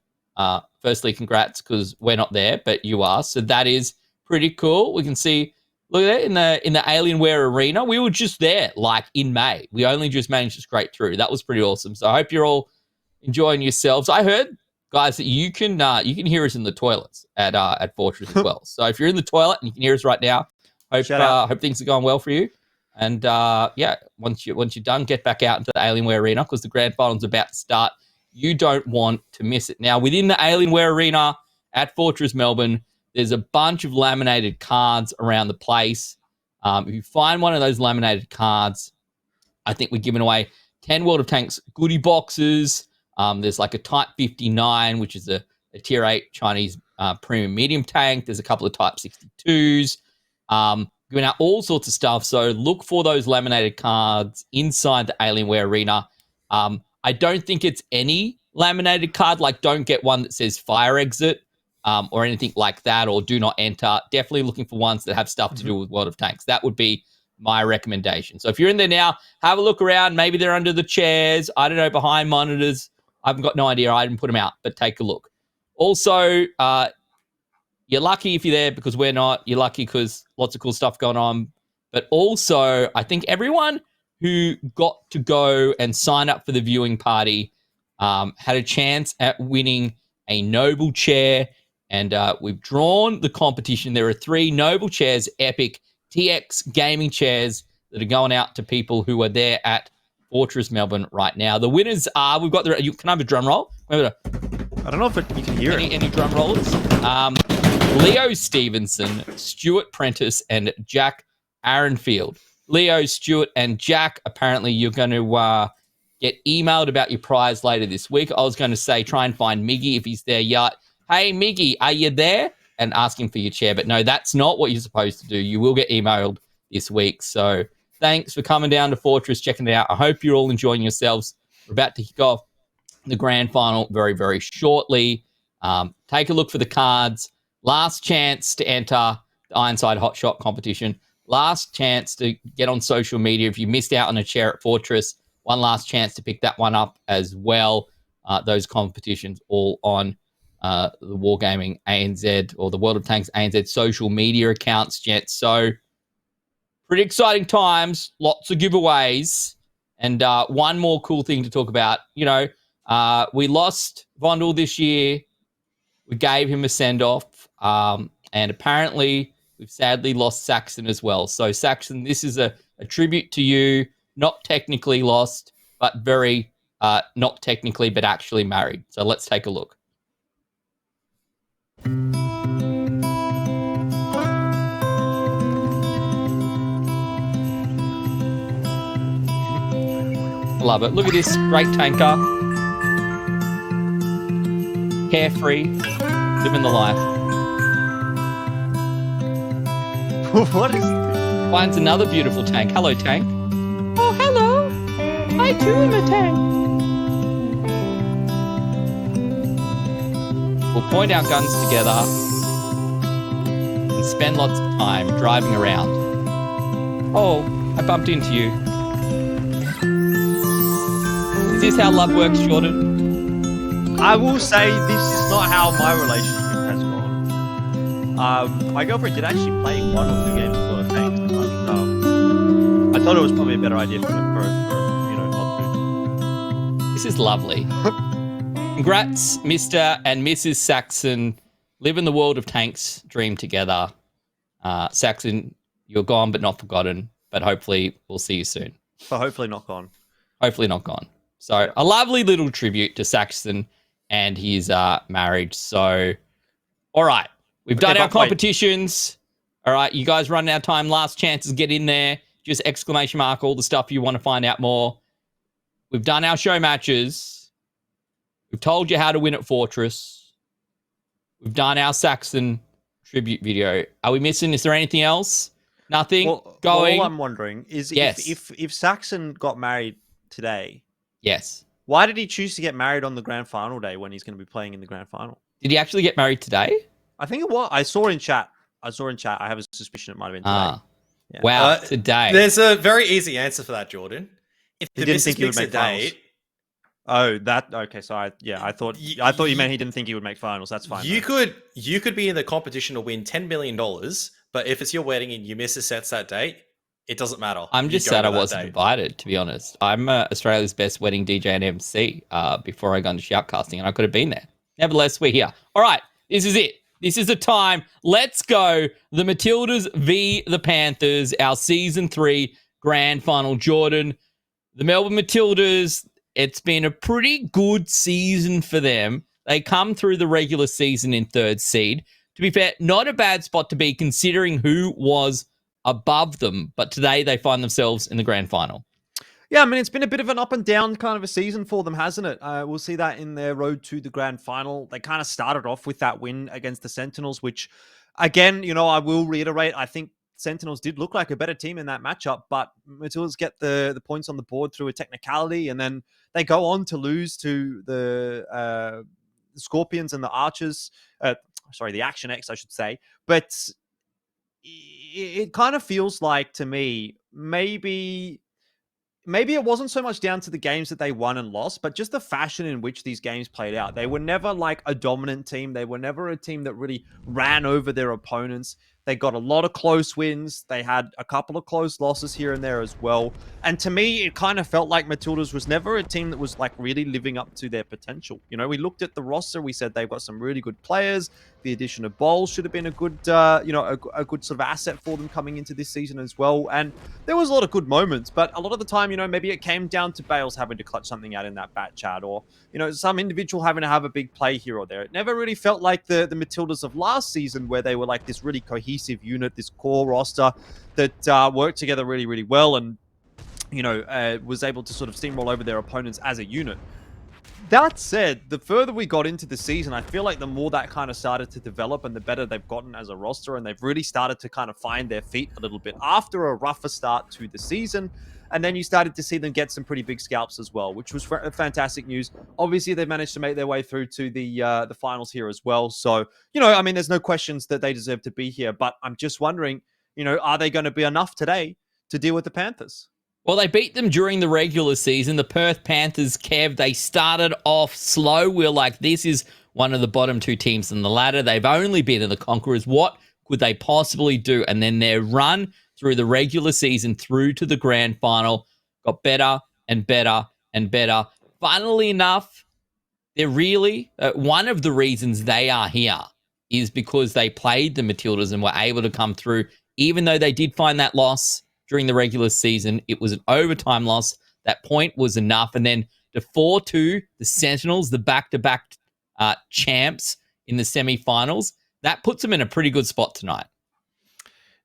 Speaker 4: firstly, congrats, because we're not there, but you are. So that is pretty cool. We can see, look at that, in the Alienware Arena. We were just there, like, in May. We only just managed to scrape through. That was pretty awesome. So I hope you're all enjoying yourselves. I heard guys, you can hear us in the toilets at Fortress as well. So if you're in the toilet and you can hear us right now, hope things are going well for you. And once you're done, get back out into the Alienware Arena because the grand final's about to start. You don't want to miss it. Now, within the Alienware Arena at Fortress Melbourne, there's a bunch of laminated cards around the place. If you find one of those laminated cards, I think we're giving away 10 World of Tanks goodie boxes. There's like a Type 59, which is a Tier 8 Chinese premium medium tank. There's a couple of Type 62s. Giving out all sorts of stuff. So look for those laminated cards inside the Alienware Arena. I don't think it's any laminated card. Like, don't get one that says fire exit or anything like that, or do not enter. Definitely looking for ones that have stuff to do with World of Tanks. That would be my recommendation. So if you're in there now, have a look around. Maybe they're under the chairs. I don't know, behind monitors. I've got no idea. I didn't put them out, but take a look. Also, you're lucky if you're there because we're not. You're lucky because lots of cool stuff going on. But also, I think everyone who got to go and sign up for the viewing party had a chance at winning a Noble chair. And we've drawn the competition. There are 3 Noble chairs, Epic TX gaming chairs that are going out to people who are there at Fortress Melbourne right now. The winners are, can I have a drum roll?
Speaker 2: I don't know if you can hear
Speaker 4: any drum rollers. Leo Stevenson, Stuart Prentice, and Jack Aaronfield. Leo, Stuart, and Jack, apparently you're going to get emailed about your prize later this week. I was going to say try and find Miggy if he's there yet. Hey, Miggy, are you there? And ask him for your chair. But no, that's not what you're supposed to do. You will get emailed this week. So thanks for coming down to Fortress, checking it out. I hope you're all enjoying yourselves. We're about to kick off the grand final very, very shortly. Take a look for the cards. Last chance to enter the Ironside Hot Shot competition. Last chance to get on social media. If you missed out on a chair at Fortress, one last chance to pick that one up as well. Those competitions all on the Wargaming ANZ or the World of Tanks ANZ social media accounts, Jets. So pretty exciting times. Lots of giveaways. And one more cool thing to talk about. You know, we lost Vondel this year. We gave him a send-off. And apparently we've sadly lost Saxon as well. So Saxon, this is a tribute to you. Not technically lost, but very not technically, but actually married. So let's take a look. Love it. Look at this great tanker. Carefree, living the life.
Speaker 2: What is this?
Speaker 4: Finds another beautiful tank. Hello, tank. Oh, hello. I too am a tank. We'll point our guns together and spend lots of time driving around. Oh, I bumped into you. Is this how love works, Jordan?
Speaker 2: I will say this is not how my relationship has gone. My girlfriend did actually play 1 or 2 games of World of Tanks, but I thought it was probably a better idea for not to.
Speaker 4: This is lovely. Congrats, Mr. and Mrs. Saxon. Live in the World of Tanks dream together. Saxon, you're gone but not forgotten, but hopefully we'll see you soon.
Speaker 2: But hopefully not gone.
Speaker 4: Hopefully not gone. So a lovely little tribute to Saxon and his marriage. So, all right. We've done our competitions. All right. You guys running out of time. Last chances. Get in there. Just ! All the stuff you want to find out more. We've done our show matches. We've told you how to win at Fortress. We've done our Saxon tribute video. Are we missing? Is there anything else? Nothing? Going?
Speaker 2: All I'm wondering is
Speaker 4: Yes.
Speaker 2: if Saxon got married today,
Speaker 4: Yes.
Speaker 2: why did he choose to get married on the grand final day when he's going to be playing in the grand final?
Speaker 4: Did he actually get married today?
Speaker 2: I think it was. I saw in chat. I have a suspicion it might have been today. Yeah.
Speaker 4: Wow, today.
Speaker 5: There's a very easy answer for that, Jordan. If
Speaker 2: He
Speaker 5: the
Speaker 2: didn't
Speaker 5: missus
Speaker 2: think he would
Speaker 5: picks a
Speaker 2: make finals.
Speaker 5: date,
Speaker 2: Oh, that okay. So I thought you meant he didn't think he would make finals. That's fine.
Speaker 5: you could be in the competition to win $10 million, but if it's your wedding and your missus sets that date, it doesn't matter.
Speaker 4: I'm
Speaker 5: You
Speaker 4: just
Speaker 5: go
Speaker 4: sad
Speaker 5: to
Speaker 4: I
Speaker 5: that
Speaker 4: wasn't
Speaker 5: date.
Speaker 4: invited, to be honest. I'm Australia's best wedding DJ and MC before I got into shoutcasting, and I could have been there. Nevertheless, we're here. All right, this is it. This is the time. Let's go. The Matildas v. the Panthers, our Season 3 Grand Final. Jordan, the Melbourne Matildas, it's been a pretty good season for them. They come through the regular season in 3rd seed. To be fair, not a bad spot to be considering who was above them, but today they find themselves in the Grand Final.
Speaker 2: Yeah, I mean, it's been a bit of an up and down kind of a season for them, hasn't it? We'll see that in their road to the Grand Final. They kind of started off with that win against the Sentinels, which, again, I will reiterate, I think Sentinels did look like a better team in that matchup, but Matildas get the points on the board through a technicality, and then they go on to lose to the Scorpions and the Archers. The Action X, I should say. But it kind of feels like, to me, maybe it wasn't so much down to the games that they won and lost, but just the fashion in which these games played out. They were never like a dominant team. They were never a team that really ran over their opponents. They got a lot of close wins. They had a couple of close losses here and there as well. And to me, it kind of felt like Matildas was never a team that was like really living up to their potential. We looked at the roster. We said they've got some really good players. The addition of Bowles should have been a good, a good sort of asset for them coming into this season as well. And there was a lot of good moments, but a lot of the time, maybe it came down to Bales having to clutch something out in that bat chat, or, some individual having to have a big play here or there. It never really felt like the Matildas of last season, where they were like this really cohesive unit, this core roster that worked together really, really well, and was able to sort of steamroll over their opponents as a unit. That said, the further we got into the season, I feel like the more that kind of started to develop and the better they've gotten as a roster, and they've really started to kind of find their feet a little bit after a rougher start to the season. And then you started to see them get some pretty big scalps as well, which was fantastic news. Obviously, they've managed to make their way through to the finals here as well. So, there's no questions that they deserve to be here. But I'm just wondering, are they going to be enough today to deal with the Panthers?
Speaker 4: Well, they beat them during the regular season. The Perth Panthers, Kev, they started off slow. We're like, this is one of the bottom 2 teams in the ladder. They've only beaten the Conquerors. What could they possibly do? And then their run through the regular season through to the Grand Final got better and better and better. Funnily enough, they're really, one of the reasons they are here is because they played the Matildas and were able to come through, even though they did find that loss during the regular season. It was an overtime loss. That point was enough. And then the 4-2, the Sentinels, the back-to-back champs in the semifinals, that puts them in a pretty good spot tonight.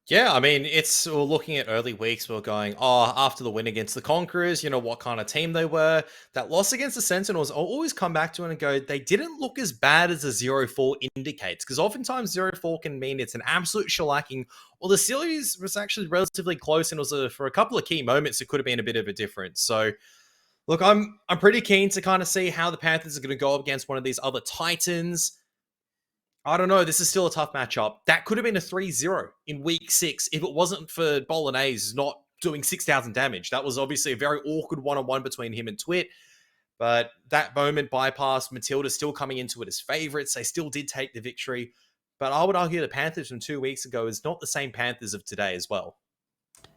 Speaker 5: Yeah, I mean, we're looking at early weeks, we're going, after the win against the Conquerors, what kind of team they were. That loss against the Sentinels, I'll always come back to it and go, they didn't look as bad as the 0-4 indicates, because oftentimes 0-4 can mean it's an absolute shellacking, or the series was actually relatively close, and it was for a couple of key moments, it could have been a bit of a difference. So, look, I'm pretty keen to kind of see how the Panthers are going to go up against one of these other Titans. I don't know. This is still a tough matchup. That could have been a 3-0 in week 6 if it wasn't for Bolognese not doing 6,000 damage. That was obviously a very awkward one-on-one between him and Twit. But that moment bypassed. Matilda still coming into it as favorites. They still did take the victory. But I would argue the Panthers from 2 weeks ago is not the same Panthers of today as well.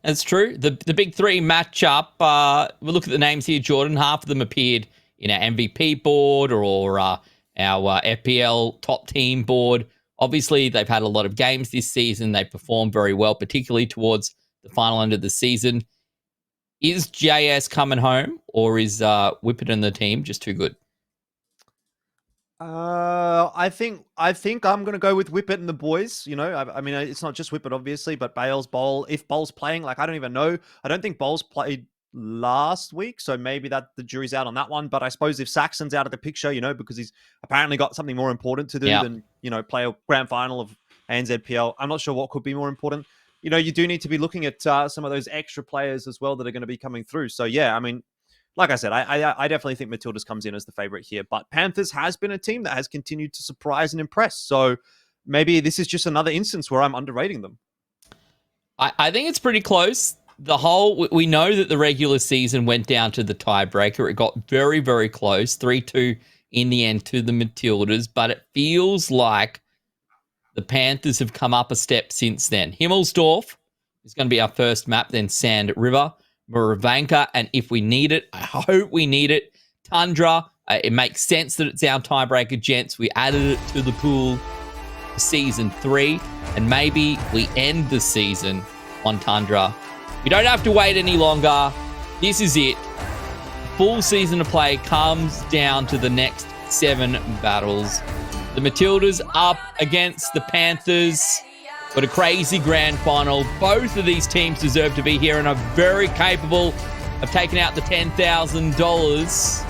Speaker 4: That's true. The big 3 matchup, we'll look at the names here, Jordan. Half of them appeared in our MVP board or our FPL top team board. Obviously, they've had a lot of games this season. They performed very well, particularly towards the final end of the season. Is JS coming home, or is Whippet and the team just too good?
Speaker 2: I think I'm going to go with Whippet and the boys. I mean, it's not just Whippet, obviously, but Bales, Bowl. If Bowl's playing, I don't even know. I don't think Bowl's played last week, so maybe that the jury's out on that one. But I suppose if Saxon's out of the picture, because he's apparently got something more important to do than play a grand final of ANZPL, I'm not sure what could be more important. You do need to be looking at some of those extra players as well that are going to be coming through. So yeah, I mean, like I said, I definitely think Matildas comes in as the favorite here, but Panthers has been a team that has continued to surprise and impress. So maybe this is just another instance where I'm underrating them.
Speaker 4: I think it's pretty close. We know that the regular season went down to the tiebreaker. It got very, very close, 3-2 in the end to the Matildas, but it feels like the Panthers have come up a step since then. Himmelsdorf is going to be our first map, then Sand River, Muravanka, and if we need it, I hope we need it, Tundra, It makes sense that it's our tiebreaker, gents. We added it to the pool for season 3, and maybe we end the season on Tundra. We don't have to wait any longer. This is it. Full season of play comes down to the next 7 battles. The Matildas up against the Panthers. What a crazy grand final. Both of these teams deserve to be here and are very capable of taking out the $10,000. It's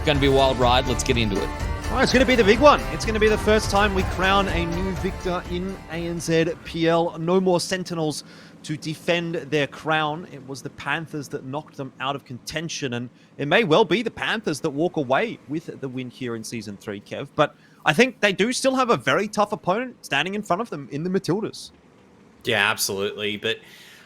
Speaker 4: going to be a wild ride. Let's get into it.
Speaker 2: Oh, it's going to be the big one. It's going to be the first time we crown a new victor in ANZ PL. No more Sentinels to defend their crown. It was the Panthers that knocked them out of contention, and it may well be the Panthers that walk away with the win here in Season 3, Kev. But I think they do still have a very tough opponent standing in front of them in the Matildas.
Speaker 5: Yeah, absolutely. But,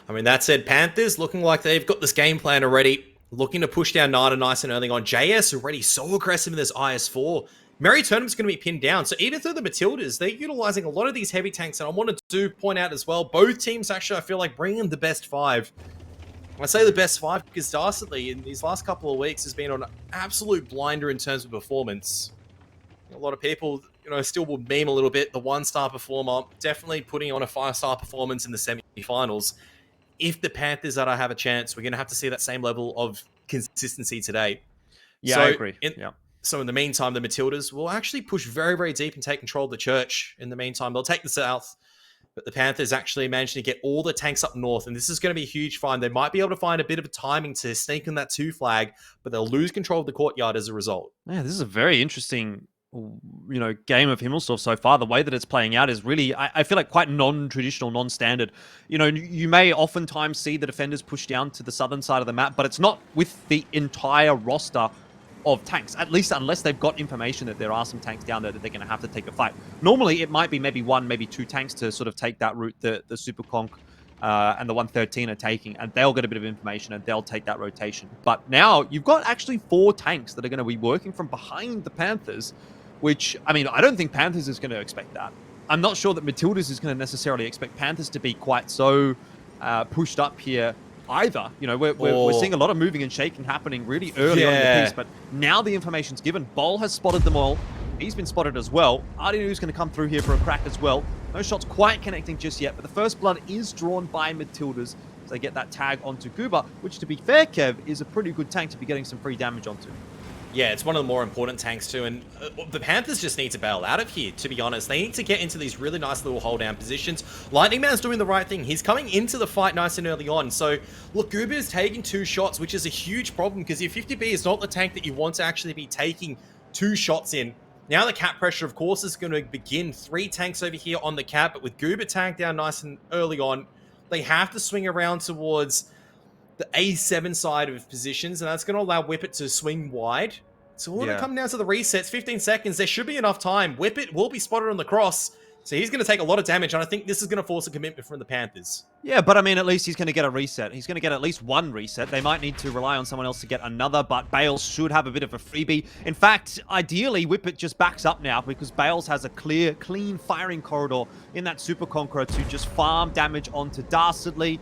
Speaker 5: I mean, that said, Panthers looking like they've got this game plan already, looking to push down Nada nice and early on. JS already so aggressive in this IS-4. Mary Turnham's going to be pinned down. So even through the Matildas, they're utilizing a lot of these heavy tanks. And I wanted to point out as well, both teams actually, I feel like, bringing the best 5. I say the best 5 because Darcy in these last couple of weeks has been on an absolute blinder in terms of performance. A lot of people, still will meme a little bit. The 1-star performer, definitely putting on a 5-star performance in the semi-finals. If the Panthers are to have a chance, we're going to have to see that same level of consistency today.
Speaker 2: Yeah,
Speaker 5: so
Speaker 2: I agree.
Speaker 5: So in the meantime, the Matildas will actually push very, very deep and take control of the church. In the meantime, they'll take the south. But the Panthers actually managed to get all the tanks up north. And this is going to be a huge find. They might be able to find a bit of a timing to sneak in that 2 flag, but they'll lose control of the courtyard as a result.
Speaker 2: Yeah, this is a very interesting game of Himmelsdorf so far. The way that it's playing out is really, I feel like, quite non-traditional, non-standard. You may oftentimes see the defenders push down to the southern side of the map, but it's not with the entire roster of tanks, at least unless they've got information that there are some tanks down there that they're going to have to take a fight. Normally, it might be maybe 1, maybe 2 tanks to sort of take that route the Super Conch and the 113 are taking, and they'll get a bit of information and they'll take that rotation. But now you've got actually 4 tanks that are going to be working from behind the Panthers, which, I mean, I don't think Panthers is going to expect that. I'm not sure that Matildas is going to necessarily expect Panthers to be quite so pushed up here either. We're seeing a lot of moving and shaking happening really early on in the piece, but now the information's given. Bol has spotted them all. He's been spotted as well. Ardinu's going to come through here for a crack as well. No shots quite connecting just yet, but the first blood is drawn by Matildas as they get that tag onto Kuba, which, to be fair, Kev, is a pretty good tank to be getting some free damage onto.
Speaker 5: Yeah, it's one of the more important tanks too, and the Panthers just need to bail out of here, to be honest. They need to get into these really nice little hold-down positions. Lightning Man's doing the right thing. He's coming into the fight nice and early on. So, look, Guba is taking 2 shots, which is a huge problem, because your 50B is not the tank that you want to actually be taking 2 shots in. Now the cap pressure, of course, is going to begin. 3 tanks over here on the cap, but with Guba tagged down nice and early on, they have to swing around towards the A7 side of positions, and that's going to allow Whippet to swing wide. So when it comes down to the resets, 15 seconds, there should be enough time. Whippet will be spotted on the cross, so he's going to take a lot of damage, and I think this is going to force a commitment from the Panthers.
Speaker 2: Yeah, but I mean, at least he's going to get a reset. He's going to get at least 1 reset. They might need to rely on someone else to get another, but Bales should have a bit of a freebie. In fact, ideally, Whippet just backs up now because Bales has a clean firing corridor in that Super Conqueror to just farm damage onto Darcidly.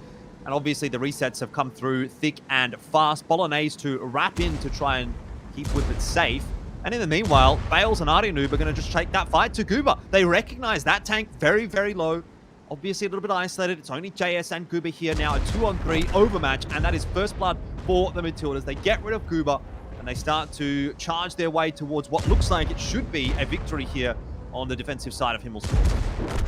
Speaker 2: And obviously, the resets have come through thick and fast. Bolognese to wrap in to try and keep Whippet safe. And in the meanwhile, Bales and Ardinoob are going to just take that fight to Guba. They recognize that tank very, very low. Obviously a little bit isolated. It's only JS and Guba here now. A 2-on-3 overmatch, and that is first blood for the Matildas. They get rid of Guba, and they start to charge their way towards what looks like it should be a victory here on the defensive side of Himmelsdorf.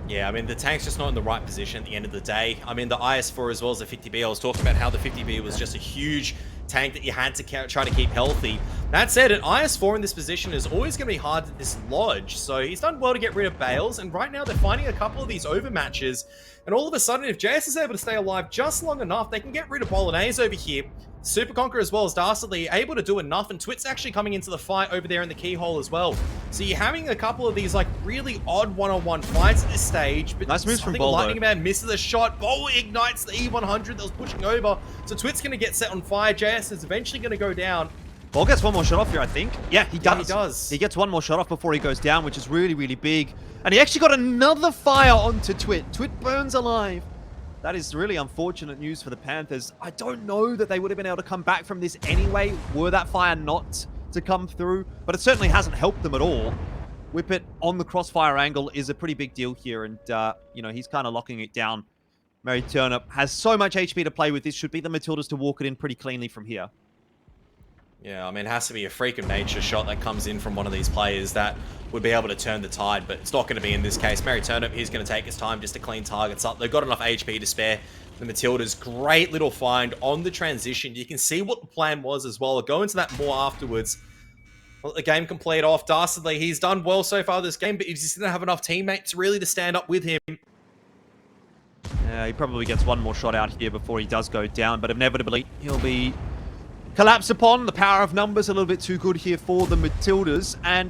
Speaker 5: Yeah, I mean, the tank's just not in the right position at the end of the day. I mean, the IS-4 as well as the 50B. I was talking about how the 50B was just a huge tank that you had to try to keep healthy. That said, an IS-4 in this position is always going to be hard to dislodge. So he's done well to get rid of Bales. And right now they're finding a couple of these overmatches. And all of a sudden, if JS is able to stay alive just long enough, they can get rid of Bolognese over here. Super Conqueror as well as Darcidly able to do enough, and Twit's actually coming into the fight over there in the keyhole as well. So you're having a couple of these like really odd one-on-one fights at this stage. But
Speaker 2: nice moves from
Speaker 5: I think
Speaker 2: Bol,
Speaker 5: Lightning Man misses the shot. Bol ignites the E100 that was pushing over. So Twit's going to get set on fire. JS is eventually going to go down.
Speaker 2: Bol gets 1 more shot off here, I think. Yeah, he does.
Speaker 5: Yeah, he does.
Speaker 2: He gets 1 more shot off before he goes down, which is really, really big. And he actually got another fire onto Twit. Twit burns alive. That is really unfortunate news for the Panthers. I don't know that they would have been able to come back from this anyway, were that fire not to come through, but it certainly hasn't helped them at all. Whippet on the crossfire angle is a pretty big deal here, and, he's kind of locking it down. Mary Turnip has so much HP to play with. This should be the Matildas to walk it in pretty cleanly from here.
Speaker 3: Yeah, I mean, it has to be a freak of nature shot that comes in from one of these players that would be able to turn the tide, but it's not going to be in this case. Mary Turnip, he's going to take his time just to clean targets up. They've got enough HP to spare. The Matildas, great little find on the transition. You can see what the plan was as well. I'll go into that more afterwards. Let the game complete off. Dastardly, he's done well so far this game, but he just didn't have enough teammates really to stand up with him.
Speaker 2: He probably gets one more shot out here before he does go down, but inevitably he'll be collapsed upon. The power of numbers a little bit too good here for the Matildas. And,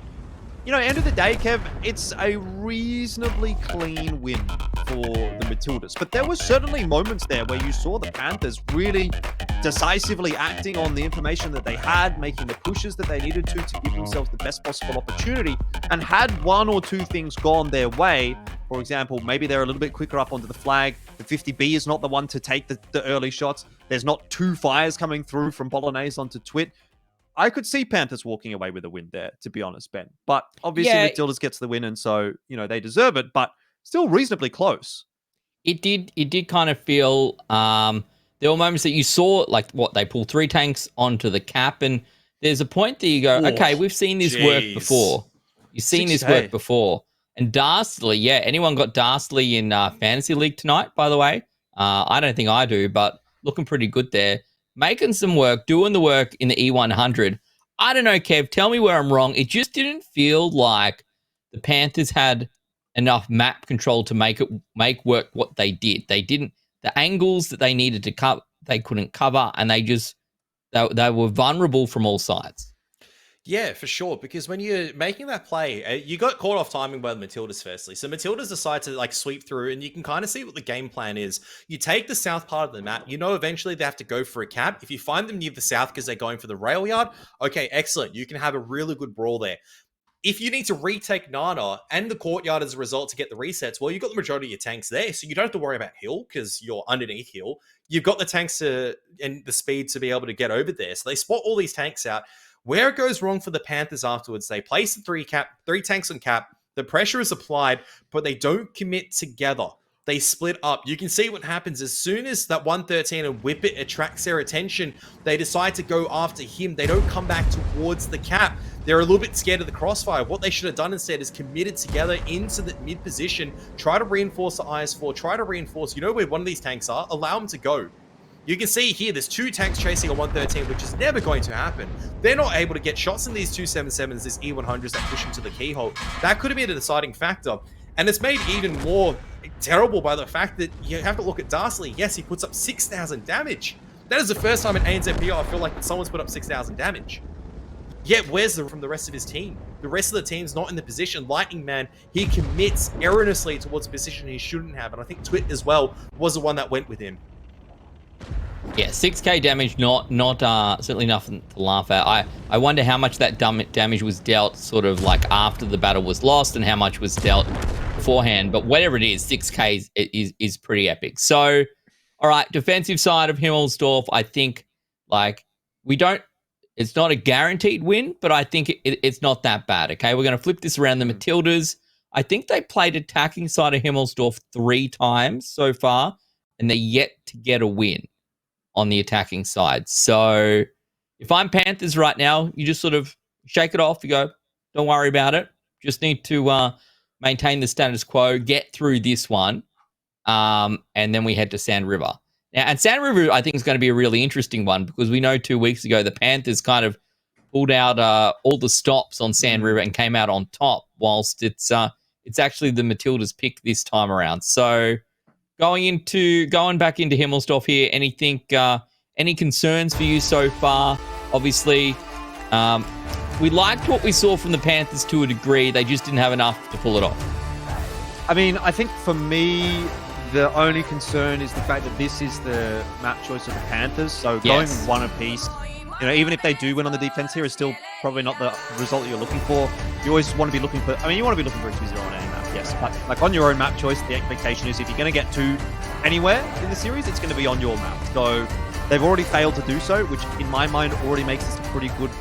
Speaker 2: end of the day, Kev, it's a reasonably clean win for the Matildas. But there were certainly moments there where you saw the Panthers really decisively acting on the information that they had, making the pushes that they needed to give themselves the best possible opportunity. And had one or two things gone their way, for example, maybe they're a little bit quicker up onto the flag, the 50B is not the one to take the early shots, there's not two fires coming through from Bolognese onto Twit, I could see Panthers walking away with a win there, to be honest, Ben. But obviously Matildas gets the win, and so, they deserve it, but still reasonably close.
Speaker 4: It did kind of feel, there were moments that you saw, like, they pull 3 tanks onto the cap, and there's a point that you go, okay, we've seen this work before. You've seen this work before. And Dastardly, anyone got Dastardly in Fantasy League tonight, by the way? I don't think I do, but looking pretty good there. Making some work, doing the work in the E100. I don't know, Kev, tell me where I'm wrong. It just didn't feel like the Panthers had enough map control to make work what they did. They didn't, the angles that they needed to cover, they couldn't cover, and they were vulnerable from all sides.
Speaker 3: Yeah, for sure. Because when you're making that play, you got caught off timing by the Matildas firstly. So Matildas decide to sweep through, and you can kind of see what the game plan is. You take the south part of the map. Eventually they have to go for a cap. If you find them near the south because they're going for the rail yard, okay, excellent. You can have a really good brawl there. If you need to retake Nana and the courtyard as a result to get the resets, well, you've got the majority of your tanks there, so you don't have to worry about hill because you're underneath hill. You've got the tanks and the speed to be able to get over there. So they spot all these tanks out. Where it goes wrong for the Panthers afterwards, they place the 3 tanks on cap, the pressure is applied, but they don't commit together. They split up. You can see what happens as soon as that 113 and Whippet attracts their attention, they decide to go after him. They don't come back towards the cap. They're a little bit scared of the crossfire. What they should have done instead is committed together into the mid position, try to reinforce the IS-4, try to reinforce, where one of these tanks are, allow them to go. You can see here, there's 2 tanks chasing a 113, which is never going to happen. They're not able to get shots in these 277s, these E100s that push into the keyhole. That could have been a deciding factor. And it's made even more terrible by the fact that you have to look at Dastardly. Yes, he puts up 6,000 damage. That is the first time in ANZ I feel like that someone's put up 6,000 damage. Yet, where's from the rest of his team? The rest of the team's not in the position. Lightning Man, he commits erroneously towards a position he shouldn't have. And I think Twit as well was the one that went with him.
Speaker 4: Yeah, 6k damage, not certainly nothing to laugh at. I wonder how much that damage was dealt sort of like after the battle was lost and how much was dealt beforehand. But whatever it is, 6k is pretty epic. So, all right, defensive side of Himmelsdorf, I think it's not a guaranteed win, but I think it's not that bad, okay? We're going to flip this around. The Matildas, I think they played attacking side of Himmelsdorf 3 times so far, and they're yet to get a win on the attacking side. So if I'm Panthers right now, you just sort of shake it off. You go, don't worry about it. Just need to maintain the status quo, get through this one, and then we head to Sand River. Now, and Sand River, I think, is going to be a really interesting one because we know 2 weeks ago the Panthers kind of pulled out all the stops on Sand River and came out on top, whilst it's actually the Matildas' pick this time around. So going back into Himmelsdorf here, any concerns for you so far? Obviously, we liked what we saw from the Panthers to a degree. They just didn't have enough to pull it off.
Speaker 2: I mean, I think for me, the only concern is the fact that this is the map choice of the Panthers. So going one apiece, even if they do win on the defense here, is still probably not the result that you're looking for. You always want to be looking for, you want to be looking for a 2-0 on any map, yes. But on your own map choice, the expectation is if you're going to get 2 anywhere in the series, it's going to be on your map. So they've already failed to do so, which in my mind already makes this a pretty good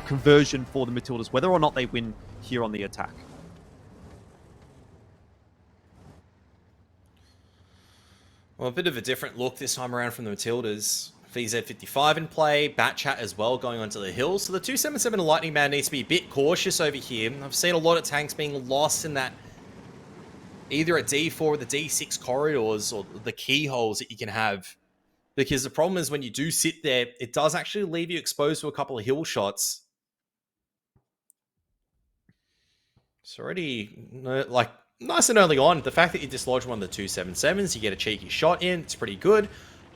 Speaker 2: conversion for the Matildas, whether or not they win here on the attack.
Speaker 5: Well, a bit of a different look this time around from the Matildas. VZ55 in play, Batchat as well going onto the hill. So the 277 Lightning Man needs to be a bit cautious over here. I've seen a lot of tanks being lost in that either at D4 or the D6 corridors or the keyholes that you can have. Because the problem is when you do sit there, it does actually leave you exposed to a couple of hill shots. It's already like nice and early on. The fact that you dislodge one of the 277s, you get a cheeky shot in, it's pretty good.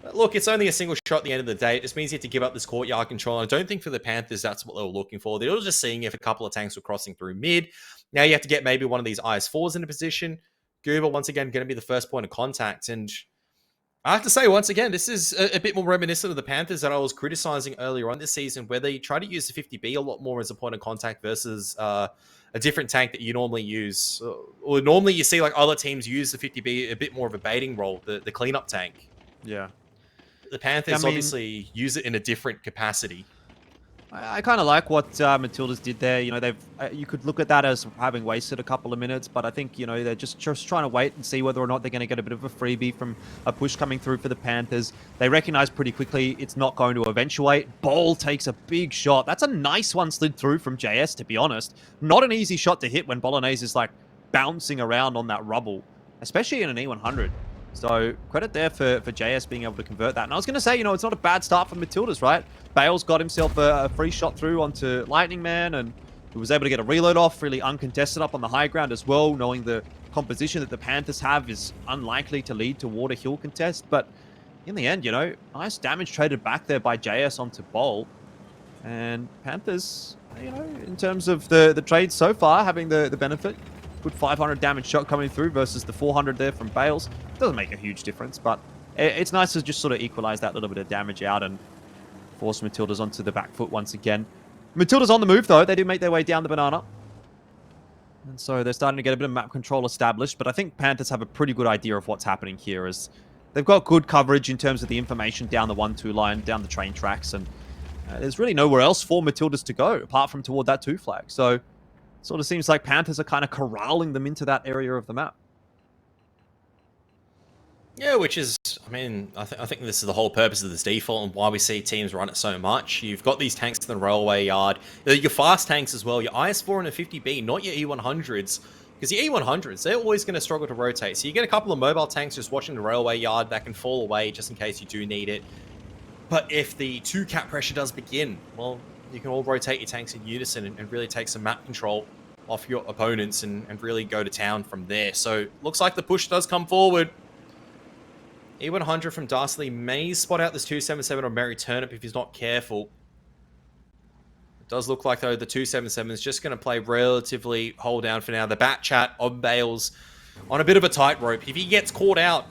Speaker 5: But look, it's only a single shot at the end of the day. It just means you have to give up this courtyard control. I don't think for the Panthers that's what they were looking for. They were just seeing if a couple of tanks were crossing through mid. Now you have to get maybe one of these IS-4s into position. Goober, once again, going to be the first point of contact. And I have to say, once again, this is a bit more reminiscent of the Panthers that I was criticizing earlier on this season, where they try to use the 50B a lot more as a point of contact versus a different tank that you normally use. Or normally you see like other teams use the 50B a bit more of a baiting role, the cleanup tank.
Speaker 2: Yeah.
Speaker 5: The Panthers obviously use it in a different capacity.
Speaker 2: I kind of like what Matildas did there. You know, they've you could look at that as having wasted a couple of minutes, but I think, you know, they're just trying to wait and see whether or not they're going to get a bit of a freebie from a push coming through for the Panthers. They recognize pretty quickly it's not going to eventuate. Ball takes a big shot. That's a nice one slid through from JS, to be honest. Not an easy shot to hit when Bolognese is like bouncing around on that rubble, especially in an E100. So credit there for JS being able to convert that. And I was going to say, you know, it's not a bad start for Matildas, right? Bales got himself a free shot through onto Lightning Man, and he was able to get a reload off, really uncontested up on the high ground as well, knowing the composition that the Panthers have is unlikely to lead toward a hill contest. But in the end, you know, nice damage traded back there by JS onto Bol. And Panthers, you know, in terms of the trade so far, having the benefit. Good 500 damage shot coming through versus the 400 there from Bales. Doesn't make a huge difference, but it's nice to just sort of equalize that little bit of damage out and force Matildas onto the back foot once again. Matildas on the move, though. They do make their way down the banana. And so they're starting to get a bit of map control established, but I think Panthers have a pretty good idea of what's happening here, as they've got good coverage in terms of the information down the 1-2 line, down the train tracks, and there's really nowhere else for Matildas to go apart from toward that 2 flag. So sort of seems like Panthers are kind of corralling them into that area of the map.
Speaker 5: Yeah, which is, I mean, I think this is the whole purpose of this default and why we see teams run it so much. You've got these tanks in the railway yard. Your fast tanks as well, your IS-4 and a 50B, not your E100s. Because your E100s, they're always going to struggle to rotate. So you get a couple of mobile tanks just watching the railway yard that can fall away just in case you do need it. But if the 2 cap pressure does begin, well, you can all rotate your tanks in unison and really take some map control off your opponents and really go to town from there. So looks like the push does come forward. E100 from Darsley may spot out this 277 on Mary Turnip if he's not careful. It does look like, though, the 277 is just going to play relatively hold down for now. The Batchat on Bales on a bit of a tightrope. If he gets caught out,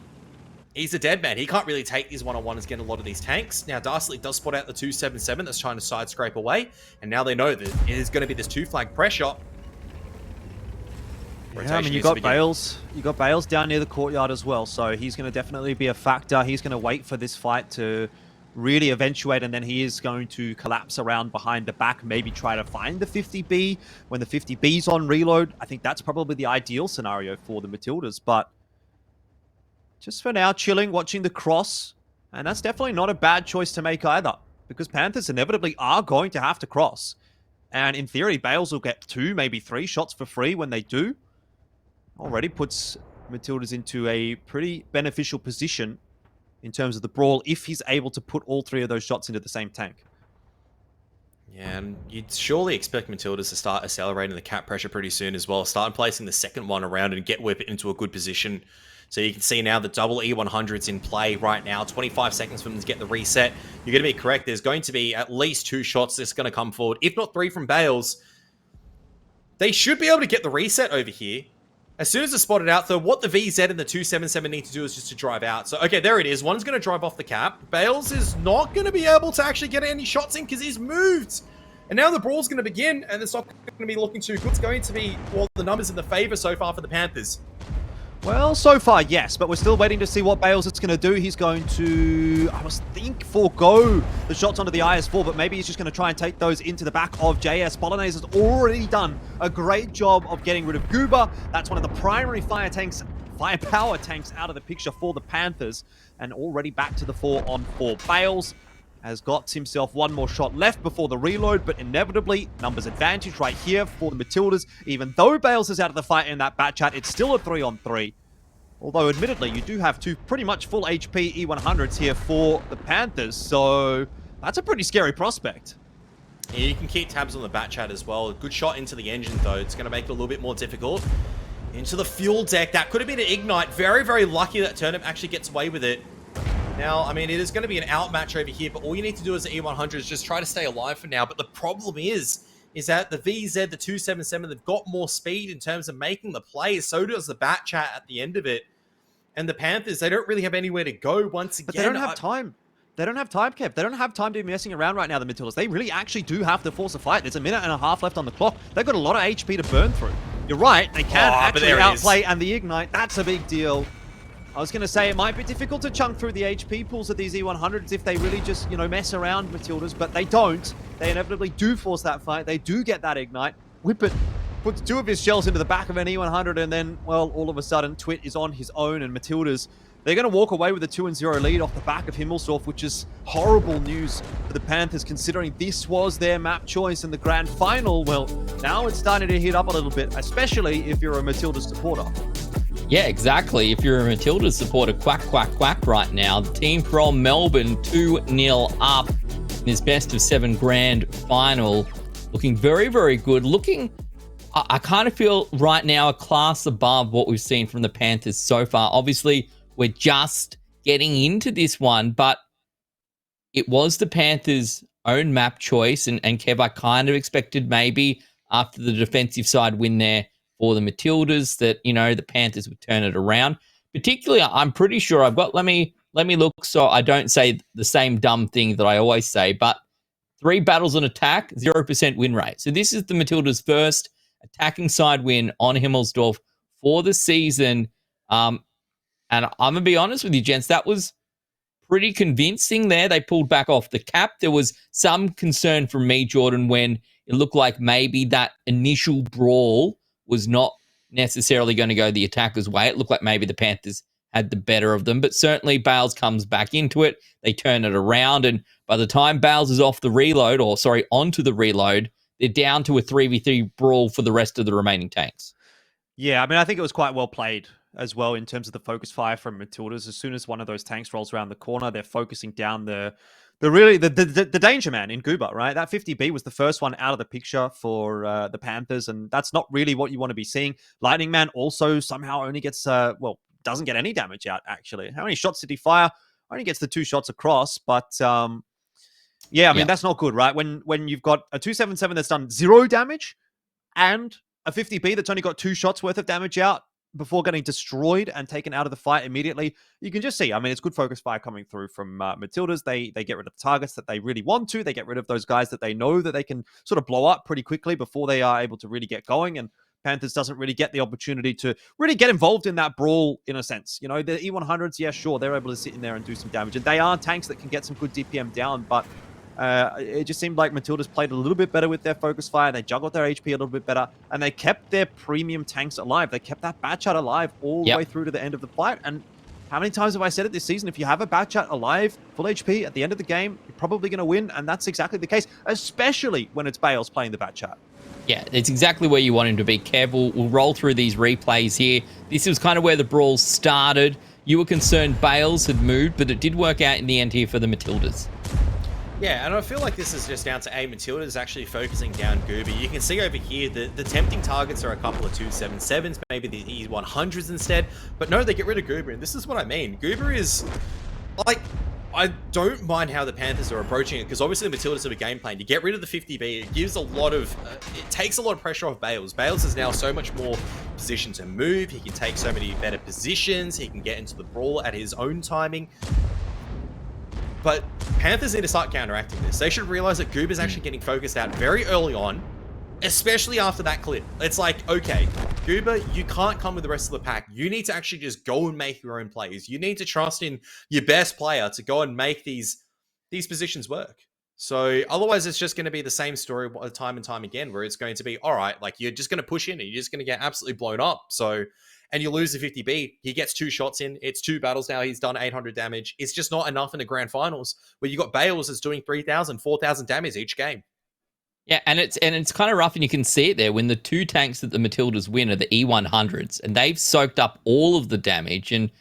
Speaker 5: he's a dead man. He can't really take these one-on-ones against a lot of these tanks. Now, Darsley does spot out the 277 that's trying to side scrape away. And now they know that it is going to be this 2-flag pressure.
Speaker 2: Yeah, I mean, you got Bales down near the courtyard as well, so he's going to definitely be a factor. He's going to wait for this fight to really eventuate, and then he is going to collapse around behind the back, maybe try to find the 50B when the 50B's on reload. I think that's probably the ideal scenario for the Matildas, but just for now, chilling, watching the cross, and that's definitely not a bad choice to make either, because Panthers inevitably are going to have to cross, and in theory, Bales will get 2, maybe 3 shots for free when they do. Already puts Matildas into a pretty beneficial position in terms of the brawl if he's able to put all 3 of those shots into the same tank.
Speaker 5: Yeah, and you'd surely expect Matildas to start accelerating the cap pressure pretty soon as well. Start placing the second one around and get Whip into a good position. So you can see now the double E100's in play right now. 25 seconds for them to get the reset. You're going to be correct. There's going to be at least 2 shots that's going to come forward, if not 3 from Bales. They should be able to get the reset over here. As soon as it's spotted out, though, what the VZ and the 277 need to do is just to drive out. So, okay, there it is. One's going to drive off the cap. Bales is not going to be able to actually get any shots in because he's moved. And now the brawl's going to begin, and it's not going to be looking too good. It's going to be, well, the numbers in the favor so far for the Panthers.
Speaker 2: Well, so far, yes, but we're still waiting to see what Bales is going to do. He's going to, I must think, forego the shots onto the IS-4, but maybe he's just going to try and take those into the back of JS. Bolognese has already done a great job of getting rid of Goober. That's one of the primary firepower tanks out of the picture for the Panthers, and already back to the 4-on-4. Bales has got himself one more shot left before the reload, but inevitably, numbers advantage right here for the Matildas. Even though Bales is out of the fight in that bat chat, it's still a 3-on-3. Although, admittedly, you do have two pretty much full HP E100s here for the Panthers, so that's a pretty scary prospect.
Speaker 5: Yeah, you can keep tabs on the bat chat as well. Good shot into the engine, though. It's going to make it a little bit more difficult. Into the fuel deck. That could have been an Ignite. Very, very lucky that Turnip actually gets away with it. Now, I mean, it is going to be an outmatch over here, but all you need to do as an E100 is just try to stay alive for now. But the problem is that the VZ, the 277, they've got more speed in terms of making the plays. So does the bat chat at the end of it. And the Panthers, they don't really have anywhere to go once again.
Speaker 2: But they don't have time. They don't have time, Kev. They don't have time to be messing around right now, the Matildas. They really actually do have to force a fight. There's a minute and a half left on the clock. They've got a lot of HP to burn through. You're right. They can actually outplay, and the Ignite, that's a big deal. I was going to say it might be difficult to chunk through the HP pools of these E100s if they really just, mess around Matildas, but they don't. They inevitably do force that fight. They do get that Ignite. Whippet puts two of his shells into the back of an E100, and then, well, all of a sudden, Twit is on his own, and Matildas, they're going to walk away with a 2-0 lead off the back of Himmelsdorf, which is horrible news for the Panthers, considering this was their map choice in the grand final. Well, now it's starting to heat up a little bit, especially if you're a Matildas supporter.
Speaker 4: Yeah, exactly. If you're a Matildas supporter, quack, quack, quack right now. The team from Melbourne, 2-0 up in this best of 7 grand final. Looking very, very good. I kind of feel right now a class above what we've seen from the Panthers so far. Obviously, we're just getting into this one, but it was the Panthers' own map choice. And Kev, I kind of expected maybe after the defensive side win there for the Matildas that, the Panthers would turn it around. Particularly, I'm pretty sure let me look so I don't say the same dumb thing that I always say, but 3 battles on attack, 0% win rate. So this is the Matildas' first attacking side win on Himmelsdorf for the season. And I'm going to be honest with you, gents, that was pretty convincing there. They pulled back off the cap. There was some concern from me, Jordan, when it looked like maybe that initial brawl was not necessarily going to go the attacker's way. It looked like maybe the Panthers had the better of them, but certainly Bales comes back into it. They turn it around, and by the time Bales is onto the reload, they're down to a 3v3 brawl for the rest of the remaining tanks.
Speaker 2: Yeah, I mean, I think it was quite well played as well in terms of the focus fire from Matildas. As soon as one of those tanks rolls around the corner, they're focusing down the danger man in Goober, right? That 50B was the first one out of the picture for the Panthers, and that's not really what you want to be seeing. Lightning Man also somehow only gets, doesn't get any damage out, actually. How many shots did he fire? Only gets the 2 shots across, but that's not good, right? When you've got a 277 that's done 0 damage and a 50B that's only got 2 shots worth of damage out before getting destroyed and taken out of the fight immediately, you can just see, I mean, it's good focus fire coming through from Matildas. They get rid of targets that they really want to. They get rid of those guys that they know that they can sort of blow up pretty quickly before they are able to really get going. And Panthers doesn't really get the opportunity to really get involved in that brawl in a sense. The E100s, yeah, sure, they're able to sit in there and do some damage. And they are tanks that can get some good DPM down, but it just seemed like Matildas played a little bit better with their focus fire. They juggled their HP a little bit better, and they kept their premium tanks alive. They kept that bat chat alive all the way through to the end of the fight. And how many times have I said it this season? If you have a bat chat alive, full HP at the end of the game, you're probably going to win, and that's exactly the case, especially when it's Bales playing the bat chat.
Speaker 4: Yeah, it's exactly where you want him to be, Kev. We'll roll through these replays here. This was kind of where the brawl started. You were concerned Bales had moved, but it did work out in the end here for the Matildas.
Speaker 5: Yeah, and I feel like this is just down to Matildas actually focusing down Goober. You can see over here the tempting targets are a couple of 277s, maybe the E100s instead. But no, they get rid of Goober, and this is what I mean. Goober is, like, I don't mind how the Panthers are approaching it, because obviously the Matildas have a game plan. You get rid of the 50B, it gives a lot of, it takes a lot of pressure off Bales. Bales is now so much more positioned to move. He can take so many better positions. He can get into the brawl at his own timing. But Panthers need to start counteracting this. They should realize that Goober's actually getting focused out very early on. especially after that clip. It's like, okay, Goober, you can't come with the rest of the pack. You need to actually just go and make your own plays. You need to trust in your best player to go and make these positions work. So otherwise, it's just going to be the same story time and time again, where it's going to be, all right, like you're just going to push in and you're just going to get absolutely blown up. So, and you lose the 50B. He gets 2 shots in. It's 2 battles now. He's done 800 damage. It's just not enough in the grand finals where you got Bales that's doing 3,000, 4,000 damage each game.
Speaker 4: Yeah, and it's kind of rough, and you can see it there when the 2 tanks that the Matildas win are the E100s, and they've soaked up all of the damage, and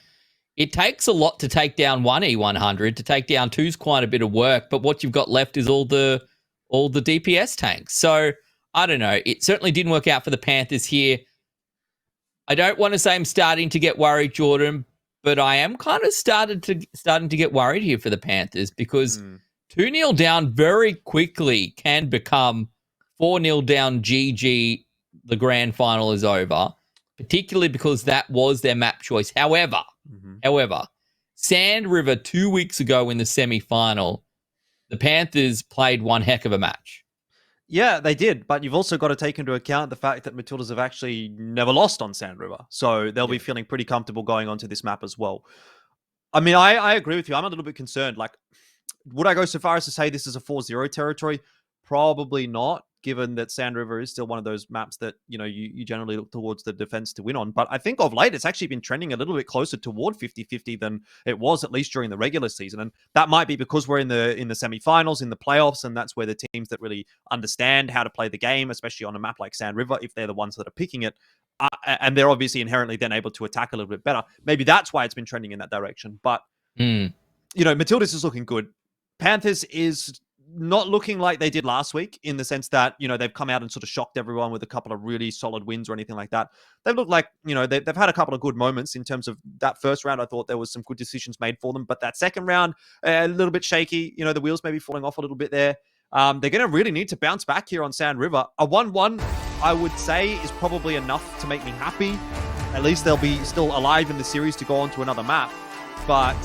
Speaker 4: it takes a lot to take down 1 E100. To take down 2's quite a bit of work, but what you've got left is all the DPS tanks. So I don't know. It certainly didn't work out for the Panthers here. I don't want to say I'm starting to get worried, Jordan, but I am kind of starting to get worried here for the Panthers, because 2-0 down very quickly can become 4-0 down GG. The grand final is over, particularly because that was their map choice. However, Sand River 2 weeks ago in the semi-final, the Panthers played one heck of a match.
Speaker 2: Yeah, they did, but you've also got to take into account the fact that Matildas have actually never lost on Sand River, so they'll be feeling pretty comfortable going onto this map as well. I mean, I agree with you. I'm a little bit concerned. Like, would I go so far as to say this is a 4-0 territory? Probably not, given that Sand River is still one of those maps that, you generally look towards the defense to win on. But I think of late, it's actually been trending a little bit closer toward 50-50 than it was, at least during the regular season. And that might be because we're in the semifinals, in the playoffs, and that's where the teams that really understand how to play the game, especially on a map like Sand River, if they're the ones that are picking it, and they're obviously inherently then able to attack a little bit better. Maybe that's why it's been trending in that direction. But, Matildas is looking good. Panthers is not looking like they did last week, in the sense that, they've come out and sort of shocked everyone with a couple of really solid wins or anything like that. They've looked like, they've had a couple of good moments in terms of that first round. I thought there was some good decisions made for them, but that second round, a little bit shaky. The wheels may be falling off a little bit there. They're going to really need to bounce back here on Sand River. A 1-1, I would say, is probably enough to make me happy. At least they'll be still alive in the series to go on to another map. But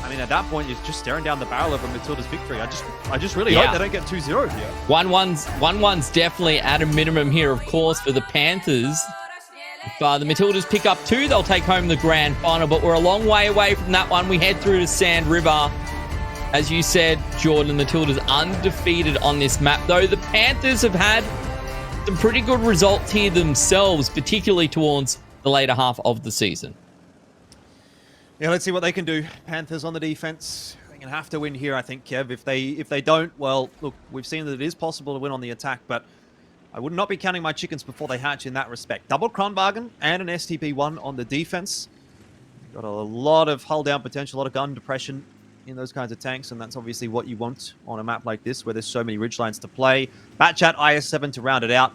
Speaker 2: I mean, at that point, you're just staring down the barrel of a Matilda's victory. I just really hope they don't get 2-0 here.
Speaker 4: 1-1's definitely at a minimum here, of course, for the Panthers. If the Matildas pick up 2, they'll take home the grand final, but we're a long way away from that one. We head through to Sand River. As you said, Jordan, Matildas undefeated on this map, though the Panthers have had some pretty good results here themselves, particularly towards the later half of the season.
Speaker 2: Yeah, let's see what they can do. Panthers on the defense. They're going to have to win here, I think, Kev. If they don't, well, look, we've seen that it is possible to win on the attack, but I would not be counting my chickens before they hatch in that respect. Double Kronwagen and an STP-1 on the defense. Got a lot of hull down potential, a lot of gun depression in those kinds of tanks, and that's obviously what you want on a map like this, where there's so many ridgelines to play. Batchat IS-7 to round it out.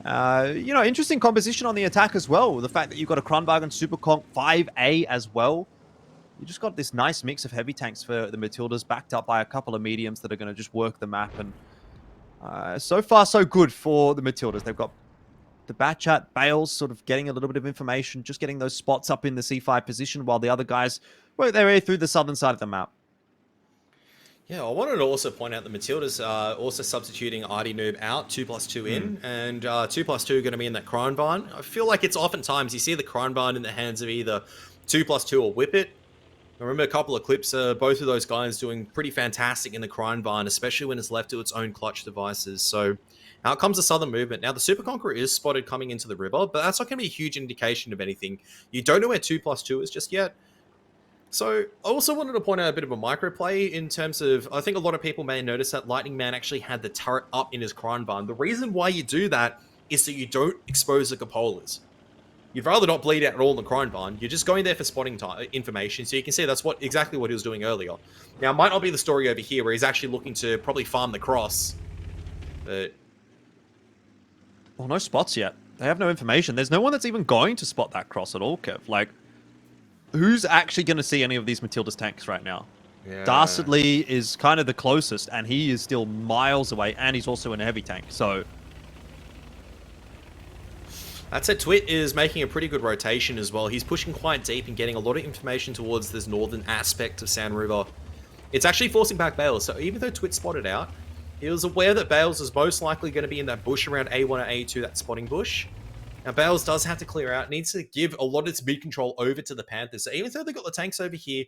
Speaker 2: Interesting composition on the attack as well. The fact that you've got a Kronwagen Super Conk 5A as well. You just got this nice mix of heavy tanks for the Matildas, backed up by a couple of mediums that are going to just work the map. And so far, so good for the Matildas. They've got the Batchat Bales sort of getting a little bit of information, just getting those spots up in the C5 position, while the other guys work their way through the southern side of the map.
Speaker 5: Yeah, I wanted to also point out the Matildas are also substituting ID Noob out, 2+2 in, and 2+2 going to be in that Kronwagen. I feel like it's oftentimes you see the Kronwagen in the hands of either 2+2 or Whippet. I remember a couple of clips, both of those guys doing pretty fantastic in the Kronwagen, especially when it's left to its own clutch devices. So out comes the southern movement. Now the Super Conqueror is spotted coming into the river, but that's not going to be a huge indication of anything. You don't know where 2+2 is just yet. So I also wanted to point out a bit of a microplay in terms of, I think a lot of people may notice that Lightning Man actually had the turret up in his Kronwagen. The reason why you do that is so you don't expose the cupolas. You'd rather not bleed out at all in the Kronwagen. You're just going there for spotting information, so you can see that's exactly what he was doing earlier. Now, it might not be the story over here, where he's actually looking to probably farm the cross, but...
Speaker 2: Well, no spots yet. They have no information. There's no one that's even going to spot that cross at all, Kev. Like, who's actually going to see any of these Matildas tanks right now? Yeah. Dastardly is kind of the closest, and he is still miles away, and he's also in a heavy tank, so...
Speaker 5: That said, Twit is making a pretty good rotation as well. He's pushing quite deep and getting a lot of information towards this northern aspect of Sand River. It's actually forcing back Bales, so even though Twit spotted out,
Speaker 3: He was aware that Bales is most likely going to be in that bush around A1 or A2, that spotting bush. Now, Bales does have to clear out, needs to give a lot of its mid control over to the Panthers. So even though they got the tanks over here,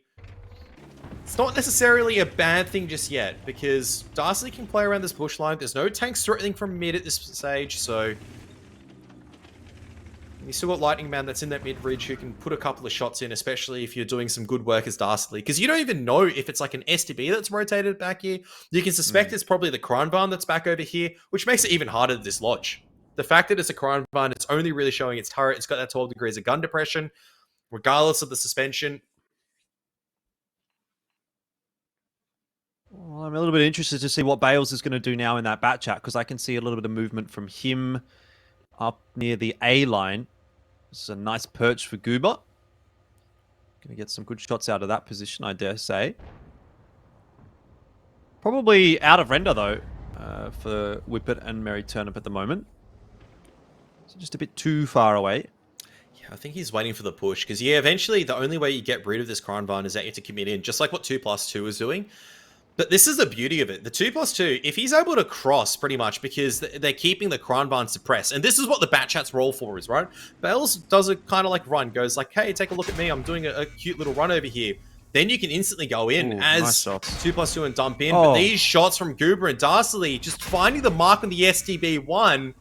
Speaker 3: it's not necessarily a bad thing just yet, because Darcy can play around this bush line. There's no tanks threatening from mid at this stage, so you still got Lightning Man that's in that mid-ridge who can put a couple of shots in, especially if you're doing some good work as Darcy, because you don't even know if it's like an STB that's rotated back here. You can suspect it's probably the Kranvan that's back over here, which makes it even harder to dislodge. The fact that it's a Kranvan, it's only really showing its turret. It's got that 12 degrees of gun depression, regardless of the suspension.
Speaker 2: Well, I'm a little bit interested to see what Bales is going to do now in that bat chat, because I can see a little bit of movement from him up near the A line. This is a nice perch for Goober. Going to get some good shots out of that position, I dare say. Probably out of render, though, for Whippet and Merry Turnip at the moment. So just a bit too far away.
Speaker 3: Yeah, I think he's waiting for the push, because, yeah, eventually the only way you get rid of this Kranvan is that you have to commit in, just like what 2+2 is doing. But this is the beauty of it. The 2+2, if he's able to cross pretty much, because they're keeping the Kranvan suppressed, and this is what the bat chat's role for is, right? Bales does a kind of like run, goes like, hey, take a look at me. I'm doing a cute little run over here. Then you can instantly go in as
Speaker 2: nice shots.
Speaker 3: 2+2 and dump in. But these shots from Goober and Darcy, just finding the mark on the STB1,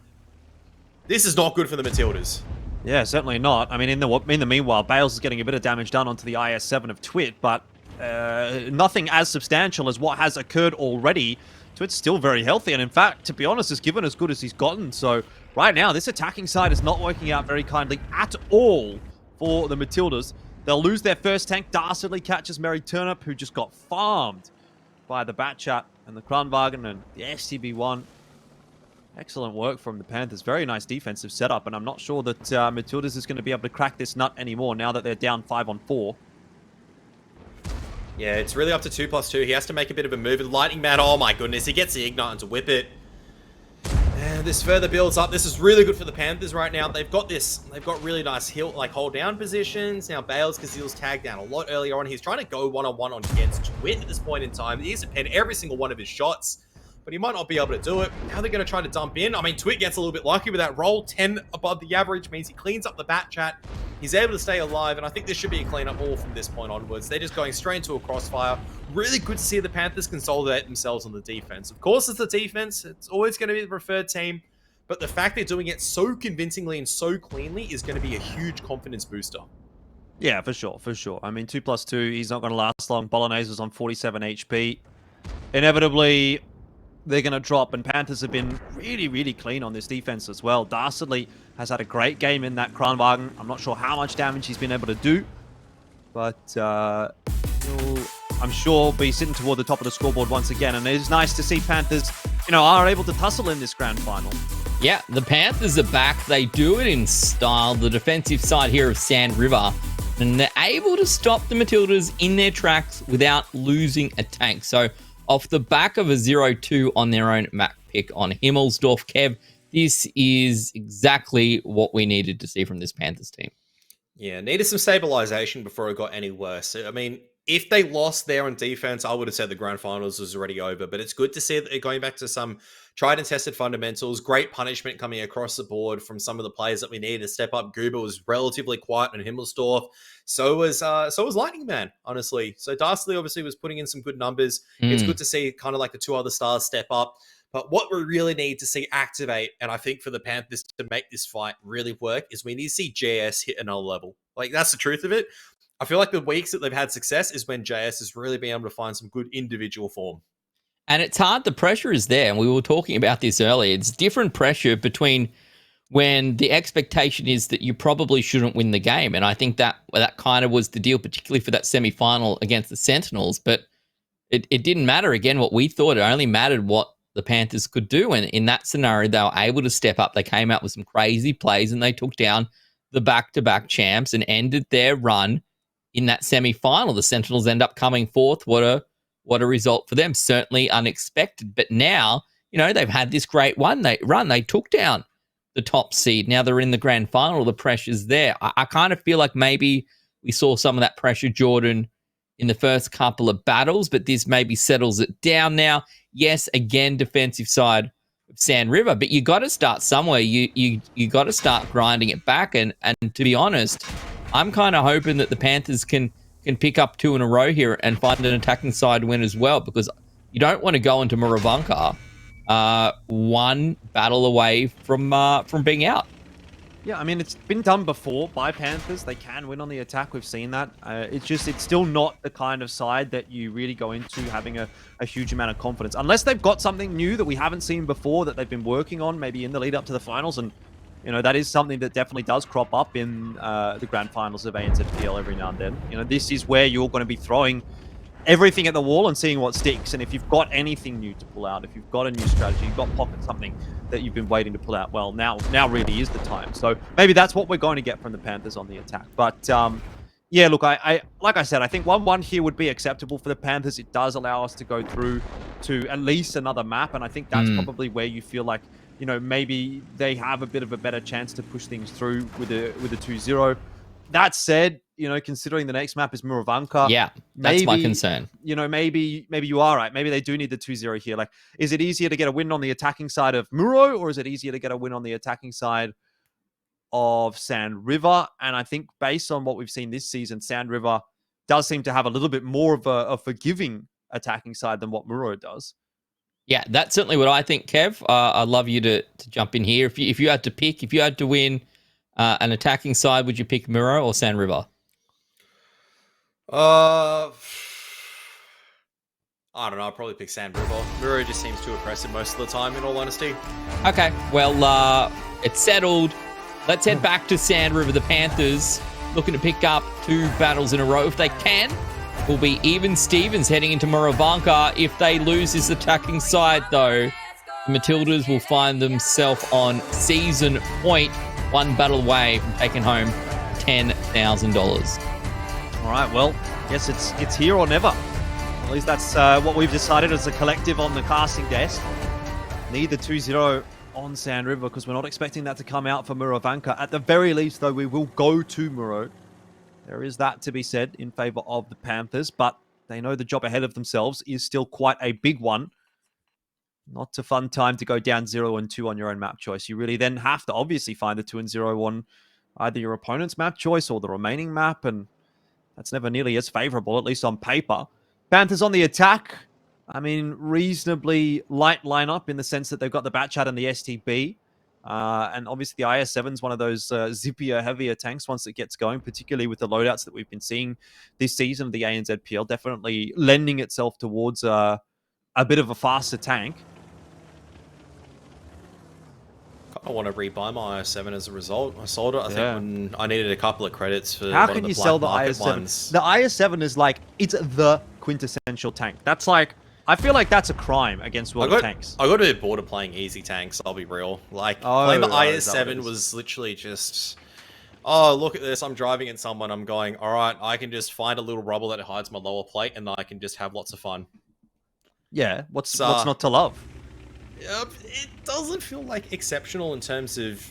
Speaker 3: this is not good for the Matildas.
Speaker 2: Yeah, certainly not. I mean, in the meanwhile, Bales is getting a bit of damage done onto the IS-7 of Twit, but nothing as substantial as what has occurred already. Twit's still very healthy, and in fact, to be honest, has given as good as he's gotten. So right now, this attacking side is not working out very kindly at all for the Matildas. They'll lose their first tank. Dastardly catches Merry Turnip, who just got farmed by the Batchat and the Kranwagen and the STB1. Excellent work from the Panthers. Very nice defensive setup, and I'm not sure that Matildas is going to be able to crack this nut anymore now that they're down 5-on-4.
Speaker 3: Yeah, it's really up to 2+2. He has to make a bit of a move. And Lightning Man, oh my goodness, he gets the Ignite into Whippet. And this further builds up. This is really good for the Panthers right now. They've got really nice hold down positions. Now Bales, because he was tagged down a lot earlier on, he's trying to go one-on-one against Twit at this point in time. He needs to pen every single one of his shots, but he might not be able to do it. Now they're going to try to dump in. I mean, Twit gets a little bit lucky with that roll. 10 above the average means he cleans up the bat chat. He's able to stay alive, and I think this should be a cleanup all from this point onwards. They're just going straight into a crossfire. Really good to see the Panthers consolidate themselves on the defense. Of course, it's the defense. It's always going to be the preferred team, but the fact they're doing it so convincingly and so cleanly is going to be a huge confidence booster.
Speaker 2: Yeah, for sure, for sure. I mean, 2+2, he's not going to last long. Bolognese was on 47 HP. Inevitably, they're going to drop, and Panthers have been really, really clean on this defense as well. Dastardly has had a great game in that Kranwagen. I'm not sure how much damage he's been able to do, but he'll, I'm sure, be sitting toward the top of the scoreboard once again, and it is nice to see Panthers, are able to tussle in this grand final.
Speaker 4: Yeah, the Panthers are back. They do it in style. The defensive side here of Sand River, and they're able to stop the Matildas in their tracks without losing a tank. So off the back of a 0-2 on their own map pick on Himmelsdorf, Kev, this is exactly what we needed to see from this Panthers team.
Speaker 3: Yeah, needed some stabilization before it got any worse. I mean, if they lost there on defense, I would have said the grand finals was already over, but it's good to see that they're going back to some tried and tested fundamentals. Great punishment coming across the board from some of the players that we needed to step up. Goober was relatively quiet on Himmelsdorf. So was Lightning Man, honestly. So Darcy obviously was putting in some good numbers. It's good to see kind of like the two other stars step up. But what we really need to see activate, and I think for the Panthers to make this fight really work, is we need to see JS hit another level. Like, that's the truth of it. I feel like the weeks that they've had success is when JS has really been able to find some good individual form.
Speaker 4: And it's hard. The pressure is there. And we were talking about this earlier. It's different pressure between when the expectation is that you probably shouldn't win the game. And I think that kind of was the deal, particularly for that semi-final against the Sentinels. But it didn't matter, again, what we thought. It only mattered what the Panthers could do. And in that scenario, they were able to step up. They came out with some crazy plays and they took down the back-to-back champs and ended their run in that semi-final. The Sentinels end up coming fourth. What a result for them. Certainly unexpected. But now, they've had this great run. They took down the top seed. Now they're in the grand final. The pressure's there. I kind of feel like maybe we saw some of that pressure, Jordan, in the first couple of battles, but this maybe settles it down now. Yes, again, defensive side of Sand River, but you got to start somewhere. You got to start grinding it back. And to be honest, I'm kind of hoping that the Panthers can pick up 2 in a row here and find an attacking side win as well, because you don't want to go into Muravanka one battle away from being out.
Speaker 2: Yeah, I mean, it's been done before by Panthers. They can win on the attack. We've seen that. It's still not the kind of side that you really go into having a huge amount of confidence. Unless they've got something new that we haven't seen before that they've been working on, maybe in the lead up to the finals. And, that is something that definitely does crop up in the grand finals of ANZPL every now and then. This is where you're going to be throwing everything at the wall and seeing what sticks. And if you've got anything new to pull out, if you've got a new strategy, you've got pocket something that you've been waiting to pull out, well, now really is the time. So maybe that's what we're going to get from the Panthers on the attack. But yeah, look, I like I said, I think 1-1 here would be acceptable for the Panthers. It does allow us to go through to at least another map, and I think that's probably where you feel like, maybe they have a bit of a better chance to push things through with a 2-0. That said, considering the next map is Muravanka.
Speaker 4: Yeah, that's my concern.
Speaker 2: Maybe you are right. Maybe they do need the 2-0 here. Like, is it easier to get a win on the attacking side of Muro, or is it easier to get a win on the attacking side of Sand River? And I think based on what we've seen this season, Sand River does seem to have a little bit more of a forgiving attacking side than what Muro does.
Speaker 4: Yeah, that's certainly what I think, Kev. I'd love you to jump in here. If you had to pick, if you had to win an attacking side, would you pick Muro or Sand River?
Speaker 5: I don't know. I'll probably pick Sand River. Muro just seems too aggressive most of the time, in all honesty.
Speaker 4: Okay, well, it's settled. Let's head back to Sand River. The Panthers looking to pick up 2 battles in a row if they can. Will be even Stevens heading into Muravanka. If they lose this attacking side, though, the Matildas will find themselves on season point, 1 battle away from taking home $10,000.
Speaker 2: All right, well, yes, it's here or never. At least that's what we've decided as a collective on the casting desk. Need the 2-0 on Sand River because we're not expecting that to come out for Muravanka. At the very least, though, we will go to Muro. There is that to be said in favor of the Panthers, but they know the job ahead of themselves is still quite a big one. Not a fun time to go down 0-2 on your own map choice. You really then have to obviously find the 2-0 on either your opponent's map choice or the remaining map, and that's never nearly as favorable, at least on paper. Panthers on the attack. I mean, reasonably light lineup in the sense that they've got the Batchat and the STB. And obviously the IS-7 is one of those zippier, heavier tanks once it gets going, particularly with the loadouts that we've been seeing this season of the ANZPL, definitely lending itself towards a bit of a faster tank.
Speaker 5: I want to rebuy my IS-7 as a result. I sold it, I think, when I needed a couple of credits for
Speaker 2: How
Speaker 5: one
Speaker 2: can
Speaker 5: of the
Speaker 2: you
Speaker 5: black
Speaker 2: sell the
Speaker 5: market
Speaker 2: IS-7?
Speaker 5: ones.
Speaker 2: The IS-7 is like, it's the quintessential tank. That's like, I feel like that's a crime against World of Tanks.
Speaker 5: I got a bit bored of playing easy tanks, I'll be real. Like, playing the IS-7 was literally just, oh, look at this, I'm driving at someone, I'm going, all right, I can just find a little rubble that hides my lower plate, and I can just have lots of fun.
Speaker 2: Yeah, what's not to love?
Speaker 5: It doesn't feel like exceptional in terms of,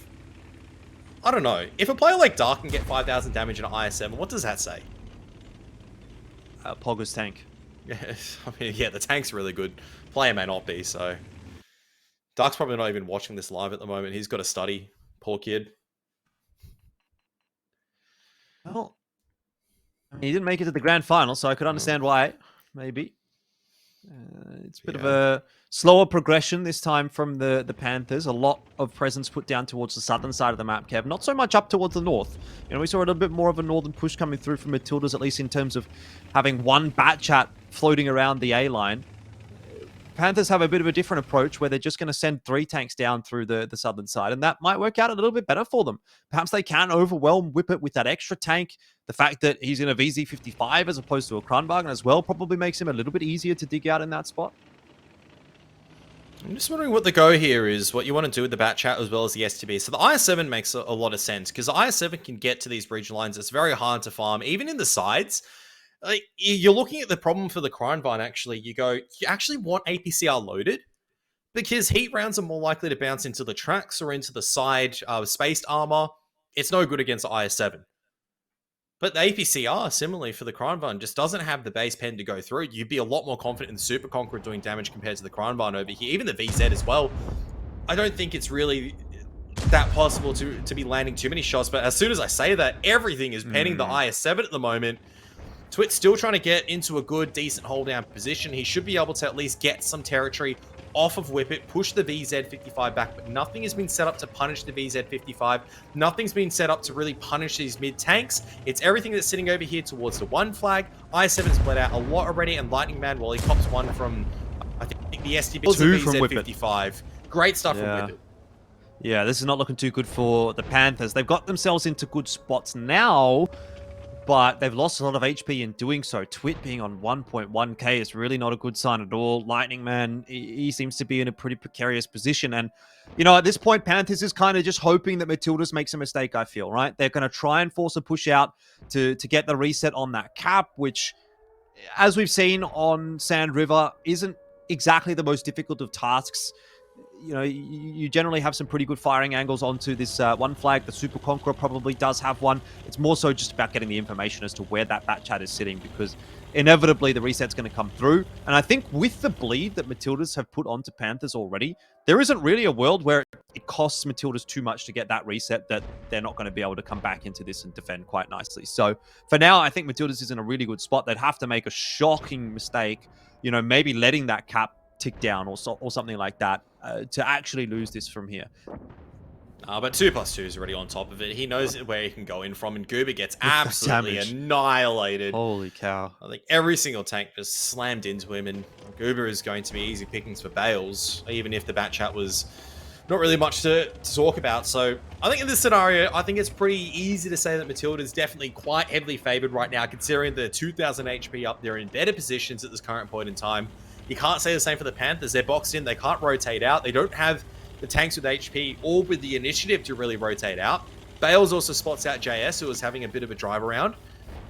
Speaker 5: I don't know. If a player like Dark can get 5,000 damage in an IS-7, what does that say?
Speaker 2: Pogger's tank.
Speaker 5: Yeah, I mean, yeah, the tank's really good. Player may not be, so. Dark's probably not even watching this live at the moment. He's got to study. Poor kid.
Speaker 2: Well, I mean, he didn't make it to the grand final, so I could understand why, maybe. It's a bit of a slower progression this time from the Panthers. A lot of presence put down towards the southern side of the map, Kev. Not so much up towards the north. We saw a little bit more of a northern push coming through from Matildas, at least in terms of having one Batchat floating around the A-line. Panthers have a bit of a different approach where they're just going to send 3 tanks down through the southern side, and that might work out a little bit better for them. Perhaps they can overwhelm Whippet with that extra tank. The fact that he's in a VZ55 as opposed to a Kranwagen as well probably makes him a little bit easier to dig out in that spot.
Speaker 5: I'm just wondering what the go here is, what you want to do with the Batchat as well as the STB. So the IS-7 makes a lot of sense, because the IS-7 can get to these bridge lines. It's very hard to farm, even in the sides. Like, you're looking at the problem for the Kronvine, actually. You actually want APCR loaded, because heat rounds are more likely to bounce into the tracks or into the side spaced armor. It's no good against the IS-7. But the APCR, similarly for the Kranvan, just doesn't have the base pen to go through. You'd be a lot more confident in the Super Conqueror doing damage compared to the Kranvan over here. Even the VZ as well. I don't think it's really that possible to be landing too many shots. But as soon as I say that, everything is penning the IS-7 at the moment. Twit's still trying to get into a good, decent hold-down position. He should be able to at least get some territory off of Whippet, push the VZ-55 back, but nothing has been set up to punish the VZ-55. Nothing's been set up to really punish these mid-tanks. It's everything that's sitting over here towards the 1 flag. IS-7's bled out a lot already, and Lightning Man, well, he pops 1 from, I think, the STB.
Speaker 2: 2 from Whippet.
Speaker 5: VZ-55. Great stuff from Whippet.
Speaker 2: Yeah, this is not looking too good for the Panthers. They've got themselves into good spots now, but they've lost a lot of HP in doing so. Twit being on 1.1k is really not a good sign at all. Lightning Man, he seems to be in a pretty precarious position. And, you know, at this point, Panthers is kind of just hoping that Matildas makes a mistake, I feel, right? They're going to try and force a push out to get the reset on that cap, which, as we've seen on Sand River, isn't exactly the most difficult of tasks. You know, you generally have some pretty good firing angles onto this 1 flag. The Super Conqueror probably does have one. It's more so just about getting the information as to where that bat chat is sitting, because inevitably the reset's going to come through. And I think with the bleed that Matildas have put onto Panthers already, there isn't really a world where it costs Matildas too much to get that reset that they're not going to be able to come back into this and defend quite nicely. So for now, I think Matildas is in a really good spot. They'd have to make a shocking mistake, you know, maybe letting that cap tick down or something like that to actually lose this from here.
Speaker 5: But 2+2 is already on top of it. He knows where he can go in from, and Goober gets absolutely annihilated.
Speaker 2: Holy cow.
Speaker 5: I think every single tank just slammed into him, and Goober is going to be easy pickings for Bales, even if the bat chat was not really much to talk about. So I think in this scenario, I think it's pretty easy to say that Matilda is definitely quite heavily favored right now, considering the 2,000 HP up. They're in better positions at this current point in time. You can't say the same for the Panthers. They're boxed in. They can't rotate out. They don't have the tanks with HP or with the initiative to really rotate out. Bales also spots out JS, who is having a bit of a drive around,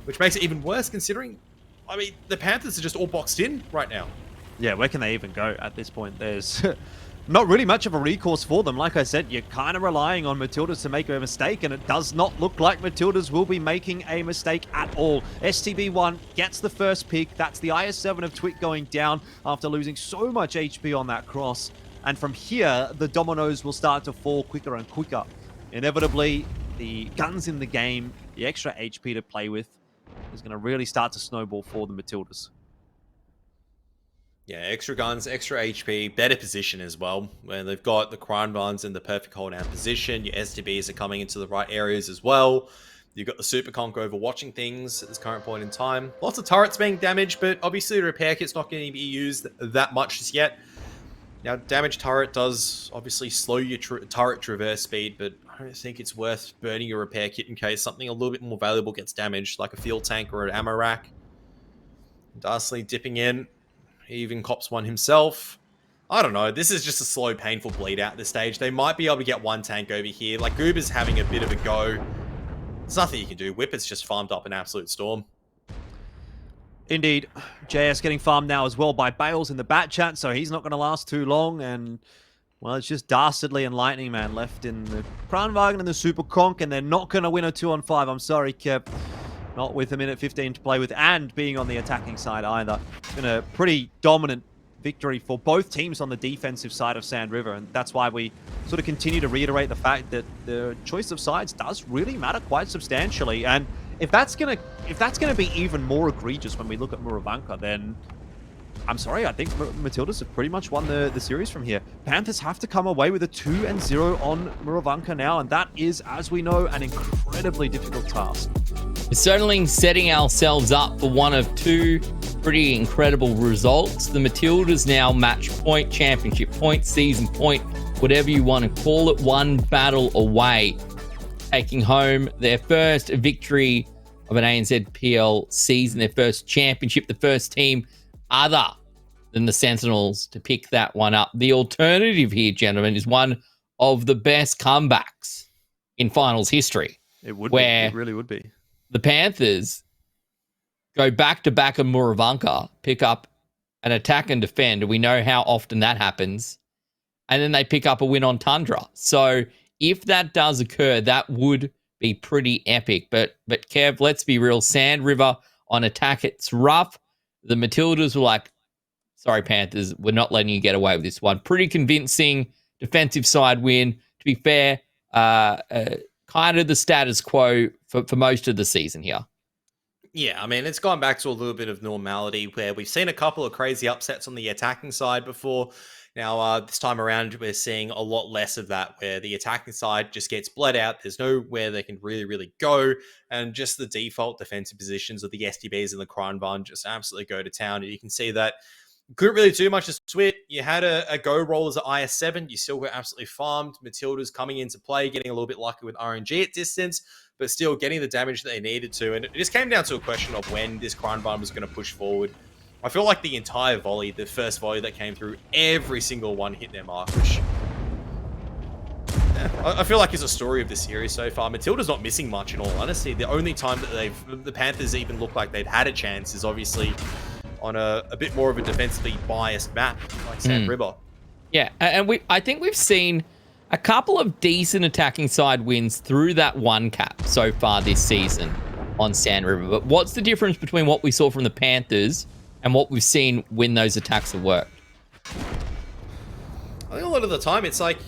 Speaker 5: which makes it even worse considering, I mean, the Panthers are just all boxed in right now.
Speaker 2: Yeah, where can they even go at this point? There's not really much of a recourse for them. Like I said, you're kind of relying on Matildas to make a mistake, and it does not look like Matildas will be making a mistake at all. STB1 gets the first pick. That's the IS-7 of Twit going down after losing so much HP on that cross. And from here, the dominoes will start to fall quicker and quicker. Inevitably, the guns in the game, the extra HP to play with, is going to really start to snowball for the Matildas.
Speaker 5: Yeah, extra guns, extra HP, better position as well, where they've got the Kranvans in the perfect hold-down position. Your STBs are coming into the right areas as well. You've got the Super Conk overwatching things at this current point in time. Lots of turrets being damaged, but obviously the repair kit's not going to be used that much just yet. Now, damaged turret does obviously slow your turret traverse speed, but I don't think it's worth burning your repair kit in case something a little bit more valuable gets damaged, like a field tank or an ammo rack. Darsley dipping in. He even cops one himself. I don't know. This is just a slow, painful bleed out at this stage. They might be able to get one tank over here. Like, Goober's having a bit of a go. There's nothing you can do. Whippet's just farmed up an absolute storm.
Speaker 2: Indeed. JS getting farmed now as well by Bales in the bat chat, so he's not going to last too long. And, well, it's just Dastardly and Lightning Man left in the Kranwagen and the Super Conk, and they're not going to win a 2-on-5. I'm sorry, Kep. Not with a minute 15 to play with, and being on the attacking side either. It's been a pretty dominant victory for both teams on the defensive side of Sand River, and that's why we sort of continue to reiterate the fact that the choice of sides does really matter quite substantially. And if that's gonna be even more egregious when we look at Muravanka, then I'm sorry, I think Matildas have pretty much won the series from here. Panthers have to come away with a 2-0 on Muravanka now, and that is, as we know, an incredibly difficult task.
Speaker 4: We're certainly setting ourselves up for one of two pretty incredible results. The Matildas now match point, championship point, season point, whatever you want to call it, one battle away, taking home their first victory of an ANZ PL season, their first championship, the first team other than the Sentinels to pick that one up. The alternative here, gentlemen, is one of the best comebacks in finals history.
Speaker 2: It would be. It really would be.
Speaker 4: The Panthers go back-to-back on Muravanka, pick up an attack and defend. We know how often that happens. And then they pick up a win on Tundra. So if that does occur, that would be pretty epic. But Kev, let's be real. Sand River on attack, it's rough. The Matildas were like, sorry, Panthers, we're not letting you get away with this one. Pretty convincing defensive side win. To be fair, kind of the status quo for most of the season here.
Speaker 5: Yeah, I mean, it's gone back to a little bit of normality where we've seen a couple of crazy upsets on the attacking side before. Now, this time around, we're seeing a lot less of that, where the attacking side just gets bled out. There's nowhere they can really go. And just the default defensive positions of the STBs and the Crown Bun just absolutely go to town. And you can see that couldn't really do much to switch. You had a go rollers at IS7. You still got absolutely farmed. Matildas coming into play, getting a little bit lucky with RNG at distance, but still getting the damage that they needed to. And it just came down to a question of when this Crown Bun was going to push forward. I feel like the entire volley, the first volley that came through, every single one hit their mark, which I feel like is a story of the series so far. Matilda's not missing much in all honesty. The only time that the Panthers even looked like they'd had a chance is obviously on a bit more of a defensively biased map like Sand River.
Speaker 4: Yeah, and I think we've seen a couple of decent attacking side wins through that one cap so far this season on Sand River. But what's the difference between what we saw from the Panthers and what we've seen when those attacks have worked?
Speaker 5: I think a lot of the time it's like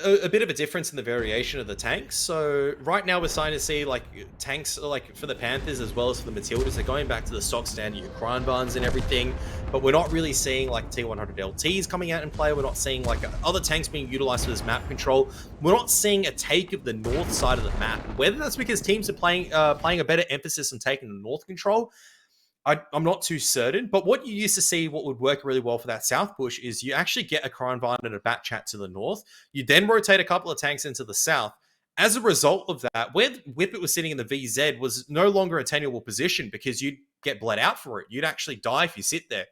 Speaker 5: a bit of a difference in the variation of the tanks. So right now we're starting to see like tanks like for the Panthers as well as for the Matildas, they're going back to the stock standard, your Crown Buns and everything. But we're not really seeing like T100 LTs coming out and play. We're not seeing like other tanks being utilized for this map control. We're not seeing a take of the north side of the map. Whether that's because teams are playing a better emphasis on taking the north control, I'm not too certain, but what you used to see, what would work really well for that south push is you actually get a Crown Vine and a Bat Chat to the north. You then rotate a couple of tanks into the south. As a result of that, where Whippet was sitting in the VZ was no longer a tenable position because you'd get bled out for it. You'd actually die if you sit there.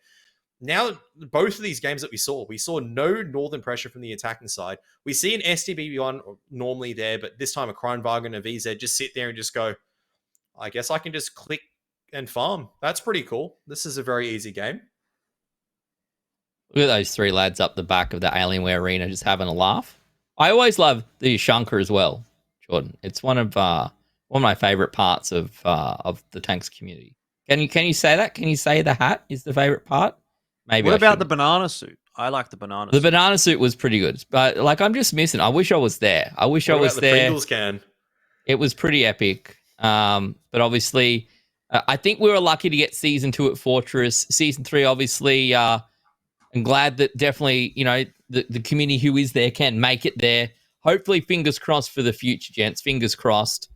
Speaker 5: Now, both of these games that we saw no northern pressure from the attacking side. We see an STB1 normally there, but this time a Crown Vine and a VZ just sit there and just go, I guess I can just click and farm. That's pretty cool. This is a very easy game.
Speaker 4: Look at those three lads up the back of the Alienware Arena just having a laugh. I always love the Shunker as well, Jordan. It's one of my favorite parts of the tanks community. Can you say that? Can you say the hat is the favorite part? Maybe.
Speaker 2: What about the banana suit? I like the banana suit.
Speaker 4: The banana suit was pretty good, but like I'm just missing. I wish I was there. I wish I was there. The
Speaker 5: Pringles can. It
Speaker 4: was pretty epic. But obviously, I think we were lucky to get season 2 at Fortress. Season 3, obviously, I'm glad that definitely, the community who is there can make it there. Hopefully, fingers crossed for the future, gents. Fingers crossed.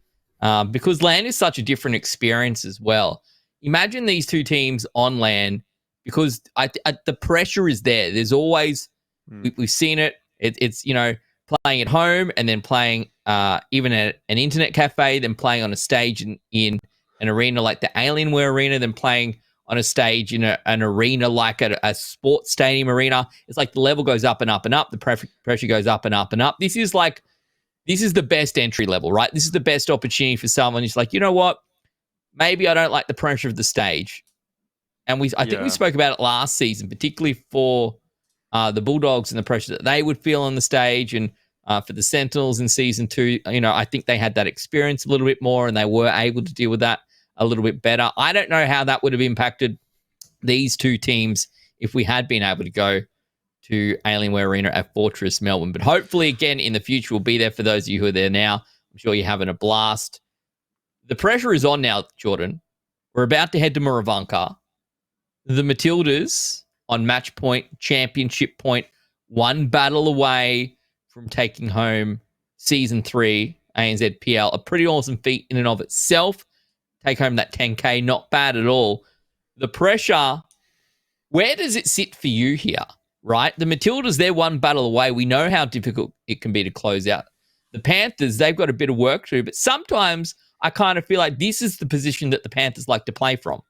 Speaker 4: Because LAN is such a different experience as well. Imagine these two teams on LAN, because the pressure is there. There's always, we've seen it. It's playing at home and then playing even at an internet cafe, then playing on a stage in an arena like the Alienware Arena, then playing on a stage in an arena like a sports stadium arena. It's like the level goes up and up and up. The pressure goes up and up and up. This is the best entry level, right? This is the best opportunity for someone who's like, you know what? Maybe I don't like the pressure of the stage. And I think we spoke about it last season, particularly for the Bulldogs and the pressure that they would feel on the stage, and for the Sentinels in season 2, I think they had that experience a little bit more and they were able to deal with that a little bit better. I don't know how that would have impacted these two teams if we had been able to go to Alienware Arena at Fortress Melbourne. But hopefully, again, in the future, we'll be there for those of you who are there now. I'm sure you're having a blast. The pressure is on now, Jordan. We're about to head to Muravanka. The Matildas on match point, championship point, one battle away from taking home season 3 ANZ PL. A pretty awesome feat in and of itself. Take home that 10K, not bad at all. The pressure, where does it sit for you here, right? The Matildas, they're one battle away. We know how difficult it can be to close out. The Panthers, they've got a bit of work to do, but sometimes I kind of feel like this is the position that the Panthers like to play from.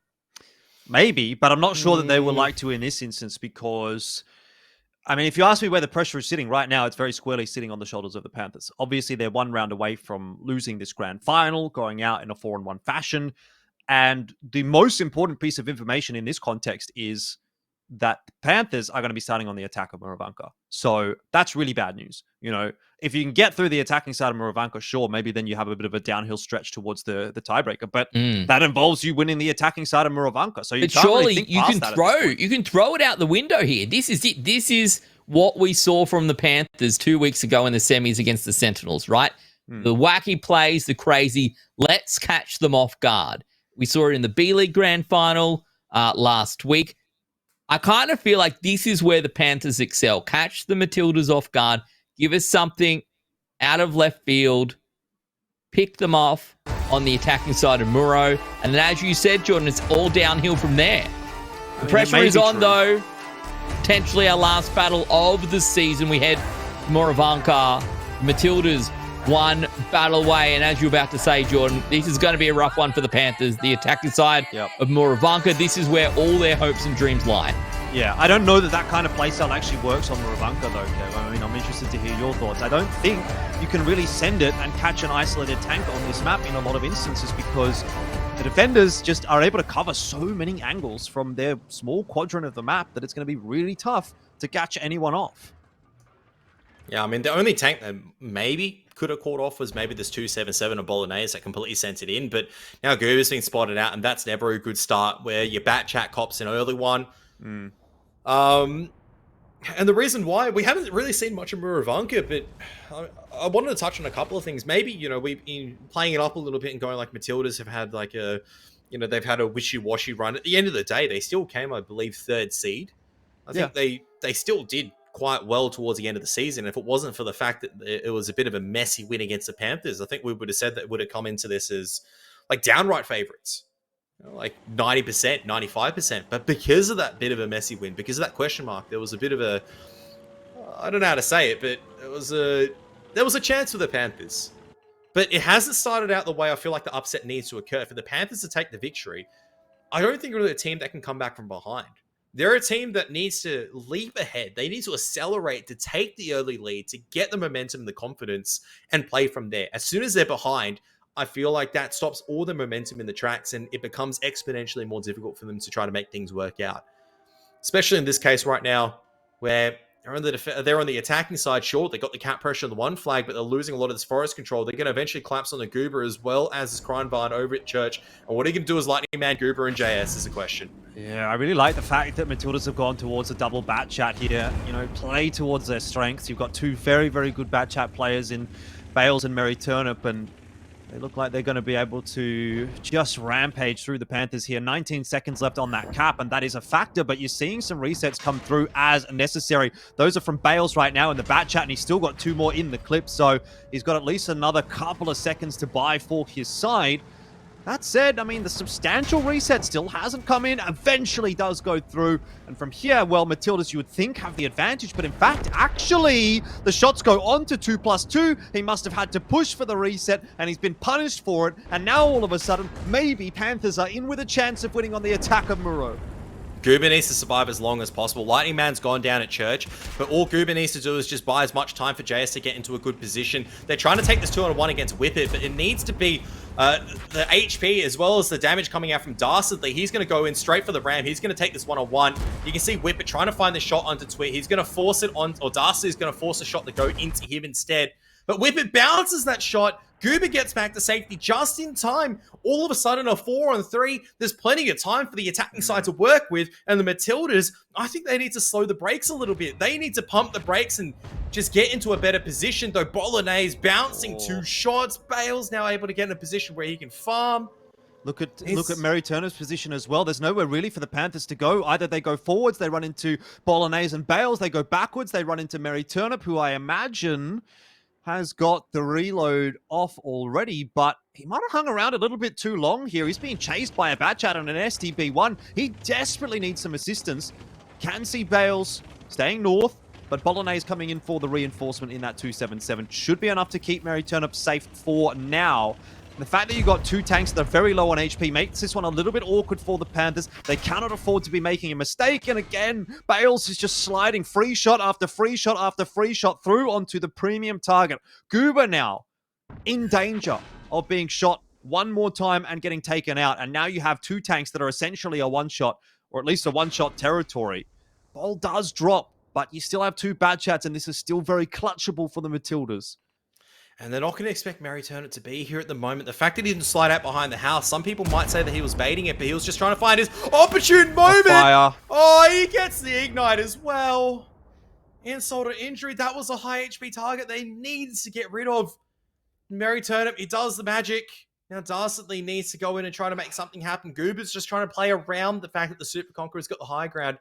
Speaker 2: Maybe, but I'm not sure that they would like to in this instance because, if you ask me where the pressure is sitting right now, it's very squarely sitting on the shoulders of the Panthers. Obviously, they're one round away from losing this grand final, going out in a 4-1 fashion. And the most important piece of information in this context is that the Panthers are going to be starting on the attack of Moravanka. So that's really bad news. You know, if you can get through the attacking side of Moravanka, sure, maybe then you have a bit of a downhill stretch towards the tiebreaker. But that involves you winning the attacking side of Moravanka. So you
Speaker 4: But
Speaker 2: can't
Speaker 4: surely
Speaker 2: really think
Speaker 4: you
Speaker 2: past
Speaker 4: can
Speaker 2: that at this point.
Speaker 4: you can throw it out the window here. This is it. This is what we saw from the Panthers 2 weeks ago in the semis against the Sentinels, right? The wacky plays, the crazy, let's catch them off guard. We saw it in the B-League Grand Final last week. I kind of feel like this is where the Panthers excel. Catch the Matildas off guard. Give us something out of left field. Pick them off on the attacking side of Muro. And then, as you said, Jordan, it's all downhill from there. The pressure is on, though. Potentially our last battle of the season. We head to Moravanka. Matildas one battle away. And as you're about to say, Jordan, this is going to be a rough one for the Panthers. The attacking side of Moravanka. This is where all their hopes and dreams lie.
Speaker 2: Yeah, I don't know that kind of playstyle actually works on Moravanka, though, Kev. I mean, I'm interested to hear your thoughts. I don't think you can really send it and catch an isolated tank on this map in a lot of instances because the defenders just are able to cover so many angles from their small quadrant of the map that it's going to be really tough to catch anyone off.
Speaker 5: Yeah, I mean, the only tank that maybe could have caught off was maybe this 277 of Bolognese that completely sent it in. But now Goober's been spotted out, and that's never a good start where your bat chat cops an early one. And the reason why we haven't really seen much of Moravanka, but I wanted to touch on a couple of things. Maybe, you know, we've been playing it up a little bit and going like Matildas have had like a, you know, they've had a wishy-washy run. At the end of the day, they still came, I believe, 3rd seed. I think they still did quite well towards the end of the season. If it wasn't for the fact that it was a bit of a messy win against the Panthers, I think we would have said that it would have come into this as like downright favorites, you know, like 90%, 95%. But because of that bit of a messy win, because of that question mark, there was a bit of a, I don't know how to say it, but there was a chance for the Panthers. But it hasn't started out the way I feel like the upset needs to occur. For the Panthers to take the victory, I don't think they're a team that can come back from behind. They're a team that needs to leap ahead. They need to accelerate to take the early lead, to get the momentum and the confidence and play from there. As soon as they're behind, I feel like that stops all the momentum in the tracks and it becomes exponentially more difficult for them to try to make things work out. Especially in this case right now, where they're on the attacking side. Sure, they got the cap pressure on the one flag, but they're losing a lot of this forest control. They're going to eventually collapse on the Goober as well as this Kreinbahn over at Church. And what are you going to do as Lightning Man, Goober, and JS is the question.
Speaker 2: Yeah, I really like the fact that Matildas have gone towards a double bat chat here. You know, play towards their strengths. You've got two very, very good bat chat players in Bales and Mary Turnip, and they look like they're going to be able to just rampage through the Panthers here. 19 seconds left on that cap, and that is a factor, but you're seeing some resets come through as necessary. Those are from Bales right now in the bat chat, and he's still got 2 more in the clip, so he's got at least another couple of seconds to buy for his side. That said, I mean, the substantial reset still hasn't come in, eventually does go through. And from here, well, Matildas, you would think, have the advantage. But in fact, actually, the shots go on to 2+2. He must have had to push for the reset, and he's been punished for it. And now, all of a sudden, maybe Panthers are in with a chance of winning on the attack of Muro.
Speaker 5: Goober needs to survive as long as possible. Lightning Man's gone down at Church, but all Goober needs to do is just buy as much time for JS to get into a good position. They're trying to take this 2-on-1 against Whippet, but it needs to be the HP as well as the damage coming out from Dastardly. He's going to go in straight for the ram. He's going to take this 1-on-1. You can see Whippet trying to find the shot onto Twit. He's going to force it on, or Dastardly's going to force a shot to go into him instead. But Whippet bounces that shot. Goober gets back to safety just in time. All of a sudden, a 4-on-3. There's plenty of time for the attacking side to work with. And the Matildas, I think they need to slow the brakes a little bit. They need to pump the brakes and just get into a better position. Though Bolognese bouncing 2 shots. Bale's now able to get in a position where he can farm.
Speaker 2: Look at Mary Turner's position as well. There's nowhere really for the Panthers to go. Either they go forwards, they run into Bolognese and Bales. They go backwards, they run into Mary Turnip, who I imagine has got the reload off already, but he might have hung around a little bit too long here. He's being chased by a Batchat on an STB1. He desperately needs some assistance. Can see Bales staying north, but Bolognese coming in for the reinforcement in that 277. Should be enough to keep Mary Turnip safe for now. The fact that you got 2 tanks that are very low on HP makes this one a little bit awkward for the Panthers. They cannot afford to be making a mistake. And again, Bales is just sliding free shot after free shot after free shot through onto the premium target. Goober now in danger of being shot one more time and getting taken out. And now you have 2 tanks that are essentially a one-shot, or at least a one-shot territory. ball does drop, but you still have 2 bad chats, and this is still very clutchable for the Matildas.
Speaker 5: And they're not going to expect Mary Turnip to be here at the moment. The fact that he didn't slide out behind the house, some people might say that he was baiting it, but he was just trying to find his opportune moment.
Speaker 2: Fire.
Speaker 5: Oh, he gets the ignite as well. Insult or injury, that was a high HP target they needed to get rid of. Mary Turnip, he does the magic. Now Darcy needs to go in and try to make something happen. Goober's just trying to play around the fact that the Super Conqueror's got the high ground.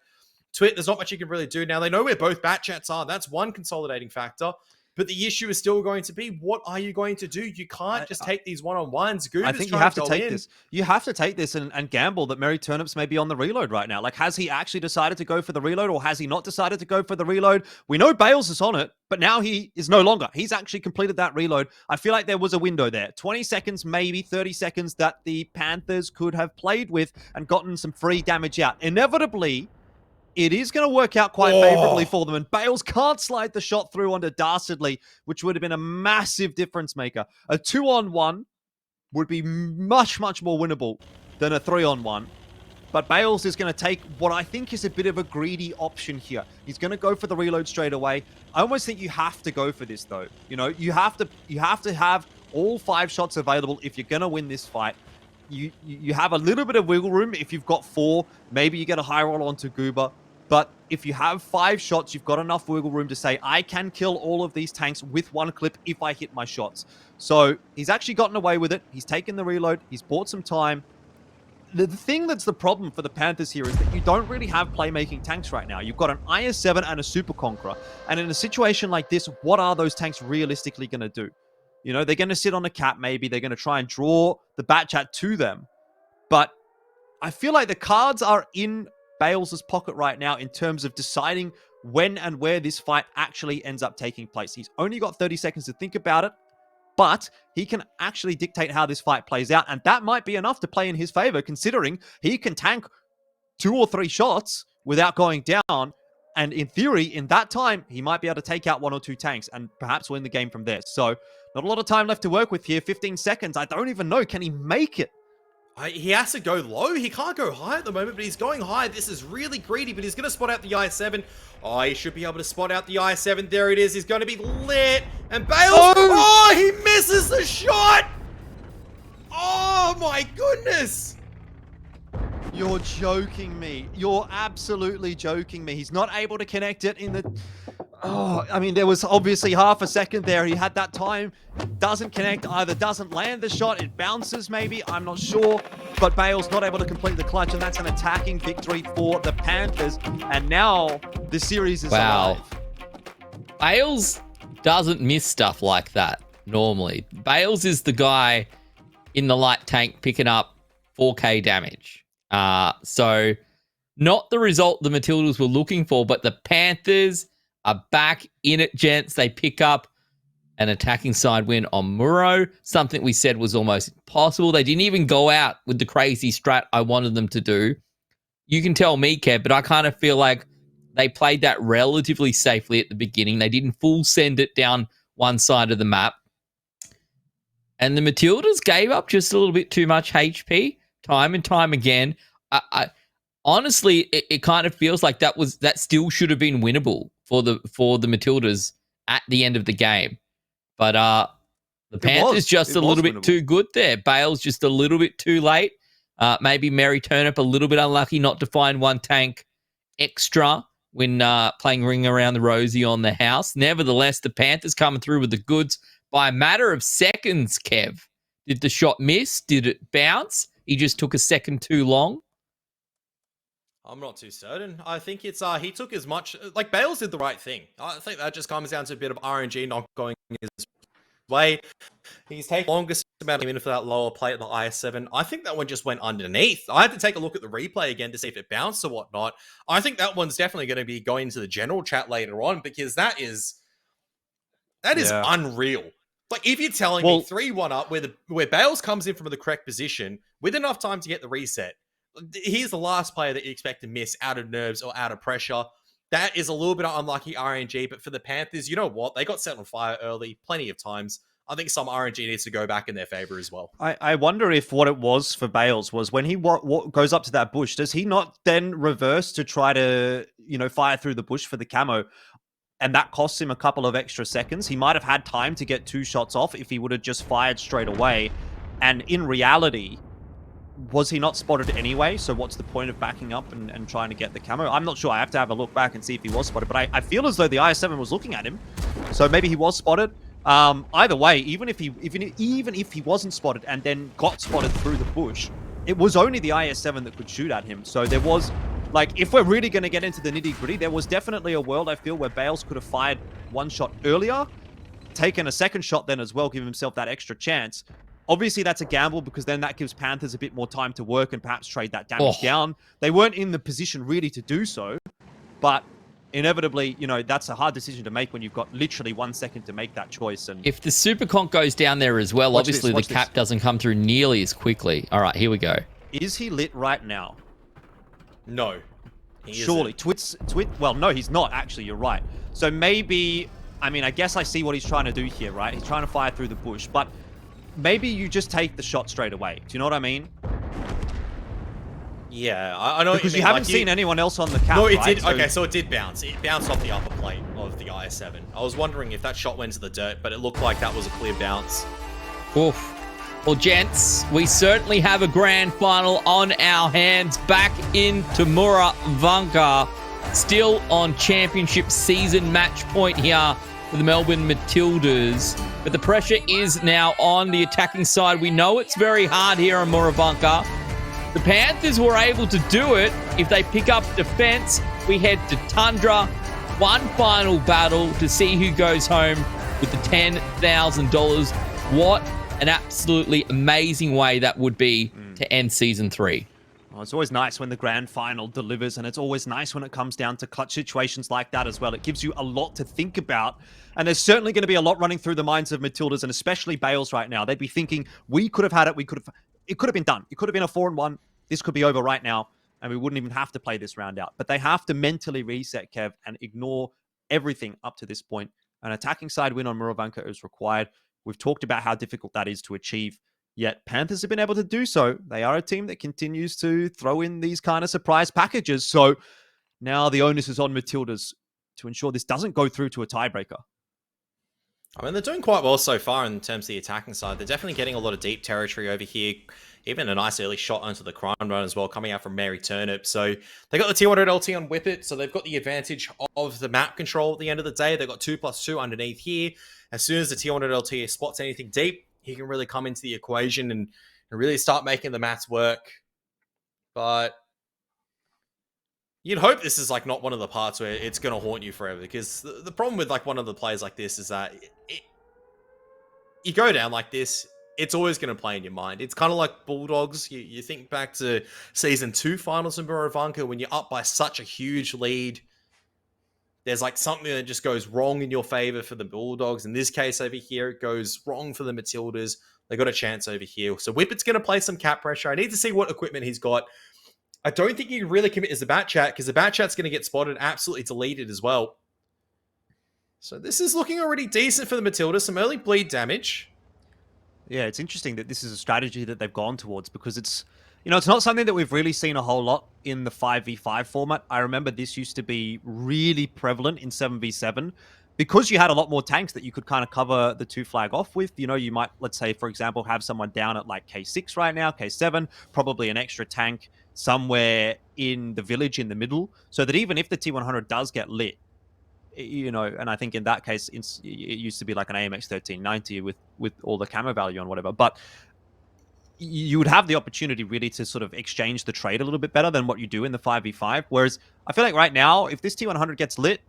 Speaker 5: Twit, there's not much you can really do. Now they know where both bat chats are. That's one consolidating factor. But the issue is still going to be, what are you going to do? You can't just take these one-on-ones.
Speaker 2: I think you have to take this. You have to take this and gamble that Mary Turnips may be on the reload right now. Like, has he actually decided to go for the reload, or has he not decided to go for the reload? We know Bales is on it, but now he is no longer. He's actually completed that reload. I feel like there was a window there. 20 seconds, maybe 30 seconds that the Panthers could have played with and gotten some free damage out. Inevitably, it is going to work out quite favorably for them. And Bales can't slide the shot through onto Dastardly, which would have been a massive difference maker. A 2-on-1 would be much, much more winnable than a 3-on-1. But Bales is going to take what I think is a bit of a greedy option here. He's going to go for the reload straight away. I almost think you have to go for this, though. You know, you have to have all 5 shots available if you're going to win this fight. You have a little bit of wiggle room. If you've got 4, maybe you get a high roll onto Goober. But if you have 5 shots, you've got enough wiggle room to say, I can kill all of these tanks with 1 clip if I hit my shots. So he's actually gotten away with it. He's taken the reload. He's bought some time. The thing that's the problem for the Panthers here is that you don't really have playmaking tanks right now. You've got an IS-7 and a Super Conqueror. And in a situation like this, what are those tanks realistically going to do? You know, they're going to sit on a cap maybe. They're going to try and draw the bat chat to them. But I feel like the cards are in Bales' pocket right now in terms of deciding when and where this fight actually ends up taking place. He's only got 30 seconds to think about it, but he can actually dictate how this fight plays out, and that might be enough to play in his favor, considering he can tank 2 or 3 shots without going down, and in theory, in that time, he might be able to take out 1 or 2 tanks and perhaps win the game from there. So, not a lot of time left to work with here. 15 seconds. I don't even know. Can he make it?
Speaker 5: He has to go low. He can't go high at the moment, but he's going high. This is really greedy, but he's going to spot out the IS-7. Oh, he should be able to spot out the IS-7. There it is. He's going to be lit. And Bales, oh, he misses the shot. Oh, my goodness.
Speaker 2: You're joking me. You're absolutely joking me. He's not able to connect it in the... Oh, I mean, there was obviously half a second there. He had that time. Doesn't connect, either doesn't land the shot, it bounces maybe, I'm not sure. But Bale's not able to complete the clutch, and that's an attacking victory for the Panthers. And now the series is alive.
Speaker 4: Bales doesn't miss stuff like that normally. Bales is the guy in the light tank picking up 4K damage. So not the result the Matildas were looking for, but the Panthers are back in it, gents. They pick up an attacking side win on Muro, something we said was almost impossible. They didn't even go out with the crazy strat I wanted them to do. You can tell me, Kev, but I kind of feel like they played that relatively safely at the beginning. They didn't full send it down one side of the map. And the Matildas gave up just a little bit too much HP time and time again. I honestly, it kind of feels like that still should have been winnable for the Matildas at the end of the game. But the Panthers just a little bit too good there. Bale's just a little bit too late. Maybe Mary Turnip a little bit unlucky not to find 1 tank extra when playing Ring Around the Rosie on the house. Nevertheless, the Panthers coming through with the goods by a matter of seconds, Kev. Did the shot miss? Did it bounce? He just took a second too long?
Speaker 5: I'm not too certain. I think it's he took as much, like Bales did the right thing. I think that just comes down to a bit of RNG not going his way. He's taking the longest amount of minutes for that lower plate at the IS-7. I think that one just went underneath. I had to take a look at the replay again to see if it bounced or whatnot. I think that one's definitely going to be going to the general chat later on, because that is unreal. Like, if you're telling me 3-1 up where Bales comes in from the correct position with enough time to get the reset, here's the last player that you expect to miss out of nerves or out of pressure. That is a little bit of unlucky RNG, but for the Panthers, you know what? They got set on fire early, plenty of times. I think some RNG needs to go back in their favor as well.
Speaker 2: I wonder if what it was for Bales was when he goes up to that bush, does he not then reverse to try to, fire through the bush for the camo? And that costs him a couple of extra seconds. He might have had time to get 2 shots off if he would have just fired straight away. And in reality, was he not spotted anyway? So what's the point of backing up and trying to get the camo? I'm not sure. I have to have a look back and see if he was spotted. But I feel as though the IS-7 was looking at him. So maybe he was spotted. Either way, even if he wasn't spotted and then got spotted through the bush, it was only the IS-7 that could shoot at him. So there was... if we're really going to get into the nitty-gritty, there was definitely a world, I feel, where Bales could have fired 1 shot earlier, taken a 2nd shot then as well, give himself that extra chance. Obviously, that's a gamble because then that gives Panthers a bit more time to work and perhaps trade that damage down. They weren't in the position really to do so, but inevitably, that's a hard decision to make when you've got literally 1 second to make that choice. And
Speaker 4: if the super conk goes down there as well, obviously the cap doesn't come through nearly as quickly. All right, here we go.
Speaker 2: Is he lit right now?
Speaker 5: No.
Speaker 2: Surely. Well, no, he's not, actually. You're right. So maybe... I guess I see what he's trying to do here, right? He's trying to fire through the bush, but maybe you just take the shot straight away. Do you know what I mean?
Speaker 5: Yeah, I know.
Speaker 2: Because you haven't seen anyone else on the cap,
Speaker 5: No, it
Speaker 2: right?
Speaker 5: did. Okay, so it did bounce. It bounced off the upper plate of the IS-7. I was wondering if that shot went to the dirt, but it looked like that was a clear bounce.
Speaker 4: Oof. Well, gents, we certainly have a grand final on our hands back in Murra still on championship season match point here for the Melbourne Matildas. But the pressure is now on the attacking side. We know it's very hard here on Murra. The Panthers were able to do it. If they pick up defense, we head to Tundra. One final battle to see who goes home with the $10,000. What an absolutely amazing way that would be to end season 3.
Speaker 2: Well, it's always nice when the grand final delivers, and it's always nice when it comes down to clutch situations like that as well. It gives you a lot to think about, and there's certainly going to be a lot running through the minds of Matildas, and especially Bales right now. They'd be thinking, we could have had it, it could have been done. It could have been a 4-1. This could be over right now, and we wouldn't even have to play this round out. But they have to mentally reset, Kev, and ignore everything up to this point. An attacking side win on Murra is required. We've talked about how difficult that is to achieve, yet Panthers have been able to do so. They are a team that continues to throw in these kind of surprise packages. So now the onus is on Matildas to ensure this doesn't go through to a tiebreaker.
Speaker 5: I mean, they're doing quite well so far in terms of the attacking side. They're definitely getting a lot of deep territory over here. Even a nice early shot onto the crime run as well, coming out from Mary Turnip. So they got the T100 LT on Whippet, so they've got the advantage of the map control at the end of the day. They've got 2+2 underneath here. As soon as the T100 LT spots anything deep, he can really come into the equation and really start making the maths work. But you'd hope this is not one of the parts where it's going to haunt you forever, because the problem with one of the plays like this is that you go down like this, it's always going to play in your mind. It's kind of like Bulldogs. You think back to Season 2 finals in Murra when you're up by such a huge lead. There's something that just goes wrong in your favor for the Bulldogs. In this case over here, it goes wrong for the Matildas. They got a chance over here. So Whippet's going to play some cap pressure. I need to see what equipment he's got. I don't think you can really commit as the Bat Chat, because the Bat Chat's going to get spotted, absolutely deleted as well. So this is looking already decent for the Matildas. Some early bleed damage.
Speaker 2: Yeah, it's interesting that this is a strategy that they've gone towards, because it's not something that we've really seen a whole lot in the 5v5 format. I remember this used to be really prevalent in 7v7 because you had a lot more tanks that you could kind of cover the 2 flag off with. You might, let's say, for example, have someone down at K6 right now, K7, probably an extra tank somewhere in the village in the middle, so that even if the T100 does get lit, and I think in that case, it used to be like an AMX 1390 with all the camo value and whatever, but you would have the opportunity really to sort of exchange the trade a little bit better than what you do in the 5v5. Whereas I feel like right now, if this T100 gets lit,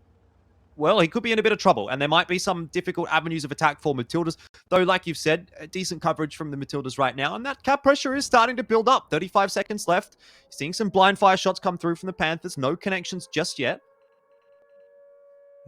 Speaker 2: well, he could be in a bit of trouble, and there might be some difficult avenues of attack for Matildas. Though, like you've said, decent coverage from the Matildas right now, and that cap pressure is starting to build up. 35 seconds left. Seeing some blind fire shots come through from the Panthers. No connections just yet.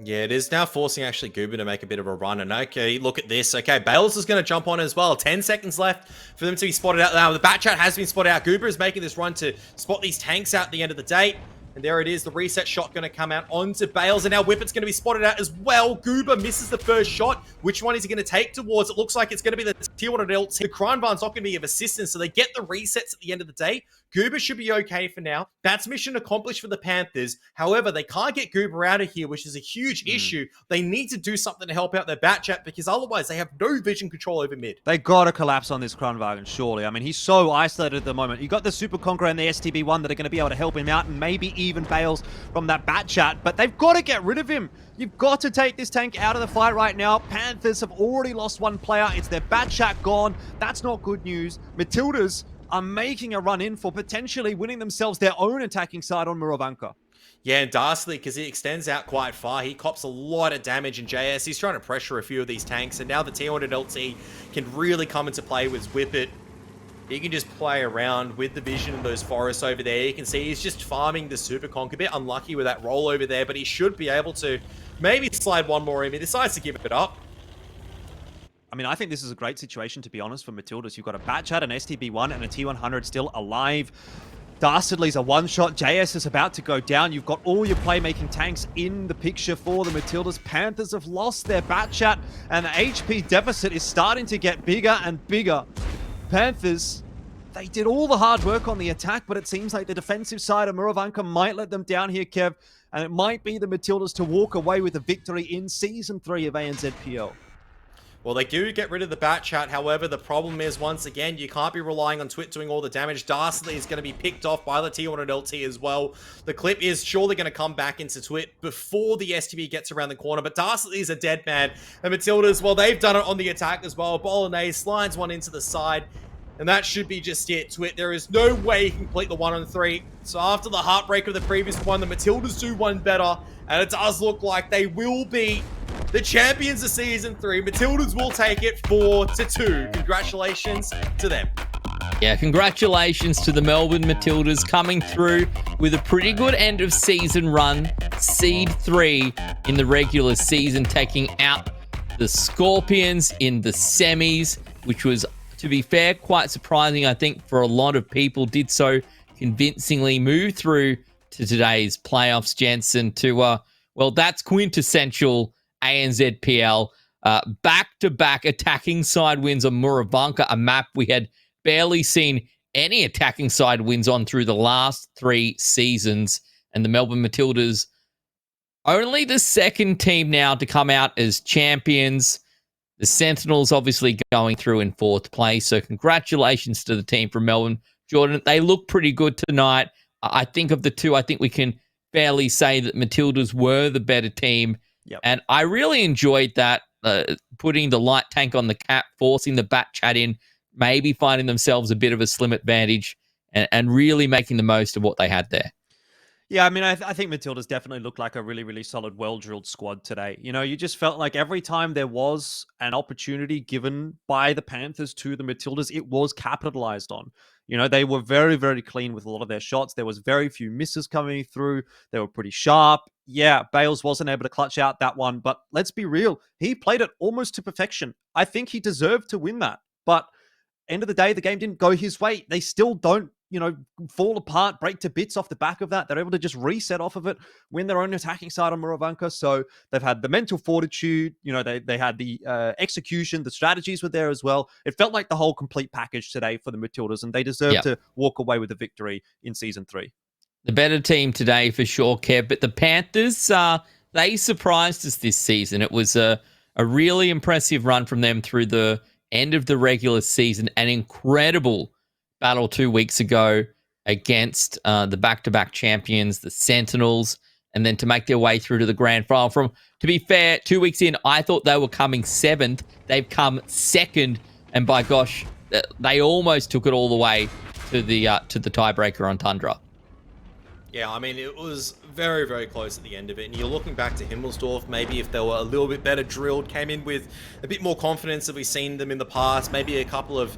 Speaker 5: Yeah, it is now forcing actually Goober to make a bit of a run. And okay, look at this. Okay, Bales is going to jump on as well. 10 seconds left for them to be spotted out now. The Bat Chat has been spotted out. Goober is making this run to spot these tanks out at the end of the day.
Speaker 3: And there it is, the reset shot going to come out onto Bales, and now Whippet's going to be spotted out as well. Goober misses the first shot. Which one is he going to take towards? It looks like it's going to be the tier 1 adults. The Kreinvarn's not going to be of assistance, so they get the resets at the end of the day. Goober should be okay for now. That's mission accomplished for the Panthers. However, they can't get Goober out of here, which is a huge issue. They need to do something to help out their bat chat, because otherwise they have no vision control over mid.
Speaker 2: They got to collapse on this Kronwagen, surely. I mean, he's so isolated at the moment. You got the Super Conqueror and the STB1 that are going to be able to help him out, and maybe even Bales from that bat chat, but they've got to get rid of him. You've got to take this tank out of the fight right now. Panthers have already lost one player. It's their bat chat gone. That's not good news. Matildas are making a run in for potentially winning themselves their own attacking side on Muravanka.
Speaker 3: Yeah, and Darsley, because he extends out quite far, he cops a lot of damage in JS. He's trying to pressure a few of these tanks, and now the T100 LT can really come into play with Whippet. He can just play around with the vision of those forests over there. You can see he's just farming the Super Conk. A bit unlucky with that roll over there, but he should be able to maybe slide one more in. He decides to give it up.
Speaker 2: I mean, I think this is a great situation, to be honest, for Matildas. You've got a bat chat, an STB1, and a T100 still alive. Dastardly's a one-shot. JS is about to go down. You've got all your playmaking tanks in the picture for the Matildas. Panthers have lost their bat chat, and the HP deficit is starting to get bigger and bigger. Panthers, they did all the hard work on the attack, but it seems like the defensive side of Muravanka might let them down here, Kev, and it might be the Matildas to walk away with a victory in Season 3 of ANZPL.
Speaker 3: Well, they do get rid of the bat chat. However, the problem is, once again, you can't be relying on Twit doing all the damage. Darsley is going to be picked off by the T100 LT as well. The clip is surely going to come back into Twit before the STB gets around the corner, but Darsley is a dead man. And Matildas, well, they've done it on the attack as well. Bolognese slides one into the side, and that should be just it. Twit, there is no way he can complete the 1-on-3. So after the heartbreak of the previous one, the Matildas do one better, and it does look like they will be the champions of Season 3. Matildas will take it 4-2. Congratulations to them.
Speaker 4: Yeah, congratulations to the Melbourne Matildas coming through with a pretty good end of season run. Seed 3 in the regular season, taking out the Scorpions in the semis, which was, to be fair, quite surprising, I think, for a lot of people. Did so convincingly, move through to today's playoffs, Jensen, to, well, that's quintessential ANZPL. Back-to-back attacking side wins on Muravanka, a map we had barely seen any attacking side wins on through the last 3 seasons. And the Melbourne Matildas, only the second team now to come out as champions. The Sentinels obviously going through in 4th place. So congratulations to the team from Melbourne. Jordan, they look pretty good tonight. I think of the two, I think we can fairly say that Matildas were the better team.
Speaker 2: Yep.
Speaker 4: And I really enjoyed that, putting the light tank on the cap, forcing the bat chat in, maybe finding themselves a bit of a slim advantage, and really making the most of what they had there.
Speaker 2: Yeah, I mean, I think Matildas definitely looked like a really, really solid, well-drilled squad today. You know, you just felt like every time there was an opportunity given by the Panthers to the Matildas, it was capitalized on. You know, they were very, very clean with a lot of their shots. There was very few misses coming through. They were pretty sharp. Yeah, Bales wasn't able to clutch out that one, but let's be real. He played it almost to perfection. I think he deserved to win that. But end of the day, the game didn't go his way. They still don't, you know, fall apart, break to bits off the back of that. They're able to just reset off of it, win their own attacking side on Muravanka. So they've had the mental fortitude, you know, they had the execution, the strategies were there as well. It felt like the whole complete package today for the Matildas, and they deserve to walk away with a victory in Season 3.
Speaker 4: The better team today for sure, Kev. But the Panthers, they surprised us this season. It was a really impressive run from them through the end of the regular season. An incredible battle 2 weeks ago against the back-to-back champions, the Sentinels, and then to make their way through to the grand final. To be fair, 2 weeks in, I thought they were coming 7th. They've come 2nd, and by gosh, they almost took it all the way to the tiebreaker on Tundra.
Speaker 3: Yeah, I mean, it was very, very close at the end of it. And you're looking back to Himmelsdorf, maybe if they were a little bit better drilled, came in with a bit more confidence that we've seen them in the past, maybe a couple of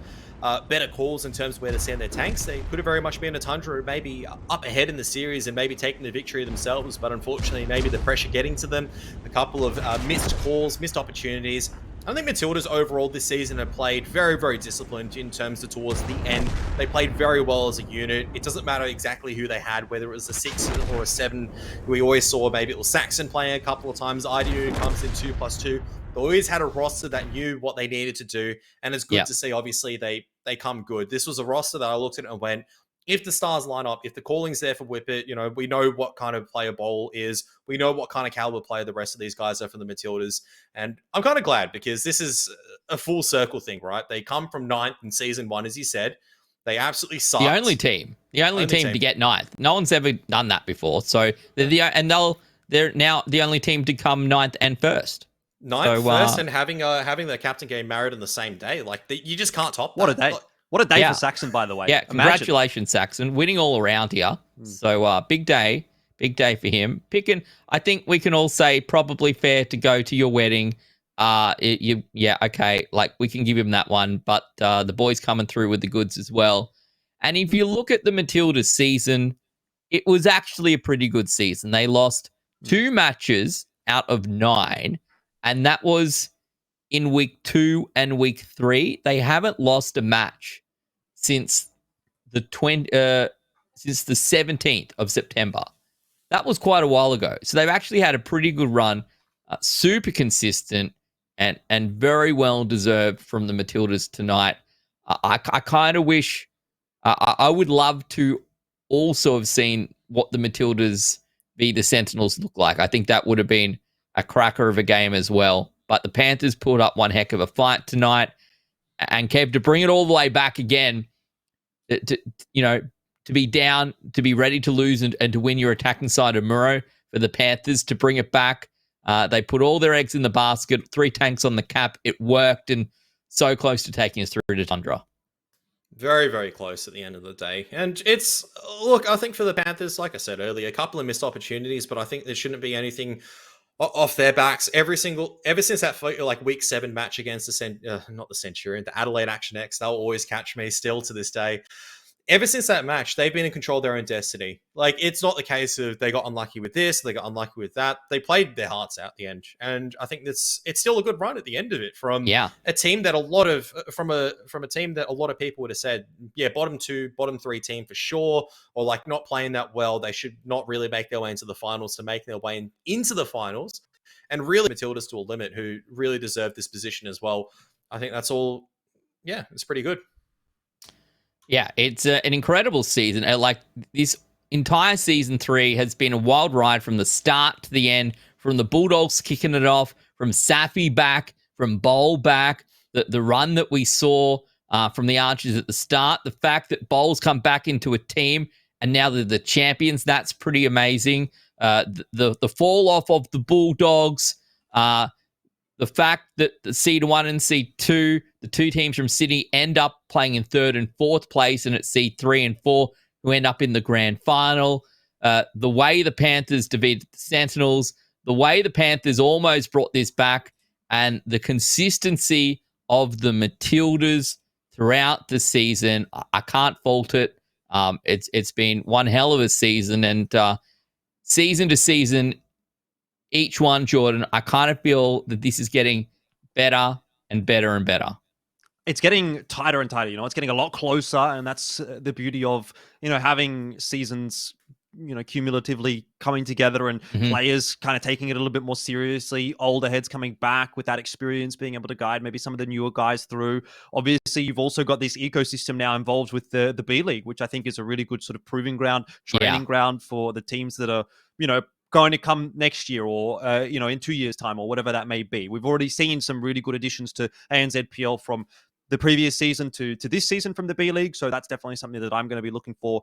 Speaker 3: better calls in terms of where to send their tanks. They could have very much been a Tundra, maybe up ahead in the series and maybe taking the victory themselves. But unfortunately, maybe the pressure getting to them, a couple of missed calls, missed opportunities. I think Matildas overall this season have played very, very disciplined in terms of towards the end. They played very well as a unit. It doesn't matter exactly who they had, whether it was a 6 or a 7. We always saw maybe it was Saxon playing a couple of times. IDU comes in 2+2. They always had a roster that knew what they needed to do. And it's good to see, obviously, they come good. This was a roster that I looked at and went, if the stars line up, if the calling's there for Whippet, we know what kind of player Bowl is. We know what kind of caliber player the rest of these guys are for the Matildas. And I'm kind of glad because this is a full circle thing, right? They come from 9th in season 1, as you said. They absolutely sucked.
Speaker 4: The only team to get 9th. No one's ever done that before. So they're now the only team to come 9th and 1st.
Speaker 3: 9th, 1st, and having their captain getting married on the same day. You just can't top that.
Speaker 2: What a day. What a day for Saxon, by the way.
Speaker 4: Yeah, congratulations, Saxon. Winning all around here. So big day for him. I think we can all say probably fair to go to your wedding. Okay, we can give him that one, but the boys coming through with the goods as well. And if you look at the Matildas season, it was actually a pretty good season. They lost 2 matches out of 9, and that was in week 2 and week 3. They haven't lost a match since the 17th of September. That was quite a while ago. So they've actually had a pretty good run, super consistent and very well deserved from the Matildas tonight. I kind of wish I would love to also have seen what the Matildas v the Sentinels look like. I think that would have been a cracker of a game as well. But the Panthers pulled up one heck of a fight tonight. And Kev, to bring it all the way back again, to be down, to be ready to lose and to win your attacking side of Murrow for the Panthers, to bring it back. They put all their eggs in the basket, 3 tanks on the cap. It worked, and so close to taking us through to Tundra.
Speaker 3: Very, very close at the end of the day. And I think for the Panthers, like I said earlier, a couple of missed opportunities, but I think there shouldn't be anything off their backs. Ever since that week 7 match against the Centurion, the Adelaide Action X, they'll always catch me still to this day. Ever since that match, they've been in control of their own destiny. It's not the case of they got unlucky with this, they got unlucky with that. They played their hearts out at the end, and I think it's still a good run at the end of it from a team that a lot of people would have said, bottom 2, bottom 3 team for sure, or not playing that well. They should not really make their way into the finals to make their way into the finals, and really Matildas to a limit, who really deserve this position as well. I think that's all. Yeah, it's pretty good.
Speaker 4: Yeah, it's an incredible season. This entire season 3 has been a wild ride from the start to the end, from the Bulldogs kicking it off, from Safi back, from Bowl back, the run that we saw from the Archers at the start, the fact that Bowl's come back into a team and now they're the champions, that's pretty amazing. The fall off of the Bulldogs, the fact that the Seed 1 and Seed 2, the 2 teams from Sydney, end up playing in 3rd and 4th place, and it's Seed 3 and 4 who end up in the grand final. The way the Panthers defeated the Sentinels, the way the Panthers almost brought this back, and the consistency of the Matildas throughout the season, I can't fault it. It's been one hell of a season, and season to season, each one, Jordan, I kind of feel that this is getting better and better and better.
Speaker 2: It's getting tighter and tighter, it's getting a lot closer, and that's the beauty of, having seasons, cumulatively coming together and players kind of taking it a little bit more seriously, older heads coming back with that experience, being able to guide maybe some of the newer guys through. Obviously, you've also got this ecosystem now involved with the B League, which I think is a really good sort of proving ground, training ground for the teams that are, going to come next year or, in 2 years' time or whatever that may be. We've already seen some really good additions to ANZPL from the previous season to this season from the B League. So that's definitely something that I'm going to be looking for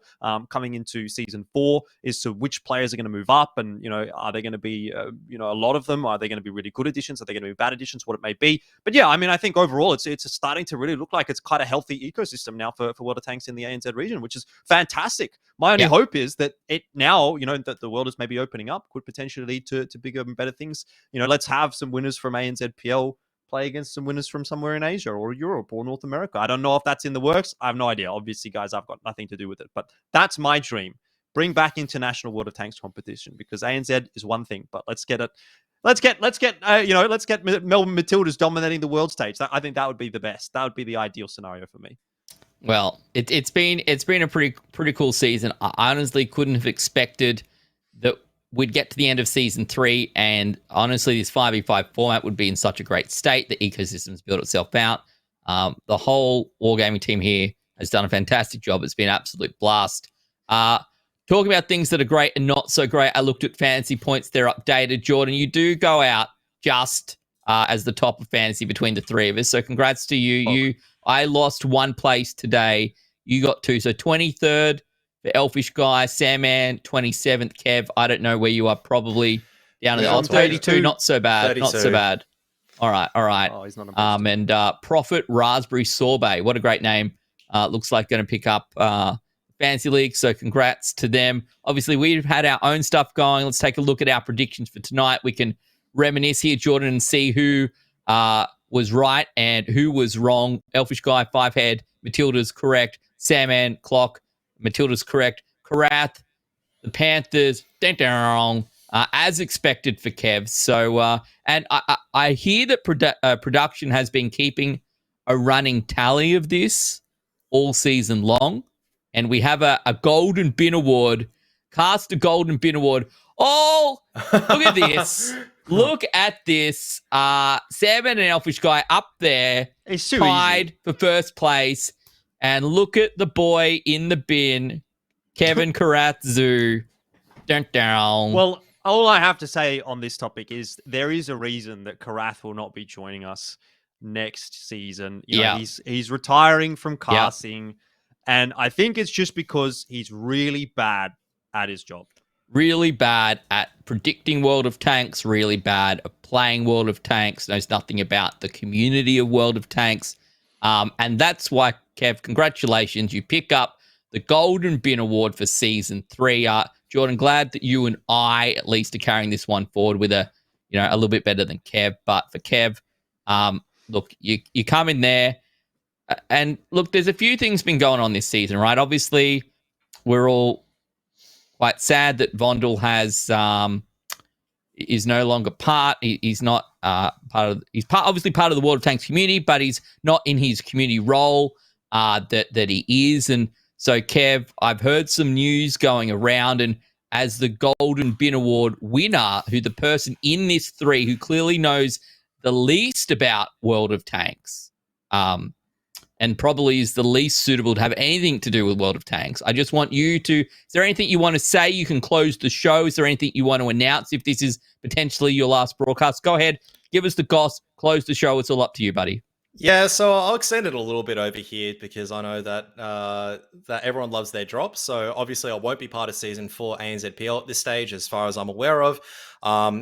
Speaker 2: coming into season 4, is to which players are going to move up, and, are they going to be, a lot of them? Are they going to be really good additions? Are they going to be bad additions? What it may be. But yeah, I think overall it's starting to really look like it's quite a healthy ecosystem now for World of Tanks in the ANZ region, which is fantastic. My only hope is that it now, that the world is maybe opening up, could potentially lead to bigger and better things. Let's have some winners from ANZPL play against some winners from somewhere in Asia or Europe or North America. I don't know if that's in the works. I have no idea. Obviously, guys, I've got nothing to do with it. But that's my dream. Bring back international World of Tanks competition, because ANZ is one thing, but let's get let's get Melbourne Matildas dominating the world stage. I think that would be the best. That would be the ideal scenario for me.
Speaker 4: Well, it's been a pretty cool season. I honestly couldn't have expected that we'd get to the end of season 3, and honestly, this 5v5 format would be in such a great state. The ecosystem's built itself out. The whole Wargaming team here has done a fantastic job. It's been an absolute blast. Talking about things that are great and not so great, I looked at fantasy points. They're updated. Jordan, you do go out just as the top of fantasy between the three of us. So congrats to you. I lost 1 place today. You got 2. So 23rd for Elfish Guy, Sandman, 27th, Kev. I don't know where you are, probably down at the 32. Not so bad.
Speaker 5: 32.
Speaker 4: Not so bad. All right.
Speaker 2: Oh, he's not impressed.
Speaker 4: And Prophet Raspberry Sorbet. What a great name. Looks like going to pick up Fantasy League. So congrats to them. Obviously, we've had our own stuff going. Let's take a look at our predictions for tonight. We can reminisce here, Jordan, and see who was right and who was wrong. Elfish Guy, 5 head. Matilda's correct. Sandman, Clock. Matilda's correct. Karath, the Panthers, as expected for Kev. So, and I hear that production has been keeping a running tally of this all season long. And we have a Golden Bin Award. Cast a Golden Bin Award. Oh, look at this. Look at this. Salmon and Elfish Guy up there, tied for first place. And look at the boy in the bin, Kevin Karath Zoo. Dun, dun.
Speaker 2: Well, all I have to say on this topic is there is a reason that Karath will not be joining us next season. You know, he's retiring from casting, and I think it's just because he's really bad at his job.
Speaker 4: Really bad at predicting World of Tanks, really bad at playing World of Tanks, knows nothing about the community of World of Tanks. And that's why, Kev, congratulations. You pick up the Golden Bin Award for Season 3. Jordan, glad that you and I at least are carrying this one forward with a little bit better than Kev. But for Kev, look, you come in there, and look, there's a few things been going on this season, right? Obviously, we're all quite sad that Vondel is no longer part. He's not obviously part of the World of Tanks community, but he's not in his community role that he is. And so, Kev, I've heard some news going around, and as the Golden Bin Award winner, who the person in this 3 who clearly knows the least about World of Tanks, and probably is the least suitable to have anything to do with World of Tanks. I just want you to, is there anything you want to say? You can close the show. Is there anything you want to announce if this is potentially your last broadcast? Go ahead, give us the goss, close the show. It's all up to you, buddy.
Speaker 5: Yeah, so I'll extend it a little bit over here because I know that that everyone loves their drops. So obviously I won't be part of Season 4 ANZPL at this stage, as far as I'm aware of.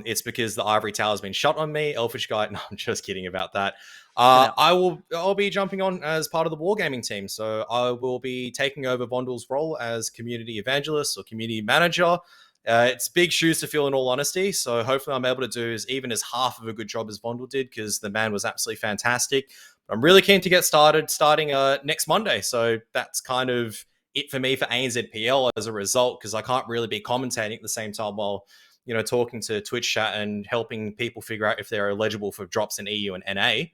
Speaker 5: It's because the Ivory Tower has been shot on me. Elfish Guy, no, I'm just kidding about that. I'll be jumping on as part of the Wargaming team. So I will be taking over Vondel's role as community evangelist or community manager. It's big shoes to fill, in all honesty. So hopefully I'm able to do even as half of a good job as Vondel did, because the man was absolutely fantastic. But I'm really keen to get starting next Monday. So that's kind of it for me for ANZPL as a result, because I can't really be commentating at the same time while, talking to Twitch chat and helping people figure out if they're eligible for drops in EU and NA.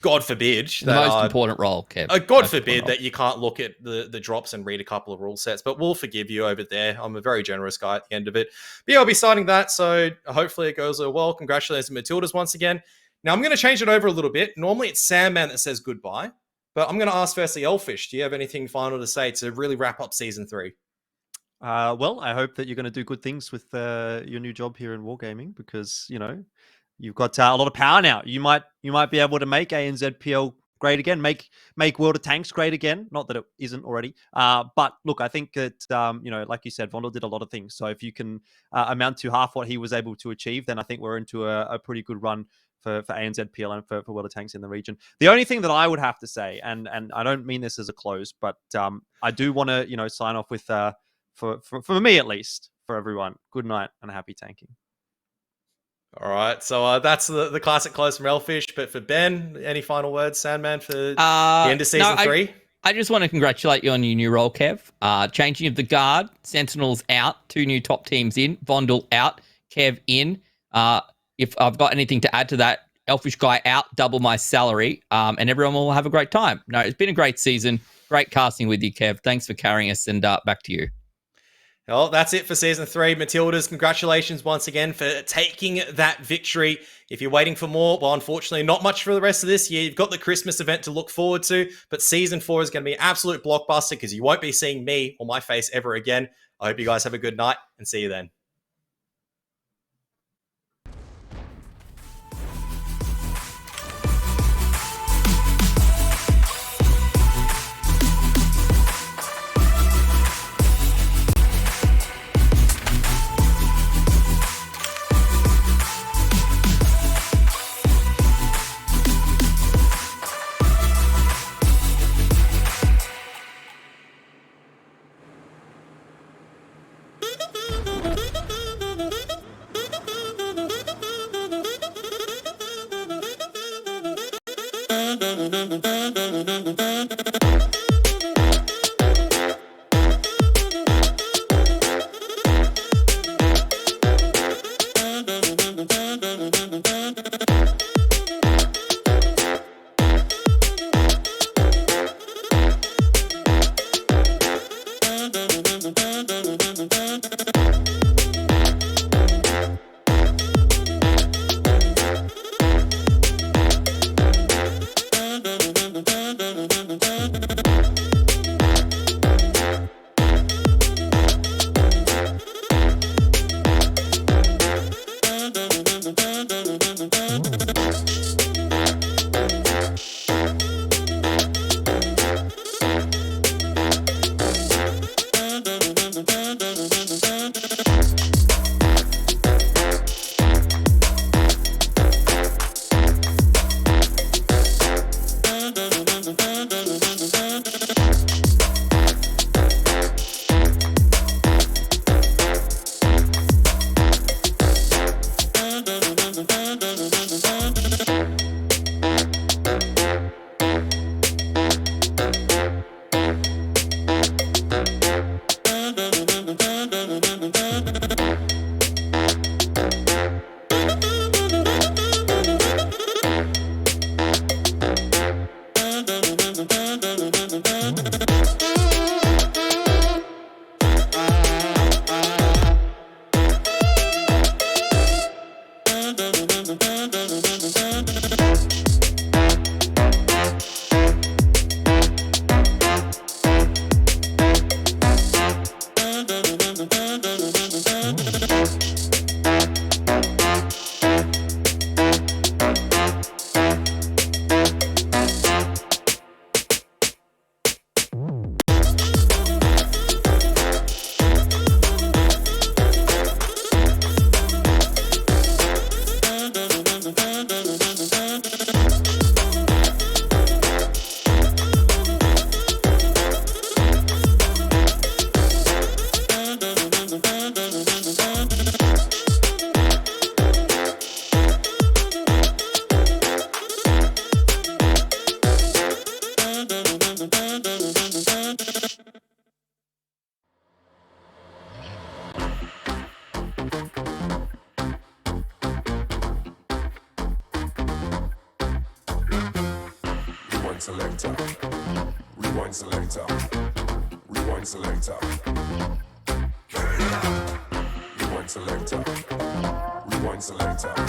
Speaker 5: God forbid.
Speaker 4: The most important role, Kev.
Speaker 5: God forbid that you can't look at the drops and read a couple of rule sets, but we'll forgive you over there. I'm a very generous guy at the end of it. But yeah, I'll be starting that, so hopefully it goes well. Congratulations to Matildas once again. Now, I'm going to change it over a little bit. Normally, it's Sandman that says goodbye, but I'm going to ask firstly, Elfish, do you have anything final to say to really wrap up Season 3?
Speaker 2: Well, I hope that you're going to do good things with your new job here in Wargaming, because, you've got a lot of power now. You might be able to make ANZPL great again, make World of Tanks great again. Not that it isn't already. But look, I think that, like you said, Vondel did a lot of things. So if you can amount to half what he was able to achieve, then I think we're into a pretty good run for ANZPL and for World of Tanks in the region. The only thing that I would have to say, and I don't mean this as a close, but I do want to, sign off with, for me at least, for everyone, good night and happy tanking.
Speaker 5: All right, so that's the classic close from Elfish. But for Ben, any final words, Sandman, for the end of Season 3?
Speaker 4: I just want to congratulate you on your new role, Kev. Changing of the guard, Sentinels out, 2 new top teams in, Vondel out, Kev in. if I've got anything to add to that, Elfish Guy out, double my salary, and everyone will have a great time. No, it's been a great season. Great casting with you, Kev. Thanks for carrying us, and back to you.
Speaker 5: Well, that's it for season 3. Matildas, congratulations once again for taking that victory. If you're waiting for more, well, unfortunately, not much for the rest of this year. You've got the Christmas event to look forward to, but season 4 is going to be an absolute blockbuster because you won't be seeing me or my face ever again. I hope you guys have a good night and see you then.
Speaker 1: selector. Rewind selector. Rewind selector. Rewind selector. Rewind selector.